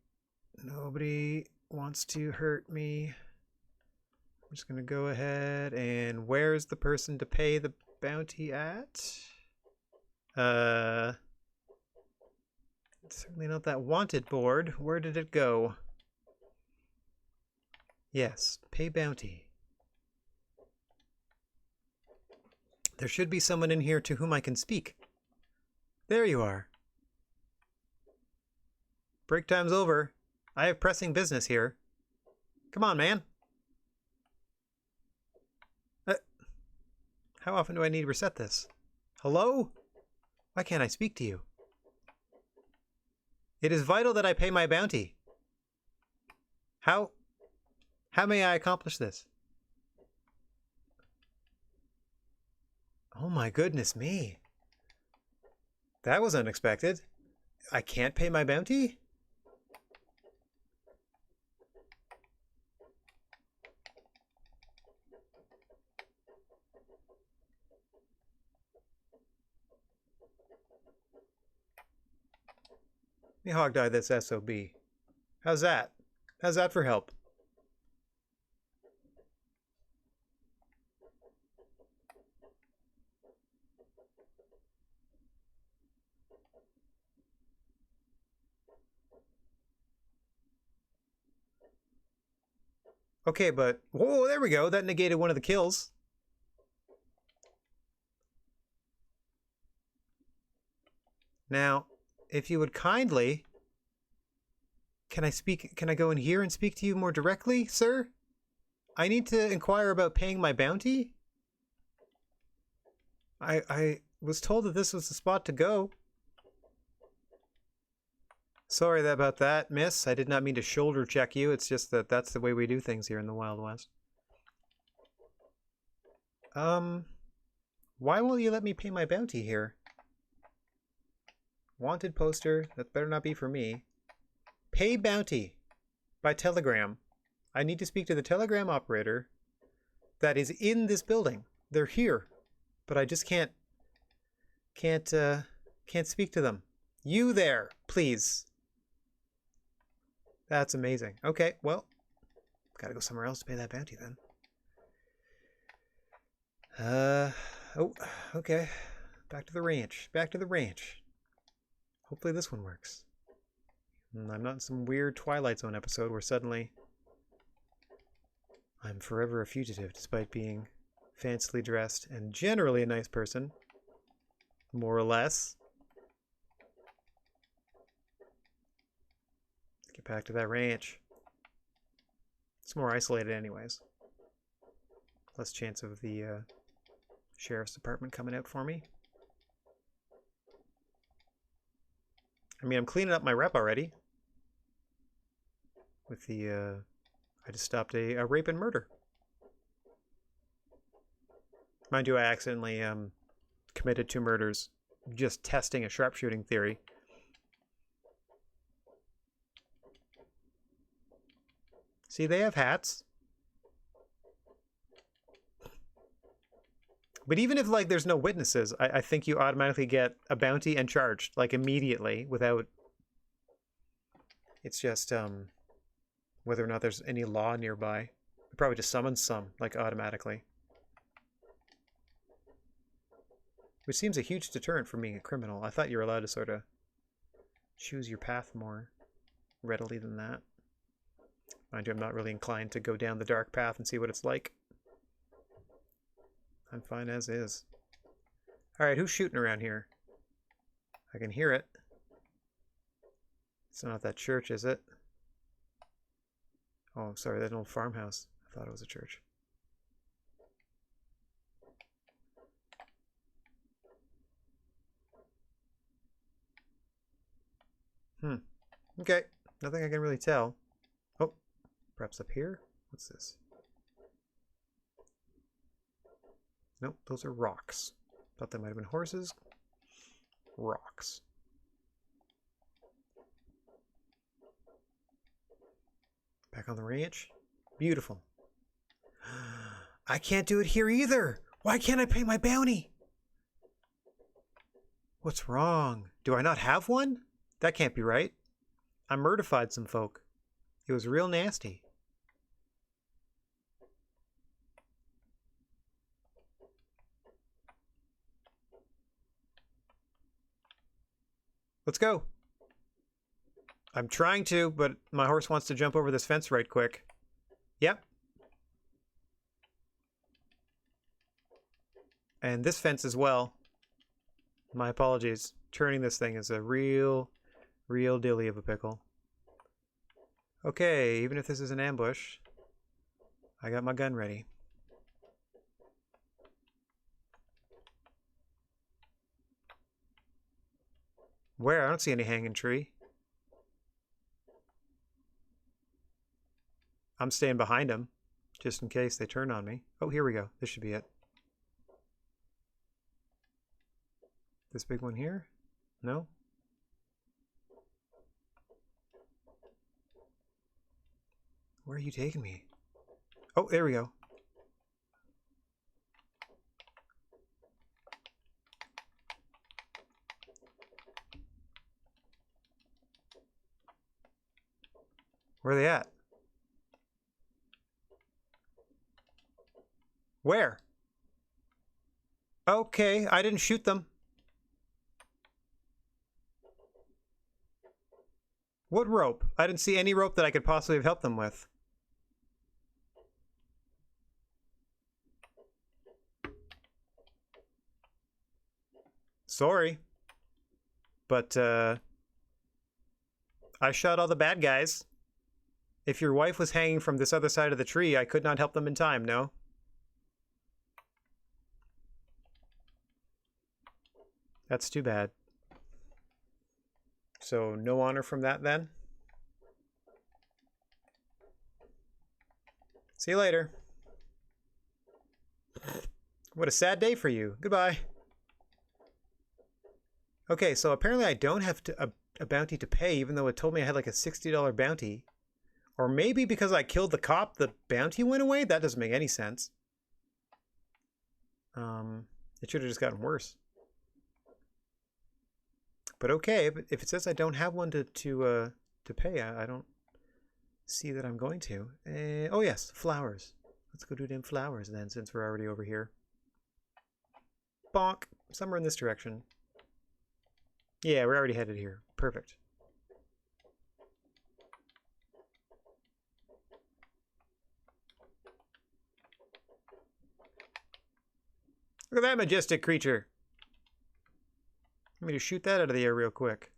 nobody wants to hurt me. I'm just going to go ahead and where's the person to pay the bounty at? It's certainly not that wanted board. Where did it go? Yes, pay bounty. There should be someone in here to whom I can speak. There you are. Break time's over. I have pressing business here. Come on, man. How often do I need to reset this? Hello? Why can't I speak to you? It is vital that I pay my bounty. How may I accomplish this? Oh my goodness me. That was unexpected. I can't pay my bounty? Let me hog die this SOB. How's that? How's that for help? Okay, but whoa, there we go. That negated one of the kills. Now, if you would kindly, can I go in here and speak to you more directly, sir? I need to inquire about paying my bounty. I was told that this was the spot to go. Sorry about that, miss. I did not mean to shoulder check you. It's just that that's the way we do things here in the Wild West. Why won't you let me pay my bounty here? Wanted poster. That better not be for me. Pay bounty by telegram. I need to speak to the telegram operator that is in this building. They're here, but I just can't speak to them. You there, please. That's amazing. Okay, well, gotta go somewhere else to pay that bounty then. Oh, okay. Back to the ranch. Back to the ranch. Hopefully this one works. I'm not in some weird Twilight Zone episode where suddenly I'm forever a fugitive despite being fancily dressed and generally a nice person. more or less. Let's get back to that ranch. It's more isolated anyways. Less chance of the sheriff's department coming out for me. I mean, I'm cleaning up my rep already. With the, I just stopped a rape and murder. Mind you, I accidentally committed 2 murders just testing a sharpshooting theory. See, they have hats. But even if, like, there's no witnesses, I think you automatically get a bounty and charged, like, immediately, without... It's just, whether or not there's any law nearby. It probably just summons some, like, automatically. Which seems a huge deterrent from being a criminal. I thought you were allowed to sort of choose your path more readily than that. Mind you, I'm not really inclined to go down the dark path and see what it's like. I'm fine as is. Alright, who's shooting around here? I can hear it. It's not that church, is it? Oh, sorry, that's an old farmhouse. I thought it was a church. Okay, nothing I can really tell. Oh, perhaps up here? What's this? Nope, those are rocks. Thought they might have been horses. Rocks. Back on the ranch. Beautiful. I can't do it here either. Why can't I pay my bounty? What's wrong? Do I not have one? That can't be right. I murderfied some folk. It was real nasty. Let's go. I'm trying to, but my horse wants to jump over this fence right quick. Yep. And this fence as well. My apologies. Turning this thing is a real dilly of a pickle. Okay, even if this is an ambush, I got my gun ready. Where? I don't see any hanging tree. I'm staying behind them, just in case they turn on me. Oh, here we go. This should be it. This big one here? No? Where are you taking me? Oh, there we go. Where are they at? Where? Okay, I didn't shoot them. What rope? I didn't see any rope that I could possibly have helped them with. Sorry. But, I shot all the bad guys. If your wife was hanging from this other side of the tree, I could not help them in time, no? That's too bad. So, no honor from that then? See you later. What a sad day for you. Goodbye. Okay, so apparently I don't have a bounty to pay, even though it told me I had like a $60 bounty. Or maybe because I killed the cop, the bounty went away? That doesn't make any sense. It should have just gotten worse. But okay, if it says I don't have one to pay, I don't see that I'm going to. Oh yes, flowers. Let's go do them flowers then, since we're already over here. Bonk. Somewhere in this direction. Yeah, we're already headed here. Perfect. Look at that majestic creature. Let me just shoot that out of the air real quick.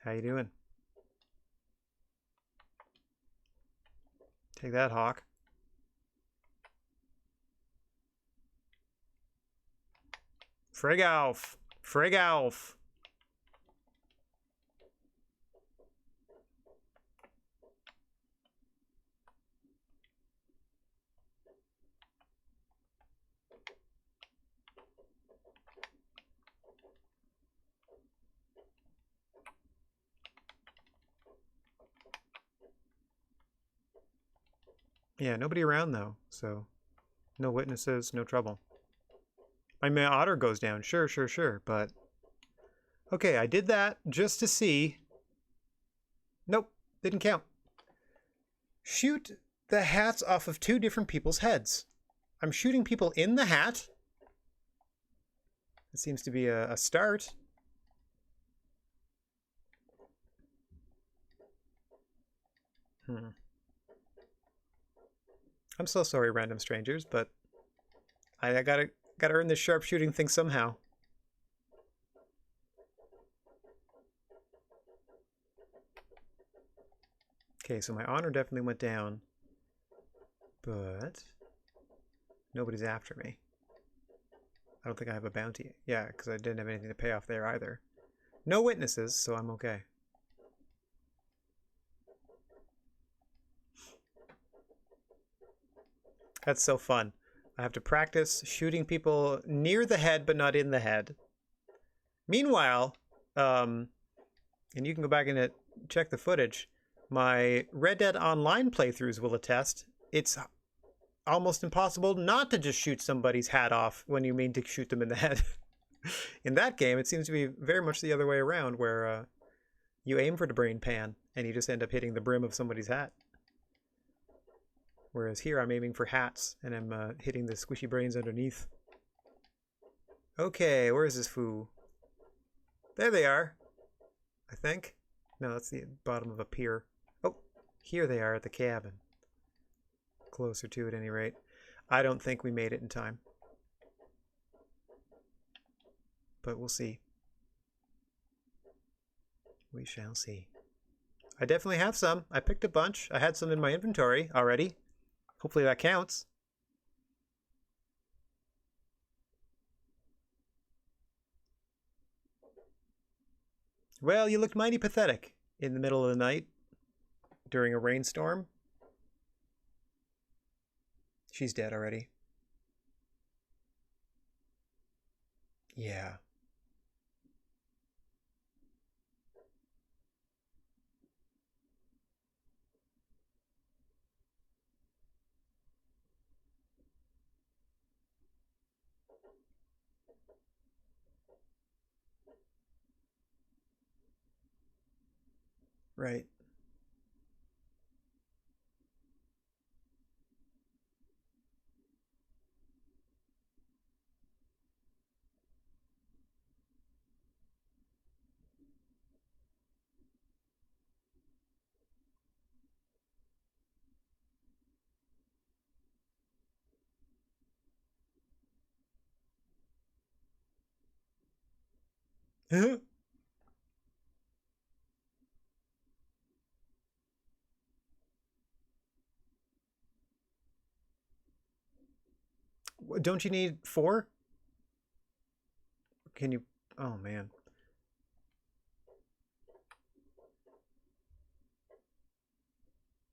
How you doing? Take that, Hawk. Frig off! Frig off! Yeah, nobody around though, so no witnesses, no trouble. My otter goes down, sure, but... Okay, I did that just to see... Nope, didn't count. Shoot the hats off of 2 different people's heads. I'm shooting people in the hat. It seems to be a start. I'm so sorry, random strangers, but I gotta earn this sharpshooting thing somehow. Okay, so my honor definitely went down, but nobody's after me. I don't think I have a bounty. Yeah, because I didn't have anything to pay off there either. No witnesses, so I'm okay. That's so fun. I have to practice shooting people near the head, but not in the head. Meanwhile, and you can go back and check the footage, my Red Dead Online playthroughs will attest, it's almost impossible not to just shoot somebody's hat off when you mean to shoot them in the head. In that game, it seems to be very much the other way around, where you aim for the brain pan, and you just end up hitting the brim of somebody's hat. Whereas here, I'm aiming for hats, and I'm hitting the squishy brains underneath. Okay, where is this foo? There they are, I think. No, that's the bottom of a pier. Oh, here they are at the cabin. Closer to at any rate. I don't think we made it in time. But we'll see. We shall see. I definitely have some. I picked a bunch. I had some in my inventory already. Hopefully that counts. Well, you looked mighty pathetic in the middle of the night during a rainstorm. She's dead already. Yeah. Right. Don't you need 4? Can you... Oh, man.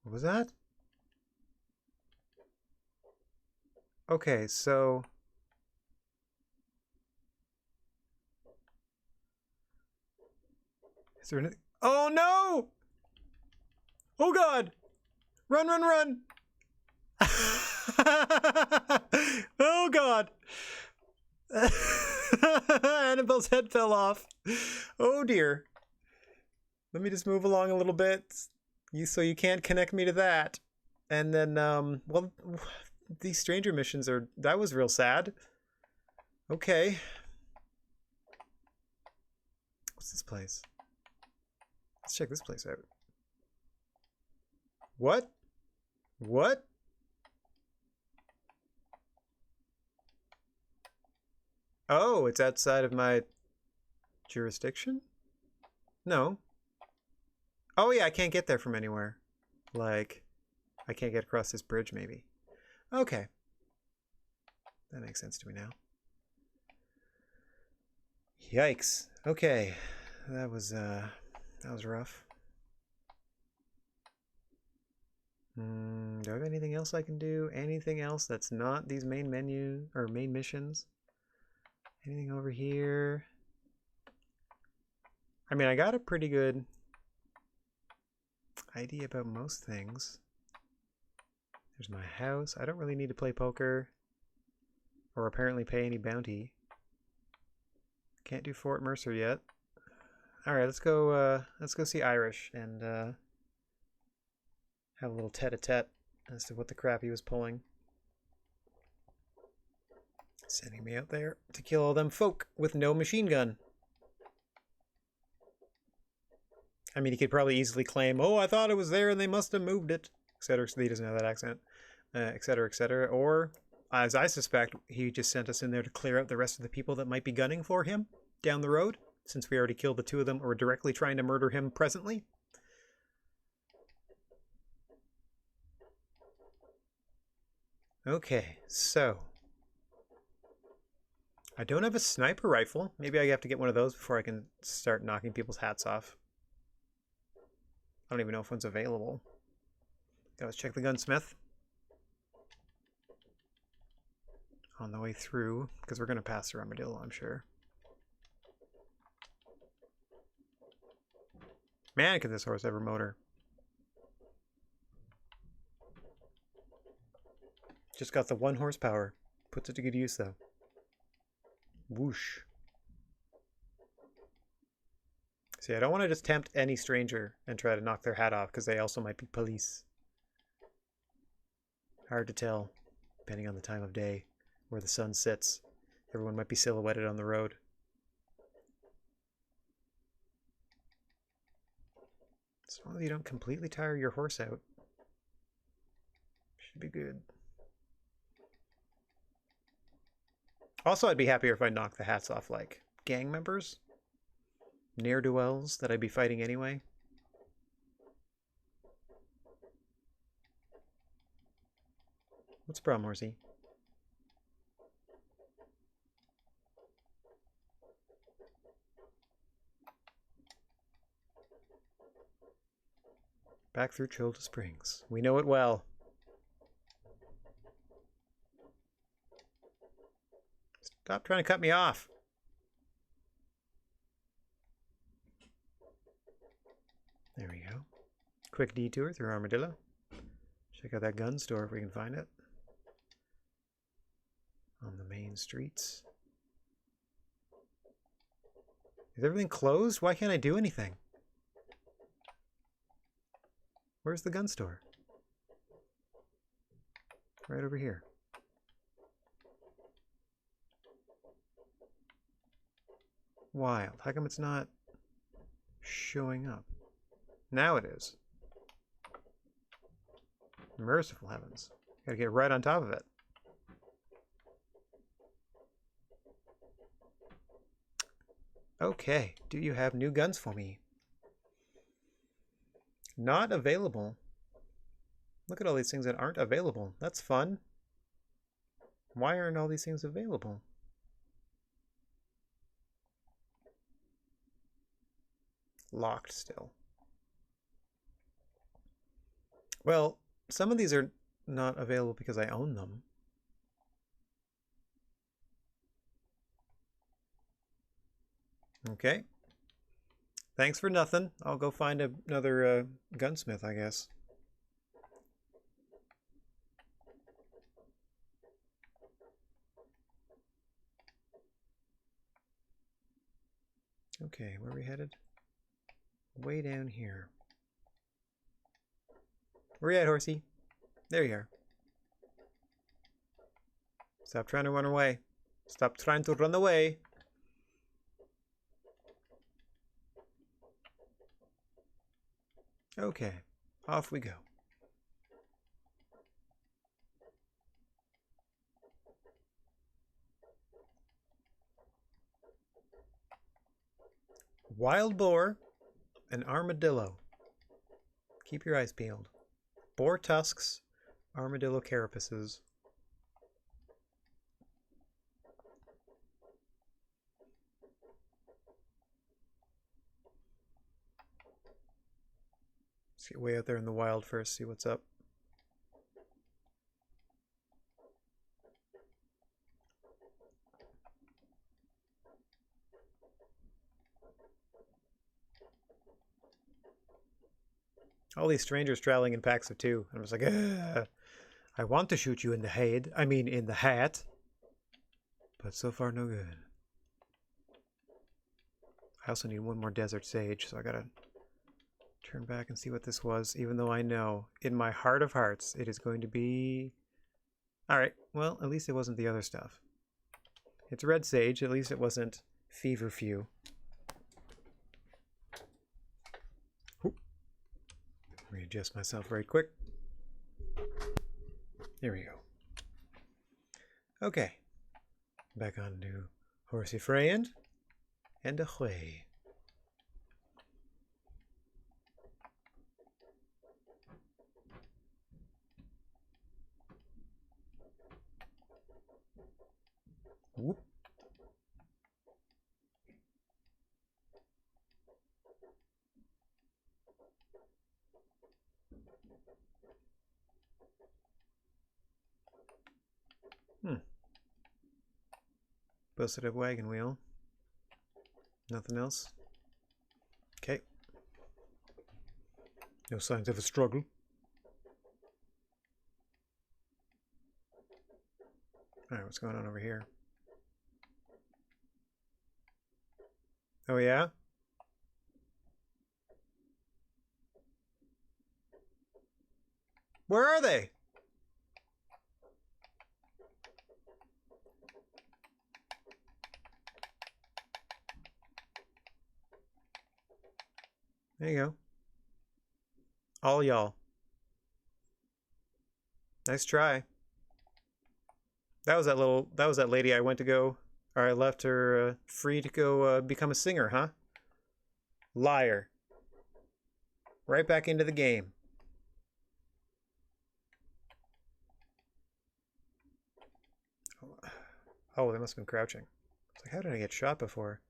What was that? Okay, so... Is there anything? Oh, no! Oh, God! Run, run, run! Oh, God! Annabelle's head fell off. Oh, dear. Let me just move along a little bit. So you can't connect me to that. And then, well, these stranger missions are... That was real sad. Okay. What's this place? Let's check this place out. What? What? Oh, it's outside of my jurisdiction? No. Oh yeah, I can't get there from anywhere. Like, I can't get across this bridge maybe. Okay. That makes sense to me now. Yikes. Okay. That was rough. Do I have anything else I can do? Anything else that's not these main menu or main missions? Anything over here? I mean, I got a pretty good idea about most things. There's my house. I don't really need to play poker or apparently pay any bounty. Can't do Fort Mercer yet. All right, let's go see Irish and have a little tete-a-tete as to what the crap he was pulling. Sending me out there to kill all them folk with no machine gun. I mean, he could probably easily claim, oh, I thought it was there and they must have moved it, etc. So he doesn't have that accent, etc., etc. Or, as I suspect, he just sent us in there to clear out the rest of the people that might be gunning for him down the road, since we already killed the two of them or are directly trying to murder him presently. Okay, so I don't have a sniper rifle. Maybe I have to get one of those before I can start knocking people's hats off. I don't even know if one's available. Let's check the gunsmith. On the way through, because we're going to pass through Armadillo, I'm sure. Man, can this horse ever motor. Just got the 1 horsepower. Puts it to good use, though. Whoosh. See, I don't want to just tempt any stranger and try to knock their hat off, because they also might be police. Hard to tell, depending on the time of day, where the sun sits. Everyone might be silhouetted on the road. As long as you don't completely tire your horse out, should be good. Also, I'd be happier if I knocked the hats off, like, gang members, ne'er-do-wells that I'd be fighting anyway. What's the problem, horsey? Back through Childa Springs. We know it well. Stop trying to cut me off. There we go. Quick detour through Armadillo. Check out that gun store if we can find it. On the main streets. Is everything closed? Why can't I do anything? Where's the gun store? Right over here. Wild. How come it's not showing up? Now it is. Merciful heavens. Gotta get right on top of it. Okay. Do you have new guns for me? Not available. Look at all these things that aren't available. That's fun. Why aren't all these things available? Locked still. Well, some of these are not available because I own them. Okay. Thanks for nothing. I'll go find another gunsmith, I guess. Okay, where are we headed? Way down here. Where you at, horsey? There you are. Stop trying to run away. Stop trying to run away. Okay, off we go. Wild boar, an armadillo. Keep your eyes peeled. Boar tusks, armadillo carapaces. Let's get way out there in the wild first, see what's up. All these strangers traveling in packs of two. I'm just like, I want to shoot you in the head. I mean, in the hat. But so far, no good. I also need one more desert sage, so I gotta turn back and see what this was, even though I know in my heart of hearts it is going to be... Alright, well, at least it wasn't the other stuff. It's red sage, at least it wasn't feverfew. Readjust myself very quick. There we go. Okay. Back on to Horsey Freyend and away. Whoop. Busted up wagon wheel. Nothing else. Okay. No signs of a struggle. Alright, what's going on over here? Oh yeah? Where are they? There you go. All y'all. Nice try. That was that lady I went to go, or I left her free to go become a singer, huh? Liar. Right back into the game. Oh, they must have been crouching. It's like, how did I get shot before?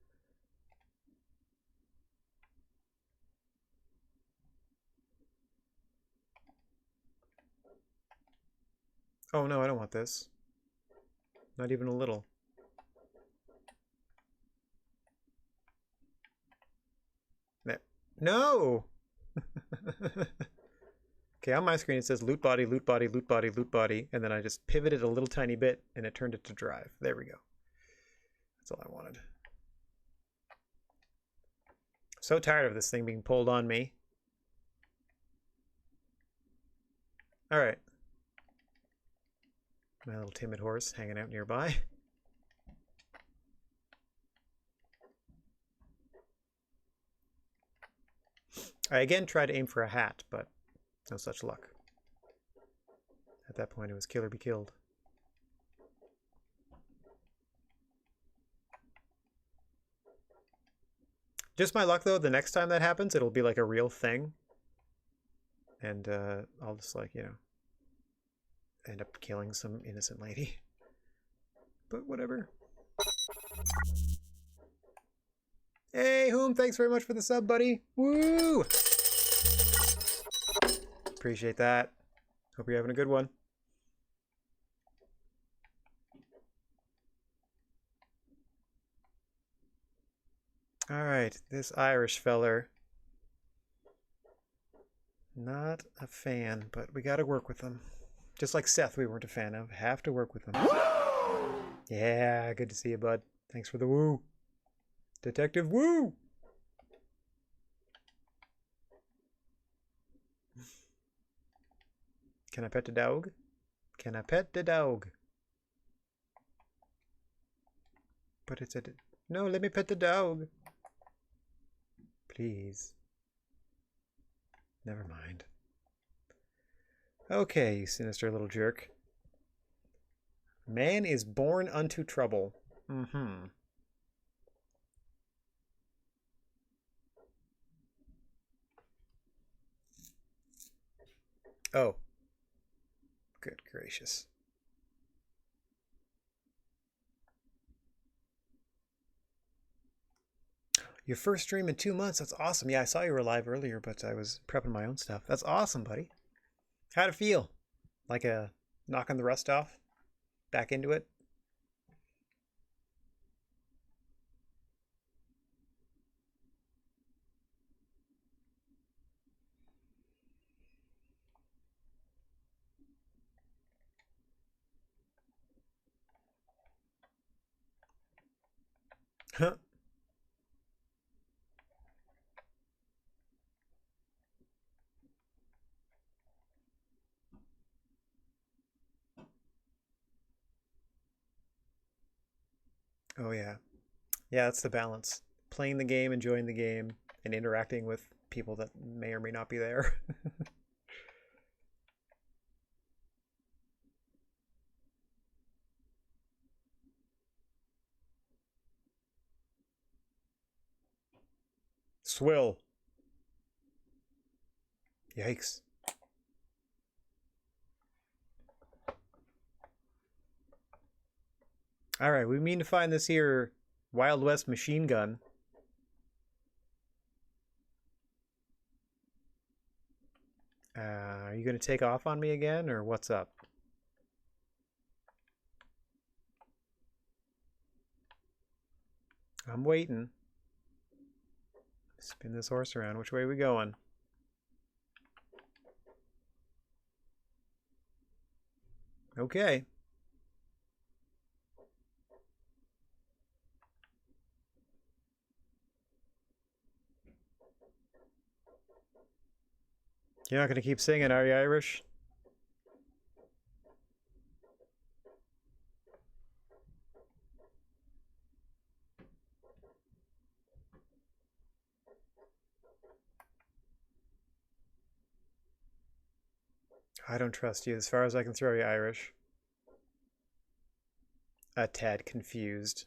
Oh no, I don't want this. Not even a little. No! Okay, on my screen it says loot body, loot body, loot body, loot body, and then I just pivoted a little tiny bit and it turned it to drive. There we go. That's all I wanted. So tired of this thing being pulled on me. Alright. My little timid horse hanging out nearby. I again tried to aim for a hat, but no such luck. At that point, it was kill or be killed. Just my luck, though, the next time that happens, it'll be like a real thing. And I'll just, like, you know, end up killing some innocent lady. But whatever. Hey, Hoom, thanks very much for the sub, buddy. Woo! Appreciate that. Hope you're having a good one. Alright, this Irish feller. Not a fan, but we gotta work with them. Just like Seth we weren't a fan of. Have to work with them. Yeah, good to see you, bud. Thanks for the woo. Detective woo! Can I pet the dog? Can I pet the dog? But it's a... No, let me pet the dog. Please. Never mind. Okay, you sinister little jerk. Man is born unto trouble. Mm-hmm. Oh, good gracious. Your first stream in 2 months. That's awesome. Yeah, I saw you were live earlier, but I was prepping my own stuff. That's awesome, buddy. How'd it feel? Like a knocking the rust off? Back into it? Huh. Oh, yeah. Yeah, that's the balance. Playing the game, enjoying the game, and interacting with people that may or may not be there. Swill. Yikes. All right, we mean to find this here Wild West machine gun. Are you going to take off on me again, or what's up? I'm waiting. Spin this horse around. Which way are we going? Okay. You're not going to keep singing, are you, Irish? I don't trust you. As far as I can throw you, Irish. A tad confused.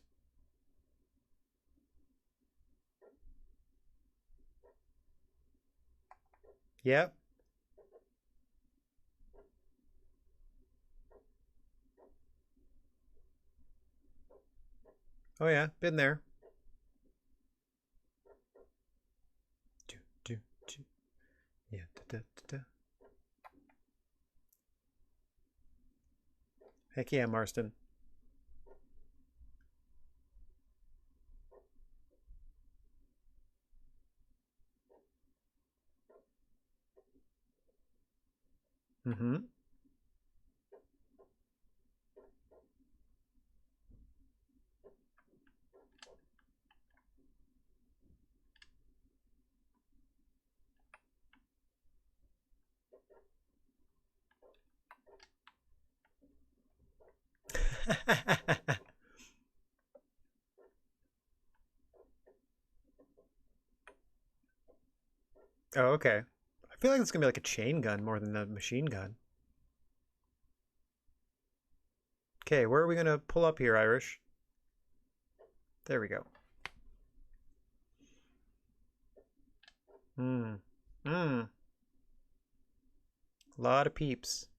Yep. Oh yeah, been there. Do, do, do. Yeah, da, da, da, da. Heck yeah, Marston. Mm-hmm. Oh, okay. I feel like it's gonna be like a chain gun more than a machine gun. Okay, where are we gonna pull up here, Irish? There we go. Hmm. Hmm. A lot of peeps.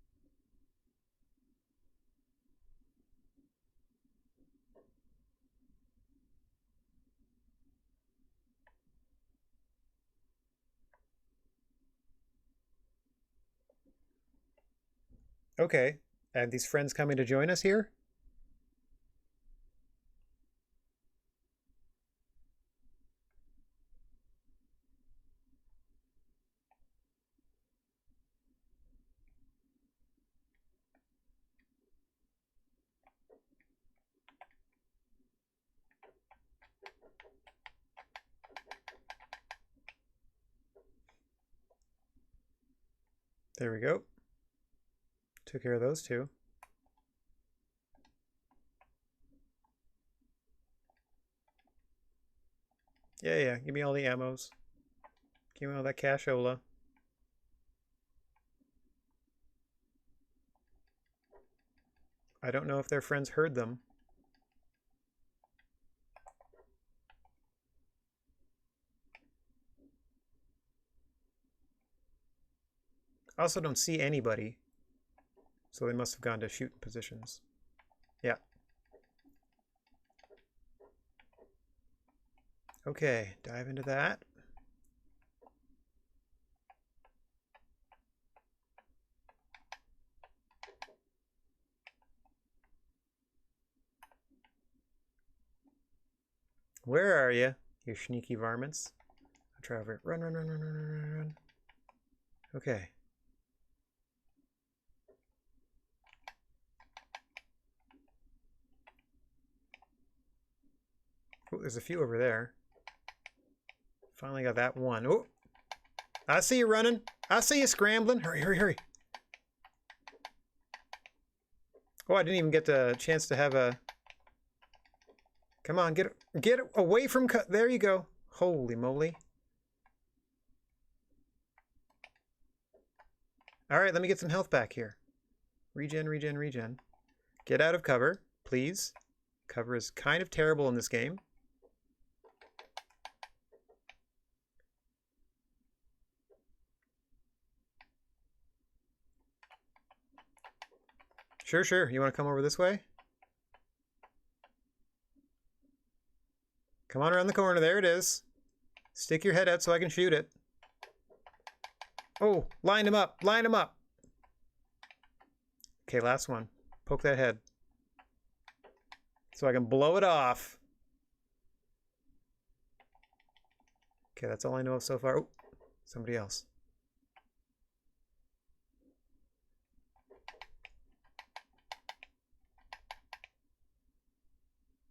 Okay. And these friends coming to join us here? There we go. Took care of those two. Yeah, yeah. Give me all the ammos. Give me all that cashola. I don't know if their friends heard them. I also don't see anybody. So they must have gone to shooting positions. Yeah. Okay, dive into that. Where are you, you sneaky varmints? I'll try over. Run, run, run, run, run, run, run, run. Okay. Oh, there's a few over there. Finally got that one. Oh, I see you running. I see you scrambling. Hurry, hurry, hurry. Oh, I didn't even get the chance to have a... Come on, get away from... There you go. Holy moly. All right, let me get some health back here. Regen, regen, regen. Get out of cover, please. Cover is kind of terrible in this game. Sure, sure. You want to come over this way? Come on around the corner. There it is. Stick your head out so I can shoot it. Oh, line him up. Line him up. Okay, last one. Poke that head. So I can blow it off. Okay, that's all I know of so far. Oh, somebody else.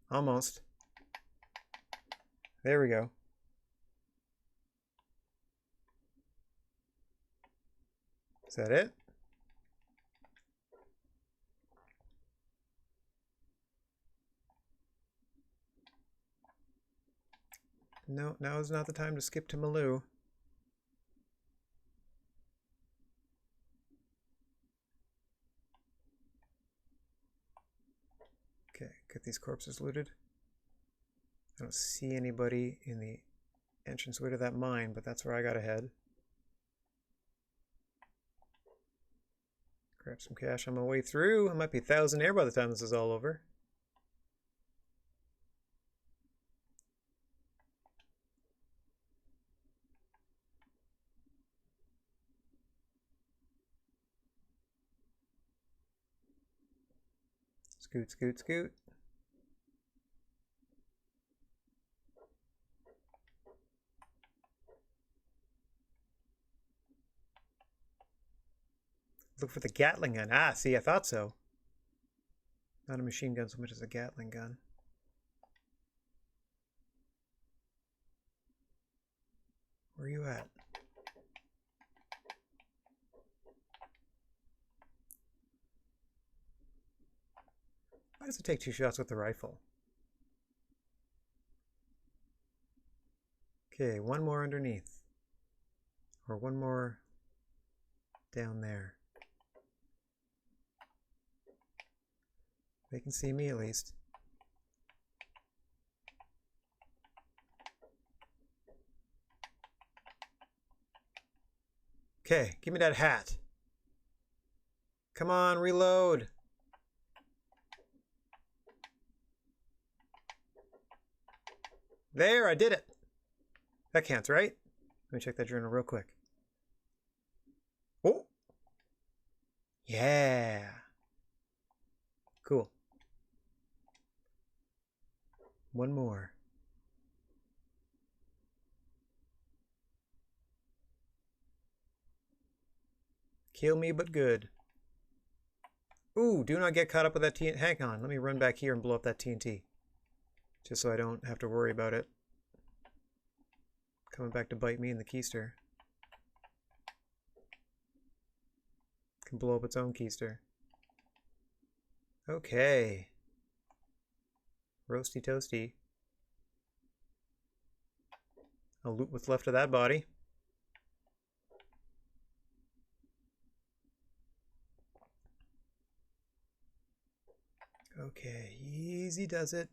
Almost. There we go. Is that it? No, now is not the time to skip to Maloo. Okay, get these corpses looted. I don't see anybody in the entranceway to that mine, but that's where I gotta head. Grab some cash on my way through. I might be 1,000 air by the time this is all over. Scoot, scoot, scoot. Look for the Gatling gun. Ah, see, I thought so. Not a machine gun so much as a Gatling gun. Where are you at? Why does it take 2 shots with the rifle? Okay, one more underneath. Or one more down there. They can see me at least. Okay, give me that hat. Come on, reload. There, I did it. That counts, right? Let me check that journal real quick. Oh! Yeah! Cool. One more. Kill me, but good. Ooh, do not get caught up with that TNT. Hang on, let me run back here and blow up that TNT. Just so I don't have to worry about it coming back to bite me in the keister. Can blow up its own keister. Okay. Roasty toasty. I'll loot what's left of that body. Okay, easy does it.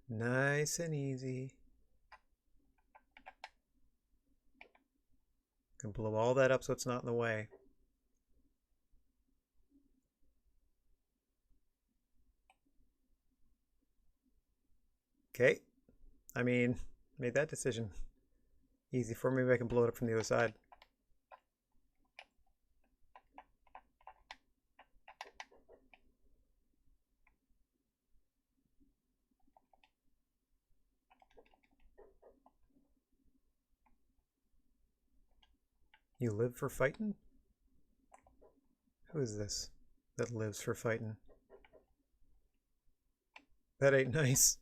Nice and easy. Can blow all that up so it's not in the way. Okay. I mean, made that decision easy for me. Maybe I can blow it up from the other side. You live for fighting? Who is this that lives for fighting? That ain't nice.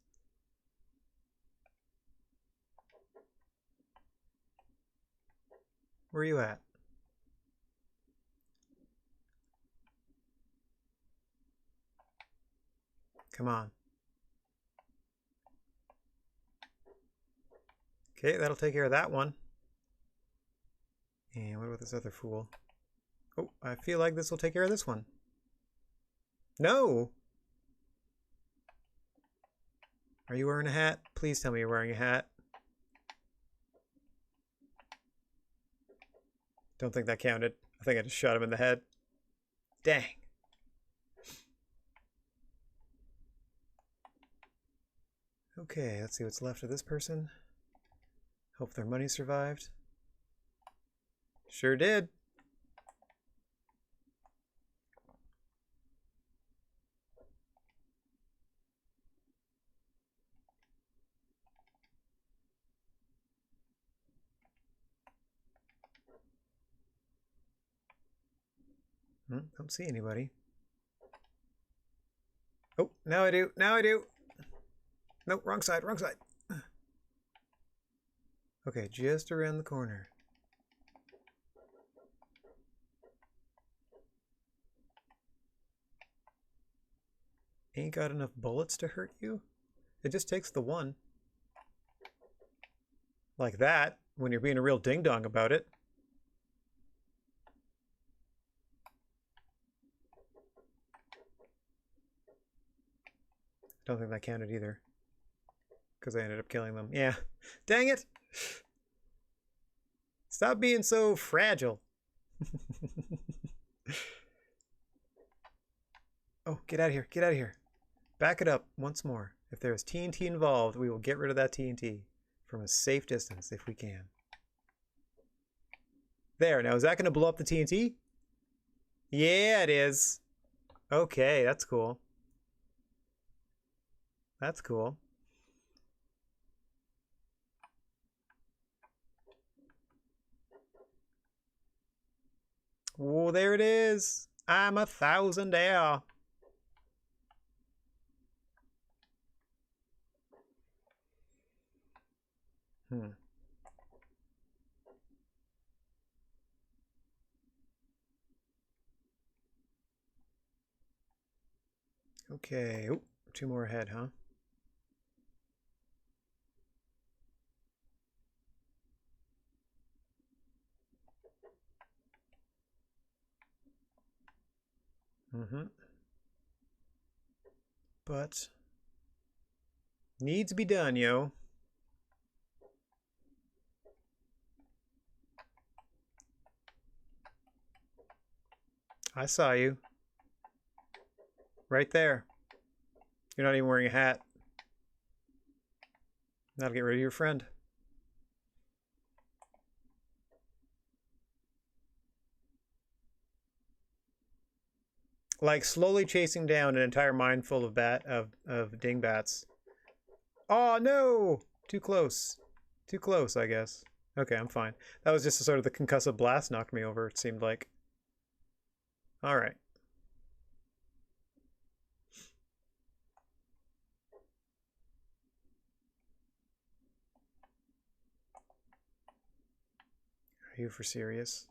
Where are you at? Come on. Okay, that'll take care of that one. And what about this other fool? Oh, I feel like this will take care of this one. No! Are you wearing a hat? Please tell me you're wearing a hat. Don't think that counted. I think I just shot him in the head. Dang. Okay, let's see what's left of this person. Hope their money survived. Sure did. Don't see anybody. Oh, now I do. Now I do. Nope, wrong side, wrong side. Okay, just around the corner. Ain't got enough bullets to hurt you? It just takes the one. Like that, when you're being a real ding-dong about it. Don't think that counted either. Because I ended up killing them. Yeah. Dang it! Stop being so fragile. Oh, get out of here. Get out of here. Back it up once more. If there is TNT involved, we will get rid of that TNT from a safe distance if we can. There. Now, is that going to blow up the TNT? Yeah, it is. Okay, that's cool. That's cool. Oh, there it is. I'm 1,000 air. Okay. Ooh, 2 more ahead, huh? But needs to be done, yo. I saw you. Right there. You're not even wearing a hat. That'll get rid of your friend. Like slowly chasing down an entire mine full of dingbats. Oh no! Too close. Too close, I guess. Okay, I'm fine. That was just sort of the concussive blast knocked me over, it seemed like. Alright. Are you for serious?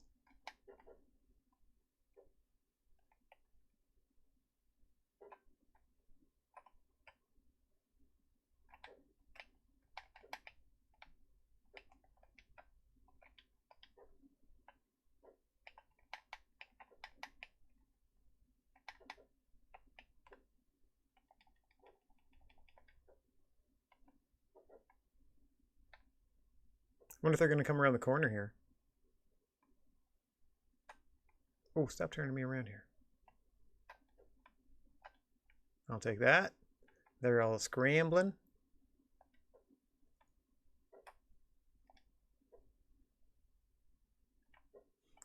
I wonder if they're going to come around the corner here. Oh, stop turning me around here. I'll take that. They're all scrambling.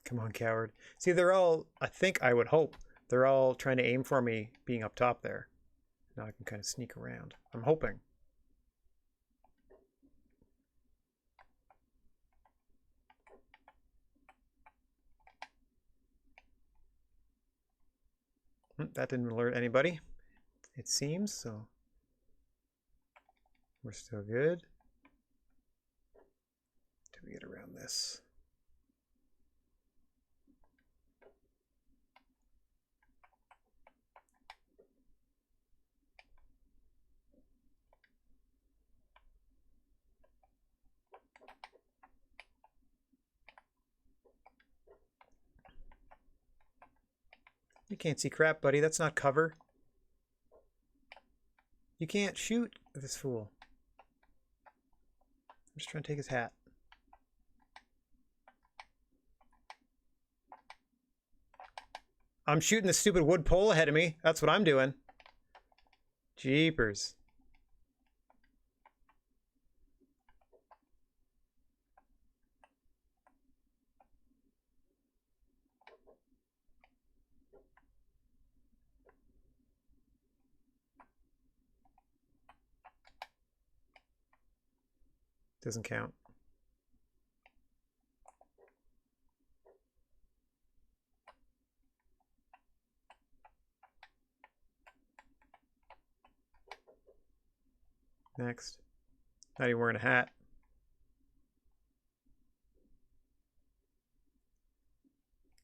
Come on, coward. See, they're all, I think, I would hope, they're all trying to aim for me being up top there. Now I can kind of sneak around. I'm hoping. That didn't alert anybody, it seems, so we're still good. Do we get around this? You can't see crap, buddy. That's not cover. You can't shoot this fool. I'm just trying to take his hat. I'm shooting the stupid wood pole ahead of me. That's what I'm doing. Jeepers. Doesn't count. Next. Not even wearing a hat.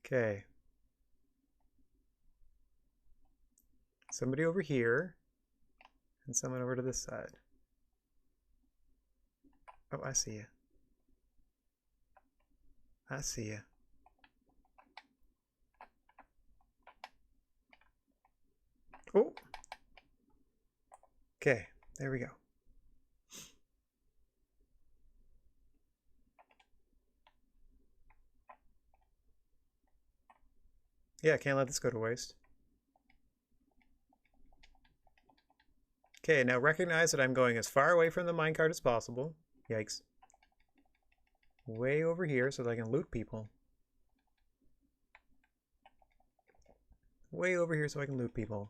Okay. Somebody over here. And someone over to this side. Oh, I see you. I see you. Oh. Okay, there we go. Yeah, I can't let this go to waste. Okay, now recognize that I'm going as far away from the minecart as possible. Yikes. Way over here so that I can loot people. Way over here so I can loot people.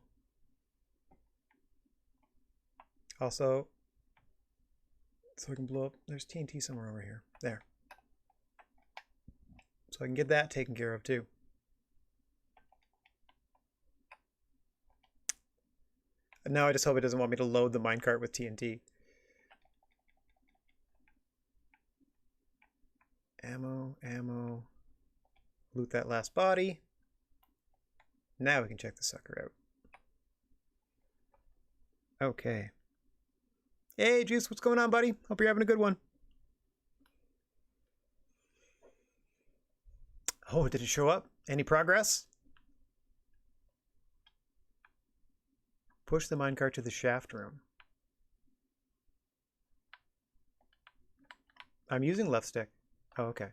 Also, so I can blow up. There's TNT somewhere over here. There. So I can get that taken care of too. And now I just hope it doesn't want me to load the minecart with TNT. Ammo, ammo. Loot that last body. Now we can check the sucker out. Okay. Hey, Juice, what's going on, buddy? Hope you're having a good one. Oh, did it show up? Any progress? Push the minecart to the shaft room. I'm using left stick. Oh, okay.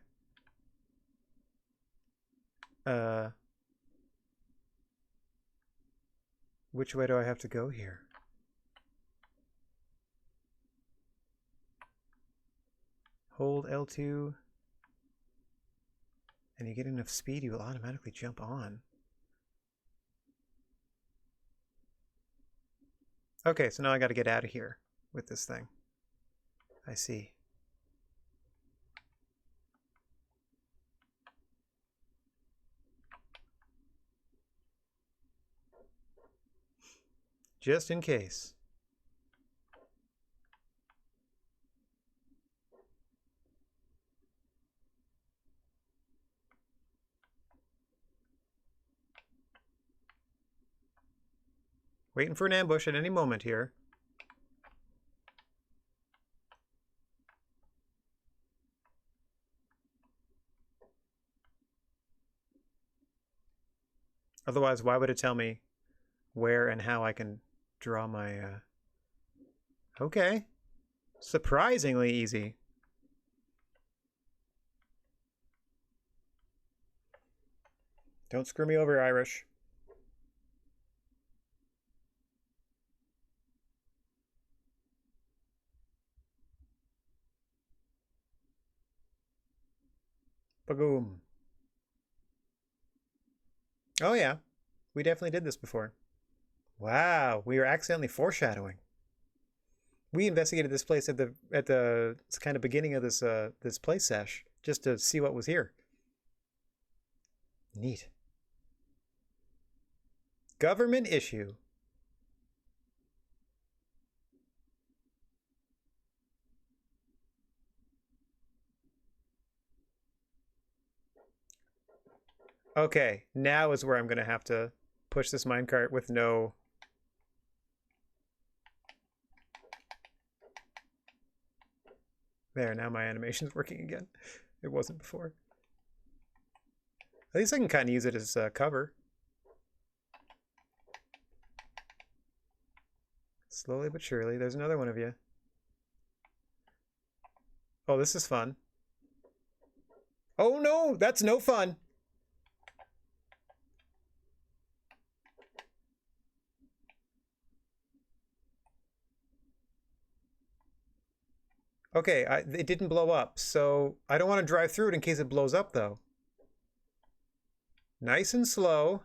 Which way do I have to go here? Hold L2. And you get enough speed, you will automatically jump on. Okay, so now I got to get out of here with this thing. I see. Just in case. Waiting for an ambush at any moment here. Otherwise, why would it tell me where and how I can draw my... Okay. Surprisingly easy. Don't screw me over, Irish. Bagoom. Oh yeah, we definitely did this before. Wow, we were accidentally foreshadowing. We investigated this place at the kind of beginning of this play sesh just to see what was here. Neat. Government issue. Okay, now is where I'm gonna have to push this minecart with no. There, now my animation's working again. It wasn't before. At least I can kind of use it as cover. Slowly but surely. There's another one of you. Oh, this is fun. Oh no, that's no fun. Okay, it didn't blow up, so I don't want to drive through it in case it blows up, though. Nice and slow.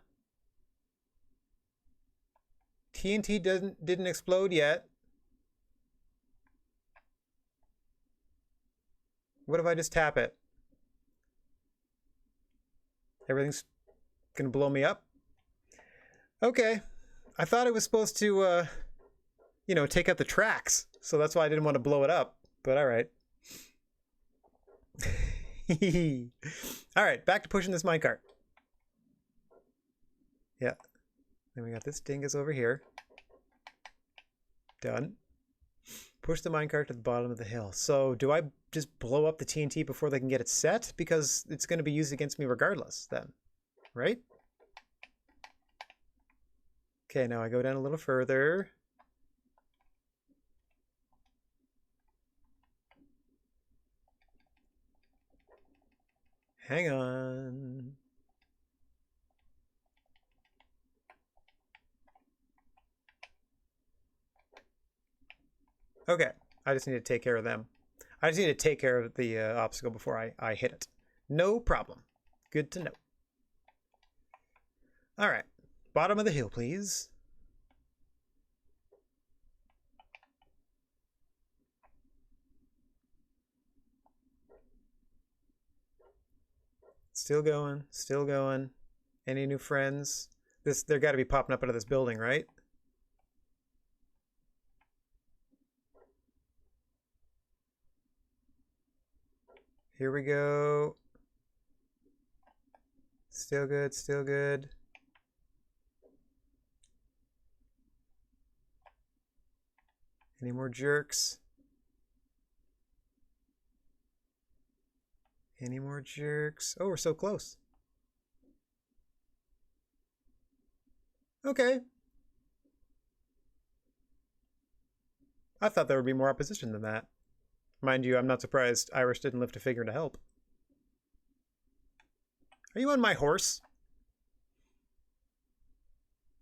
TNT didn't explode yet. What if I just tap it? Everything's gonna blow me up? Okay. I thought it was supposed to, you know, take out the tracks, so that's why I didn't want to blow it up. But all right. All right, back to pushing this minecart. Yeah. Then we got this dingus over here. Done. Push the minecart to the bottom of the hill. So do I just blow up the TNT before they can get it set? Because it's going to be used against me regardless then, right? Okay, now I go down a little further. Hang on. Okay, I just need to take care of them. I just need to take care of the obstacle before I hit it. No problem. Good to know. All right, bottom of the hill, please. Still going, still going. Any new friends? They're got to be popping up out of this building, right? Here we go. Still good, still good. Any more jerks? Any more jerks? Oh, we're so close. Okay. I thought there would be more opposition than that. Mind you, I'm not surprised Irish didn't lift a finger to help. Are you on my horse?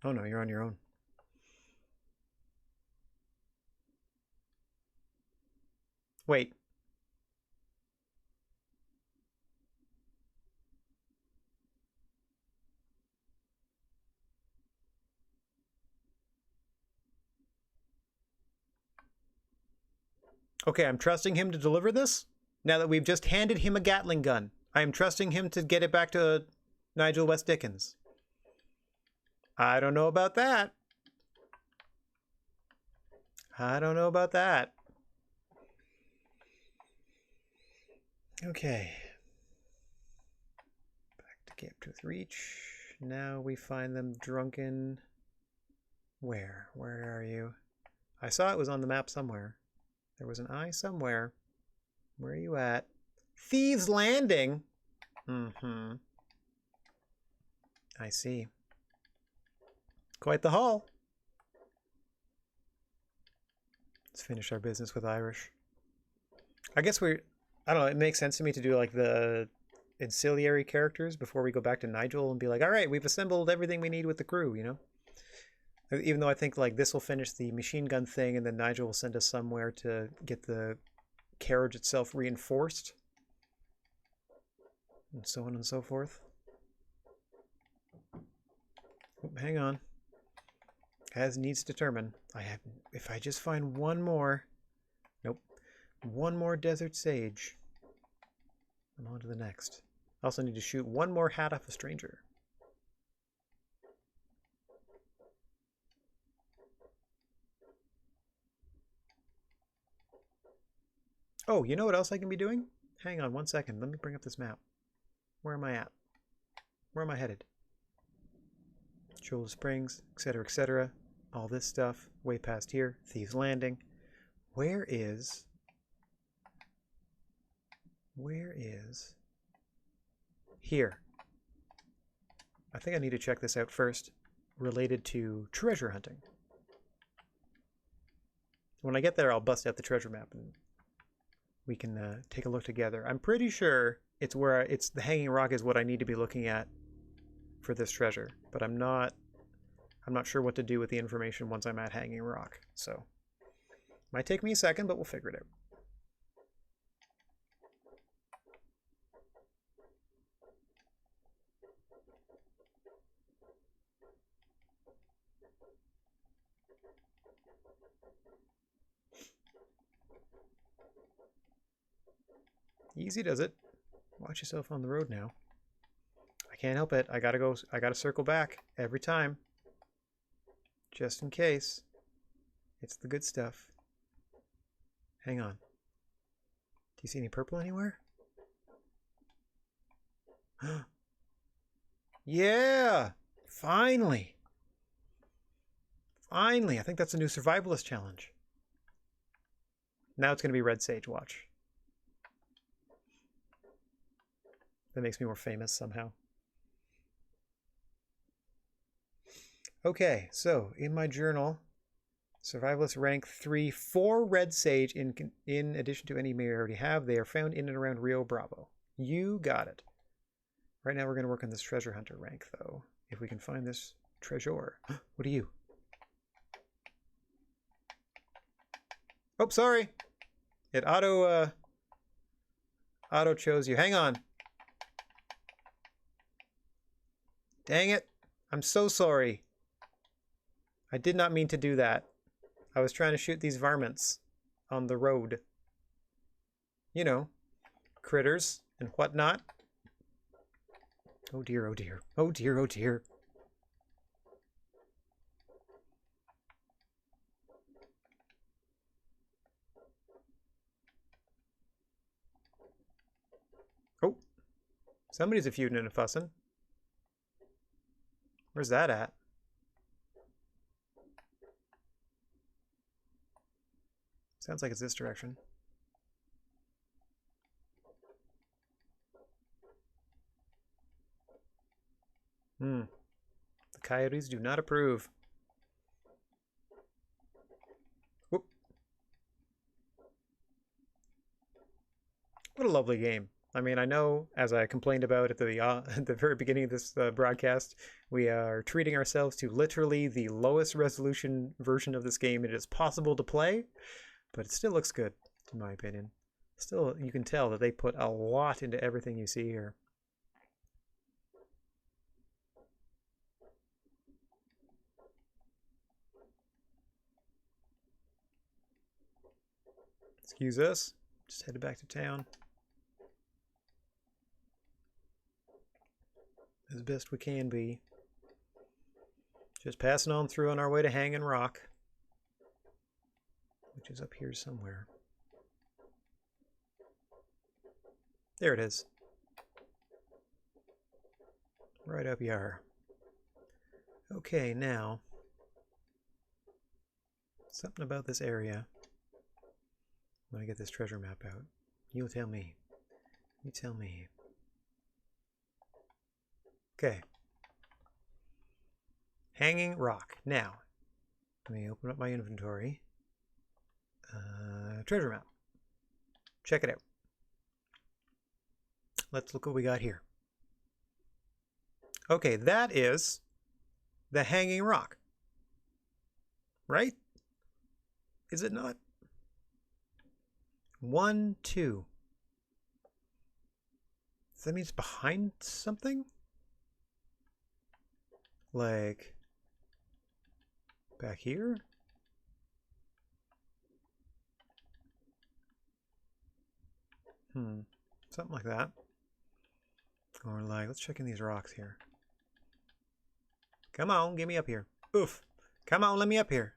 Oh no, you're on your own. Wait. Okay, I'm trusting him to deliver this. Now that we've just handed him a Gatling gun, I am trusting him to get it back to Nigel West Dickens. I don't know about that. I don't know about that. Okay. Back to Camp Tooth Reach. Now we find them drunken. Where? Where are you? I saw it was on the map somewhere. There was an eye somewhere. Where are you at? Thieves Landing? Mm-hmm. I see. Quite the haul. Let's finish our business with Irish. I guess I don't know, it makes sense to me to do like the ancillary characters before we go back to Nigel and be like, all right, we've assembled everything we need with the crew, you know? Even though I think like this will finish the machine gun thing and then Nigel will send us somewhere to get the carriage itself reinforced. And so on and so forth. Oh, hang on. As needs determine. If I just find one more. Nope. One more desert sage. I'm on to the next. I also need to shoot one more hat off a stranger. Oh, you know what else I can be doing? Hang on 1 second. Let me bring up this map. Where am I at? Where am I headed? Shoulder Springs, etc., etc. All this stuff. Way past here. Thieves Landing. Where is... Here. I think I need to check this out first. Related to treasure hunting. When I get there, I'll bust out the treasure map and we can take a look together. I'm pretty sure it's where it's the Hanging Rock is what I need to be looking at for this treasure, but I'm not sure what to do with the information once I'm at Hanging Rock. So might take me a second, but we'll figure it out. Easy does it. Watch yourself on the road now. I can't help it. I gotta circle back every time. Just in case. It's the good stuff. Hang on. Do you see any purple anywhere? Yeah! Finally! Finally! I think that's a new survivalist challenge. Now it's going to be Red Sage Watch. That makes me more famous somehow. Okay, so in my journal, survivalist rank 3, 4 Red Sage in addition to any may already have. They are found in and around Rio Bravo. You got it. Right now we're going to work on this treasure hunter rank, though. If we can find this treasure. What are you? Oh, sorry. It auto chose you. Hang on. Dang it. I'm so sorry. I did not mean to do that. I was trying to shoot these varmints on the road. You know, critters and whatnot. Oh dear, oh dear. Oh dear, oh dear. Oh, somebody's a feuding and a fussing. Where's that at? Sounds like it's this direction. The coyotes do not approve. Whoop. What a lovely game. I mean, I know, as I complained about at the very beginning of this broadcast, we are treating ourselves to literally the lowest resolution version of this game it is possible to play, but it still looks good, in my opinion. Still, you can tell that they put a lot into everything you see here. Excuse us. Just headed back to town. As best we can be. Just passing on through on our way to Hanging Rock, which is up here somewhere. There it is. Right up here. Okay, now, something about this area. I'm gonna get this treasure map out. You'll tell me. You tell me. Okay. Hanging Rock. Now, let me open up my inventory. Treasure map. Check it out. Let's look what we got here. Okay, that is the Hanging Rock. Right? Is it not? 1, 2. Does that mean it's behind something? Like back here? Something like that. Or like, let's check in these rocks here. Come on, get me up here. Oof. Come on, let me up here.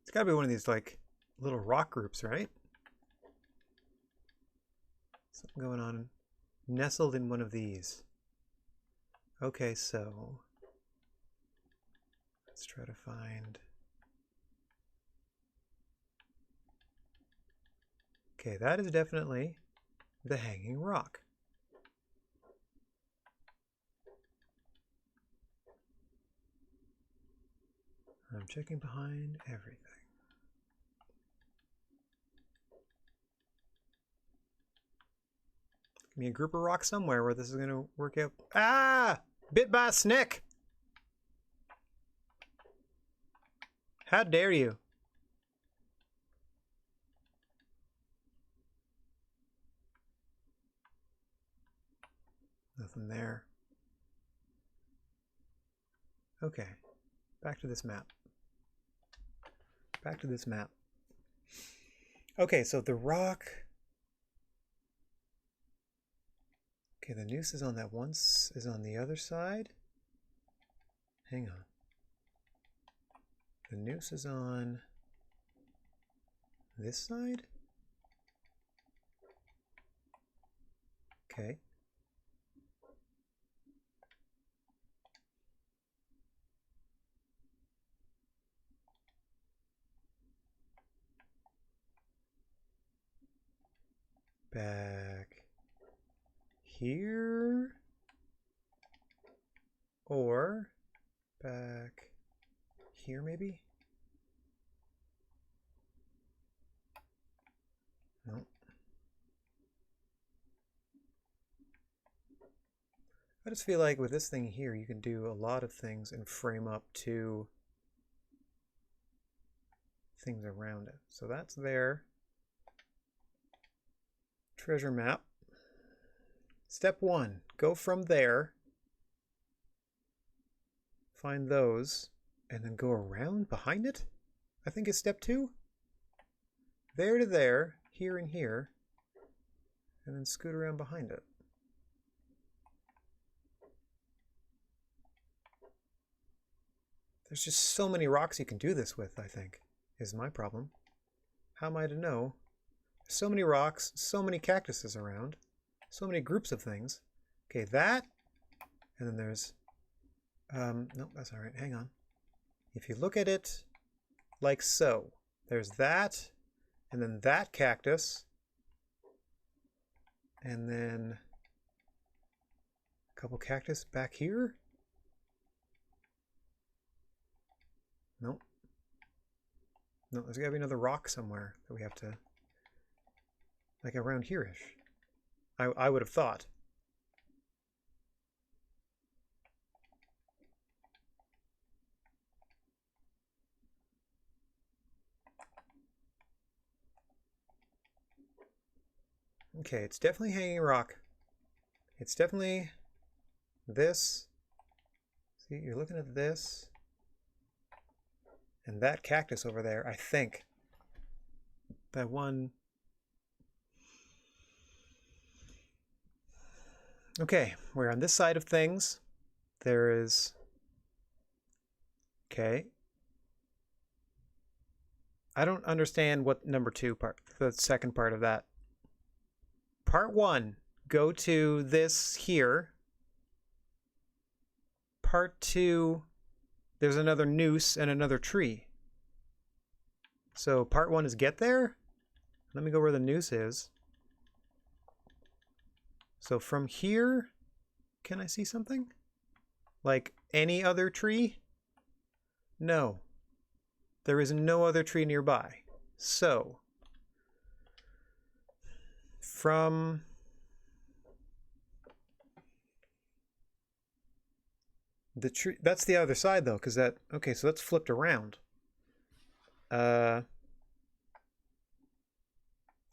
It's gotta be one of these like little rock groups, right? Something going on nestled in one of these. Okay, so let's try to find. Okay, that is definitely the hanging rock. I'm checking behind everything. Give me a group of rocks somewhere where this is going to work out. Ah! Bit by a snick! How dare you? Nothing there. Okay, back to this map. Back to this map. Okay, so the rock. Okay, the noose is on that one, is on the other side. Hang on. The noose is on this side? Okay. Back here, or back here maybe? No. I just feel like with this thing here, you can do a lot of things and frame up two things around it. So that's there. Treasure map. Step 1, go from there, find those, and then go around behind it, I think is step 2. There to there, here and here, and then scoot around behind it. There's just so many rocks you can do this with, I think, is my problem. How am I to know? So many rocks, so many cactuses around, so many groups of things. Okay, that, and then there's, no, that's all right, hang on. If you look at it like so, there's that, and then that cactus, and then a couple cactus back here. Nope. No, there's gotta be another rock somewhere that we have to, like around here-ish. I would have thought. Okay, it's definitely hanging rock. It's definitely this. See, you're looking at this. And that cactus over there, I think. That one. Okay, we're on this side of things. There is. Okay. I don't understand what number 2 part, the second part of that. Part 1, go to this here. Part 2, there's another noose and another tree. So part 1 is get there. Let me go where the noose is. So from here, can I see something? Like any other tree? No. There is no other tree nearby. So from the tree, that's the other side though, because that, okay, so that's flipped around.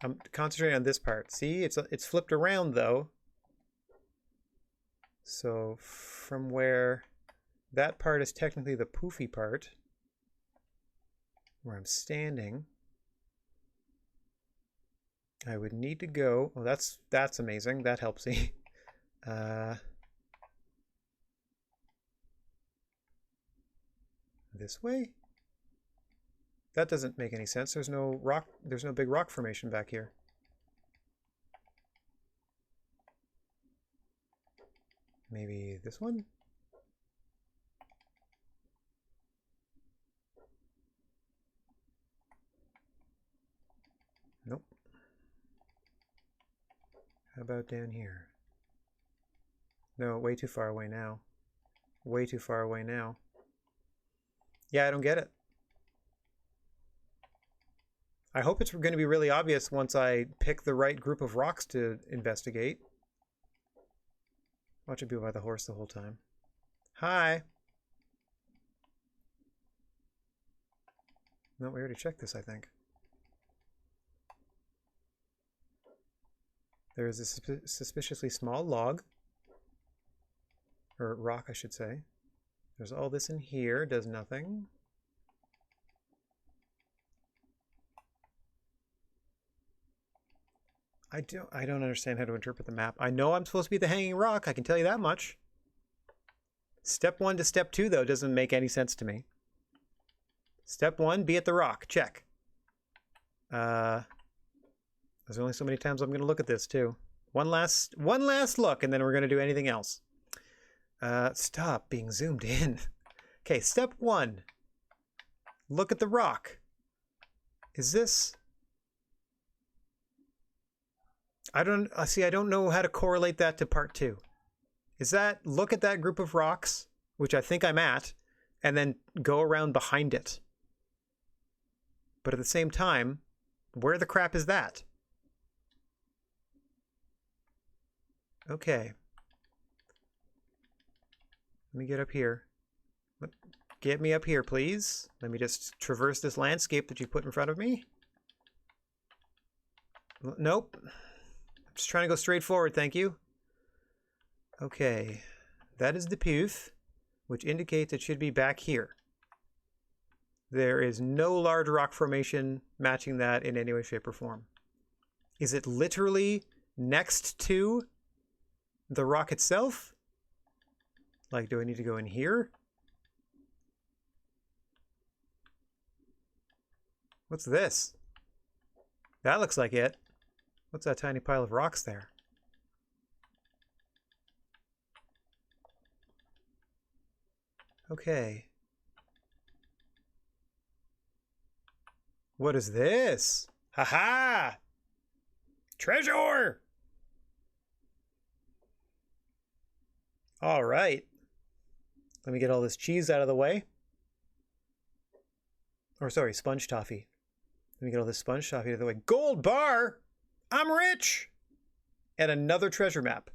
I'm concentrating on this part. See, it's flipped around though. So from where that part is technically the poofy part, where I'm standing, I would need to go. Oh, that's amazing. That helps me. This way? That doesn't make any sense. There's no rock. There's no big rock formation back here. Maybe this one? Nope. How about down here? No, way too far away now. Way too far away now. Yeah, I don't get it. I hope it's going to be really obvious once I pick the right group of rocks to investigate. Watch it be by the horse the whole time. Hi! No, we already checked this, I think. There is a suspiciously small log. Or rock, I should say. There's all this in here, does nothing. I don't understand how to interpret the map. I know I'm supposed to be the hanging rock, I can tell you that much. Step 1 to step 2, though, doesn't make any sense to me. Step 1, be at the rock. Check. There's only so many times I'm going to look at this, too. One last look, and then we're going to do anything else. Stop being zoomed in. Okay, step 1. Look at the rock. Is this... I don't know how to correlate that to part 2. Is that look at that group of rocks, which I think I'm at, and then go around behind it. But at the same time, where the crap is that? Okay. Let me get up here. Get me up here, please. Let me just traverse this landscape that you put in front of me. Nope. I'm just trying to go straight forward, thank you. Okay. That is the poof, which indicates it should be back here. There is no large rock formation matching that in any way, shape, or form. Is it literally next to the rock itself? Like, do I need to go in here? What's this? That looks like it. What's that tiny pile of rocks there? Okay. What is this? Ha-ha! Treasure! All right. Let me get all this cheese out of the way. Or sorry, sponge toffee. Let me get all this sponge toffee out of the way. Gold bar! I'm rich! And another treasure map.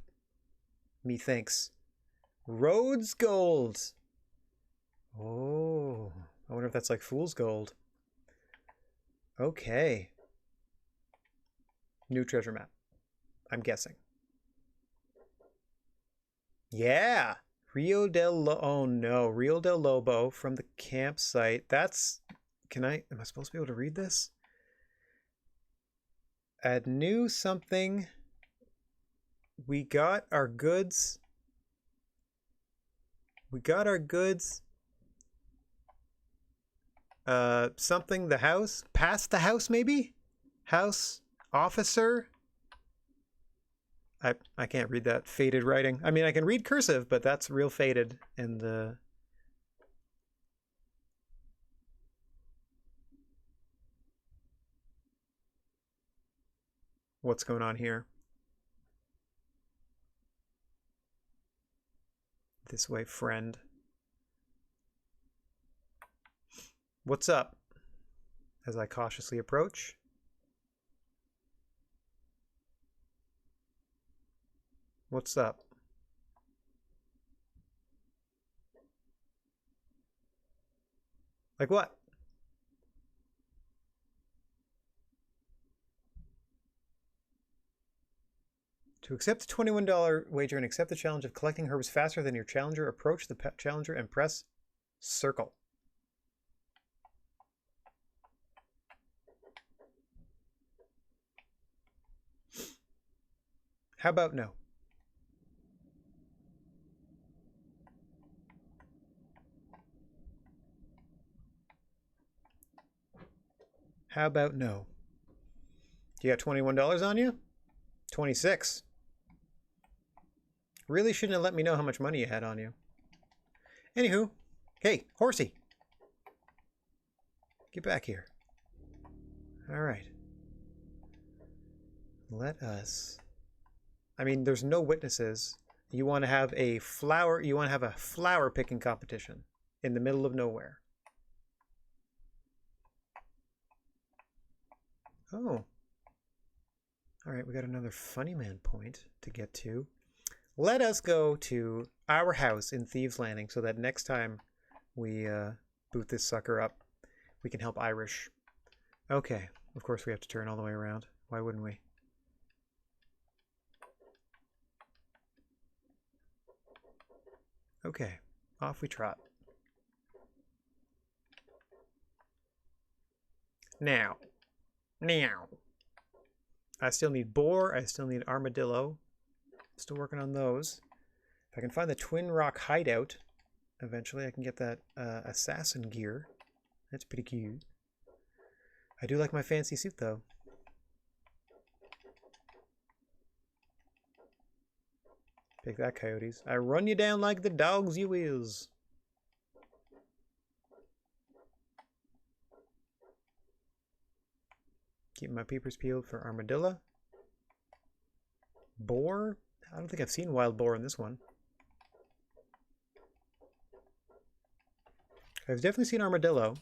Methinks. Rhodes gold. Oh, I wonder if that's like fool's gold. Okay. New treasure map. I'm guessing. Yeah. Rio del Lobo. Oh no. Rio del Lobo from the campsite. That's... am I supposed to be able to read this? Add new something. We got our goods. We got our goods. Something, the house. Past the house, maybe? House. Officer. I can't read that faded writing. I mean, I can read cursive, but that's real faded. And what's going on here? This way, friend. What's up? As I cautiously approach. What's up? Like what? To accept the $21 wager and accept the challenge of collecting herbs faster than your challenger, approach the challenger and press circle. How about no? How about no? You got $21 on you? 26. Really shouldn't have let me know how much money you had on you. Anywho, hey, horsey. Get back here. All right. Let us... I mean, there's no witnesses. You want to have a flower... You want to have a flower picking competition in the middle of nowhere. Oh. All right, we got another funny man point to get to. Let us go to our house in Thieves Landing so that next time we boot this sucker up, we can help Irish. Okay, of course we have to turn all the way around. Why wouldn't we? Okay, off we trot. Now. I still need boar. I still need armadillo. Still working on those. If I can find the Twin Rock hideout, eventually I can get that assassin gear. That's pretty cute. I do like my fancy suit, though. Take that, coyotes. I run you down like the dogs you is. Keep my peepers peeled for armadillo. Boar? I don't think I've seen wild boar in this one. I've definitely seen armadillo.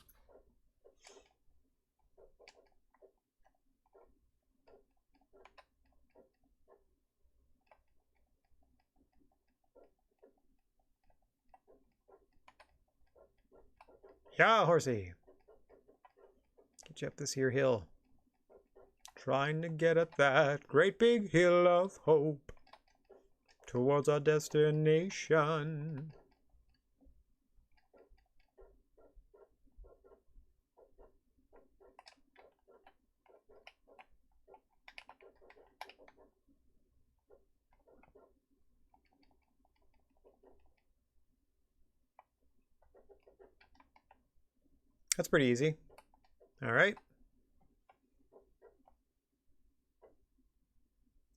Yeah, horsey. Get you up this here hill. Trying to get at that great big hill of hope towards our destination. That's pretty easy. All right.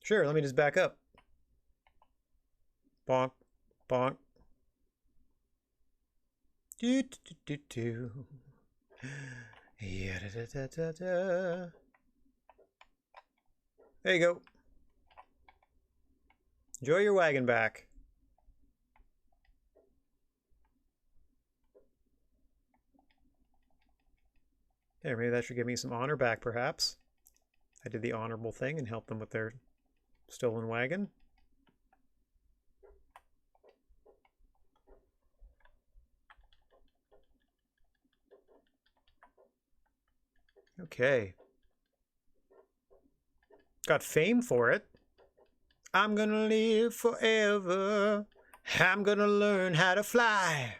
Sure, let me just back up. Bonk, bonk. Do do do do. Yeah, da da da da. There you go. Enjoy your wagon back. There, maybe that should give me some honor back, perhaps. I did the honorable thing and helped them with their stolen wagon. Okay. Got fame for it. I'm gonna live forever. I'm gonna learn how to fly.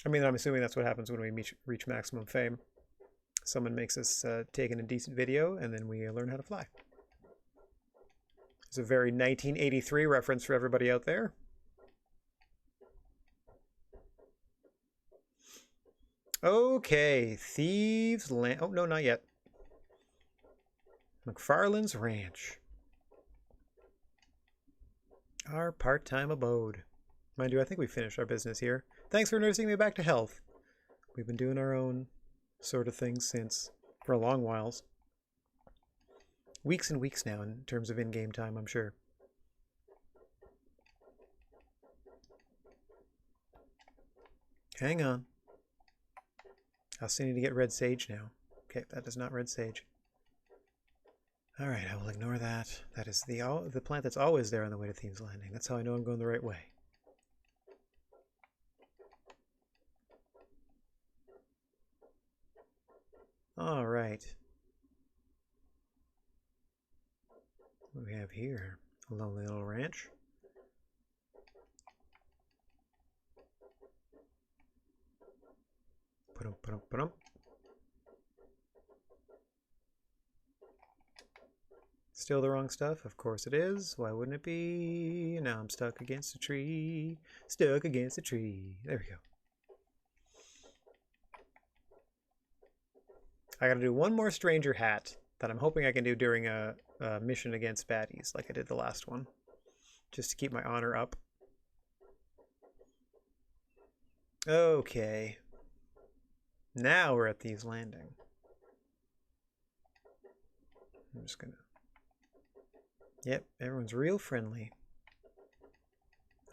I mean, I'm assuming that's what happens when we reach maximum fame. Someone makes us take in a decent video, and then we learn how to fly. It's a very 1983 reference for everybody out there. Okay, Thieves Land. Oh, no, not yet. McFarland's Ranch. Our part-time abode. Mind you, I think we finished our business here. Thanks for nursing me back to health. We've been doing our own sort of things since for a long whiles. Weeks and weeks now in terms of in-game time, I'm sure. Hang on. I still need to get red sage now. Okay, that is not red sage. All right, I will ignore that. That is the plant that's always there on the way to Thieves Landing. That's how I know I'm going the right way. All right. What do we have here? A lovely little ranch. Put-em. Still the wrong stuff? Of course it is. Why wouldn't it be? Now I'm stuck against a tree. Stuck against a tree. There we go. I gotta do one more stranger hat that I'm hoping I can do during a mission against baddies like I did the last one. Just to keep my honor up. Okay. Now we're at Thieves Landing. I'm just gonna... Yep, everyone's real friendly.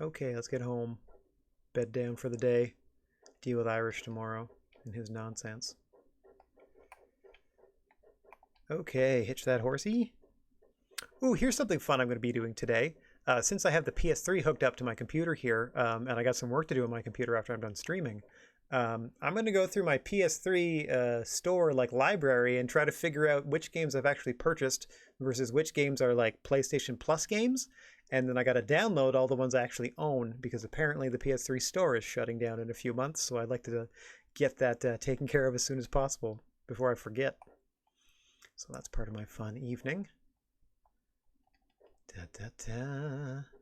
Okay, let's get home. Bed down for the day. Deal with Irish tomorrow and his nonsense. Okay, hitch that horsey. Ooh, here's something fun I'm going to be doing today. Since I have the PS3 hooked up to my computer here, and I got some work to do on my computer after I'm done streaming, I'm going to go through my PS3 store, like library, and try to figure out which games I've actually purchased versus which games are like PlayStation Plus games. And then I got to download all the ones I actually own because apparently the PS3 store is shutting down in a few months. So I'd like to get that taken care of as soon as possible before I forget. So that's part of my fun evening.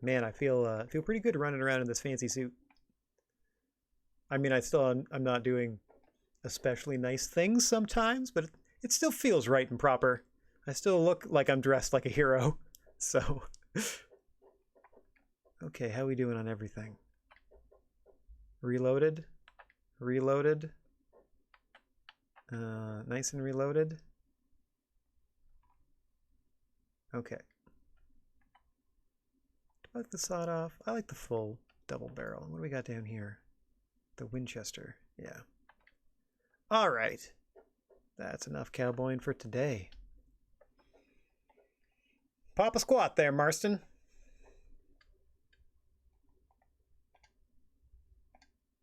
Man, I feel pretty good running around in this fancy suit. I mean, I'm not doing especially nice things sometimes, but it still feels right and proper. I still look like I'm dressed like a hero. So, okay, how are we doing on everything? Reloaded. Nice and reloaded. Okay. Do I like the sawed off? I like the full double barrel. What do we got down here? The Winchester. Yeah. All right. That's enough cowboying for today. Pop a squat there, Marston.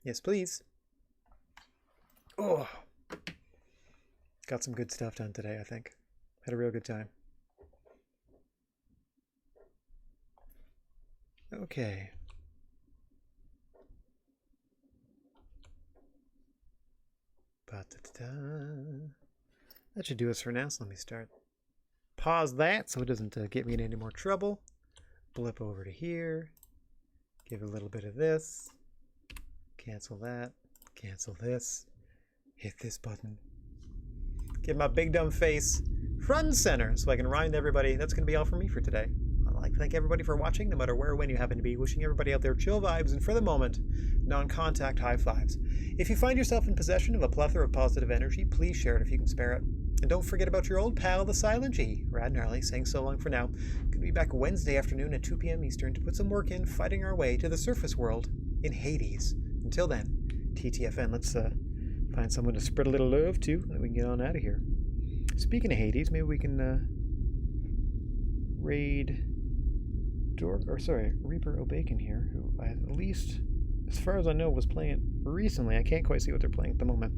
Yes, please. Oh. Got some good stuff done today, I think. Had a real good time. Okay. That should do us for now, so let me start. Pause that so it doesn't get me in any more trouble. Blip over to here. Give it a little bit of this. Cancel that. Cancel this. Hit this button. Get my big dumb face front and center so I can remind everybody that's going to be all for me for today. I'd like to thank everybody for watching, no matter where or when you happen to be. Wishing everybody out there chill vibes and, for the moment, non-contact high fives. If you find yourself in possession of a plethora of positive energy, please share it if you can spare it. And don't forget about your old pal, the Silent G, Rad Gnarly, saying so long for now. Gonna be back Wednesday afternoon at 2 p.m. Eastern to put some work in, fighting our way to the surface world in Hades. Until then, TTFN, let's find someone to spread a little love to, and then we can get on out of here. Speaking of Hades, maybe we can raid Reaper O'Bacon here, who I, at least, as far as I know, was playing it recently. I can't quite see what they're playing at the moment.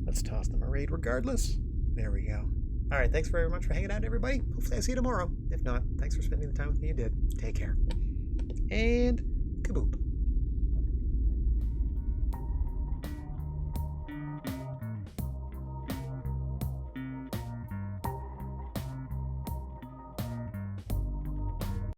Let's toss them a raid regardless. There we go. All right, thanks very much for hanging out, everybody. Hopefully I see you tomorrow. If not, thanks for spending the time with me. You did. Take care. And kaboop.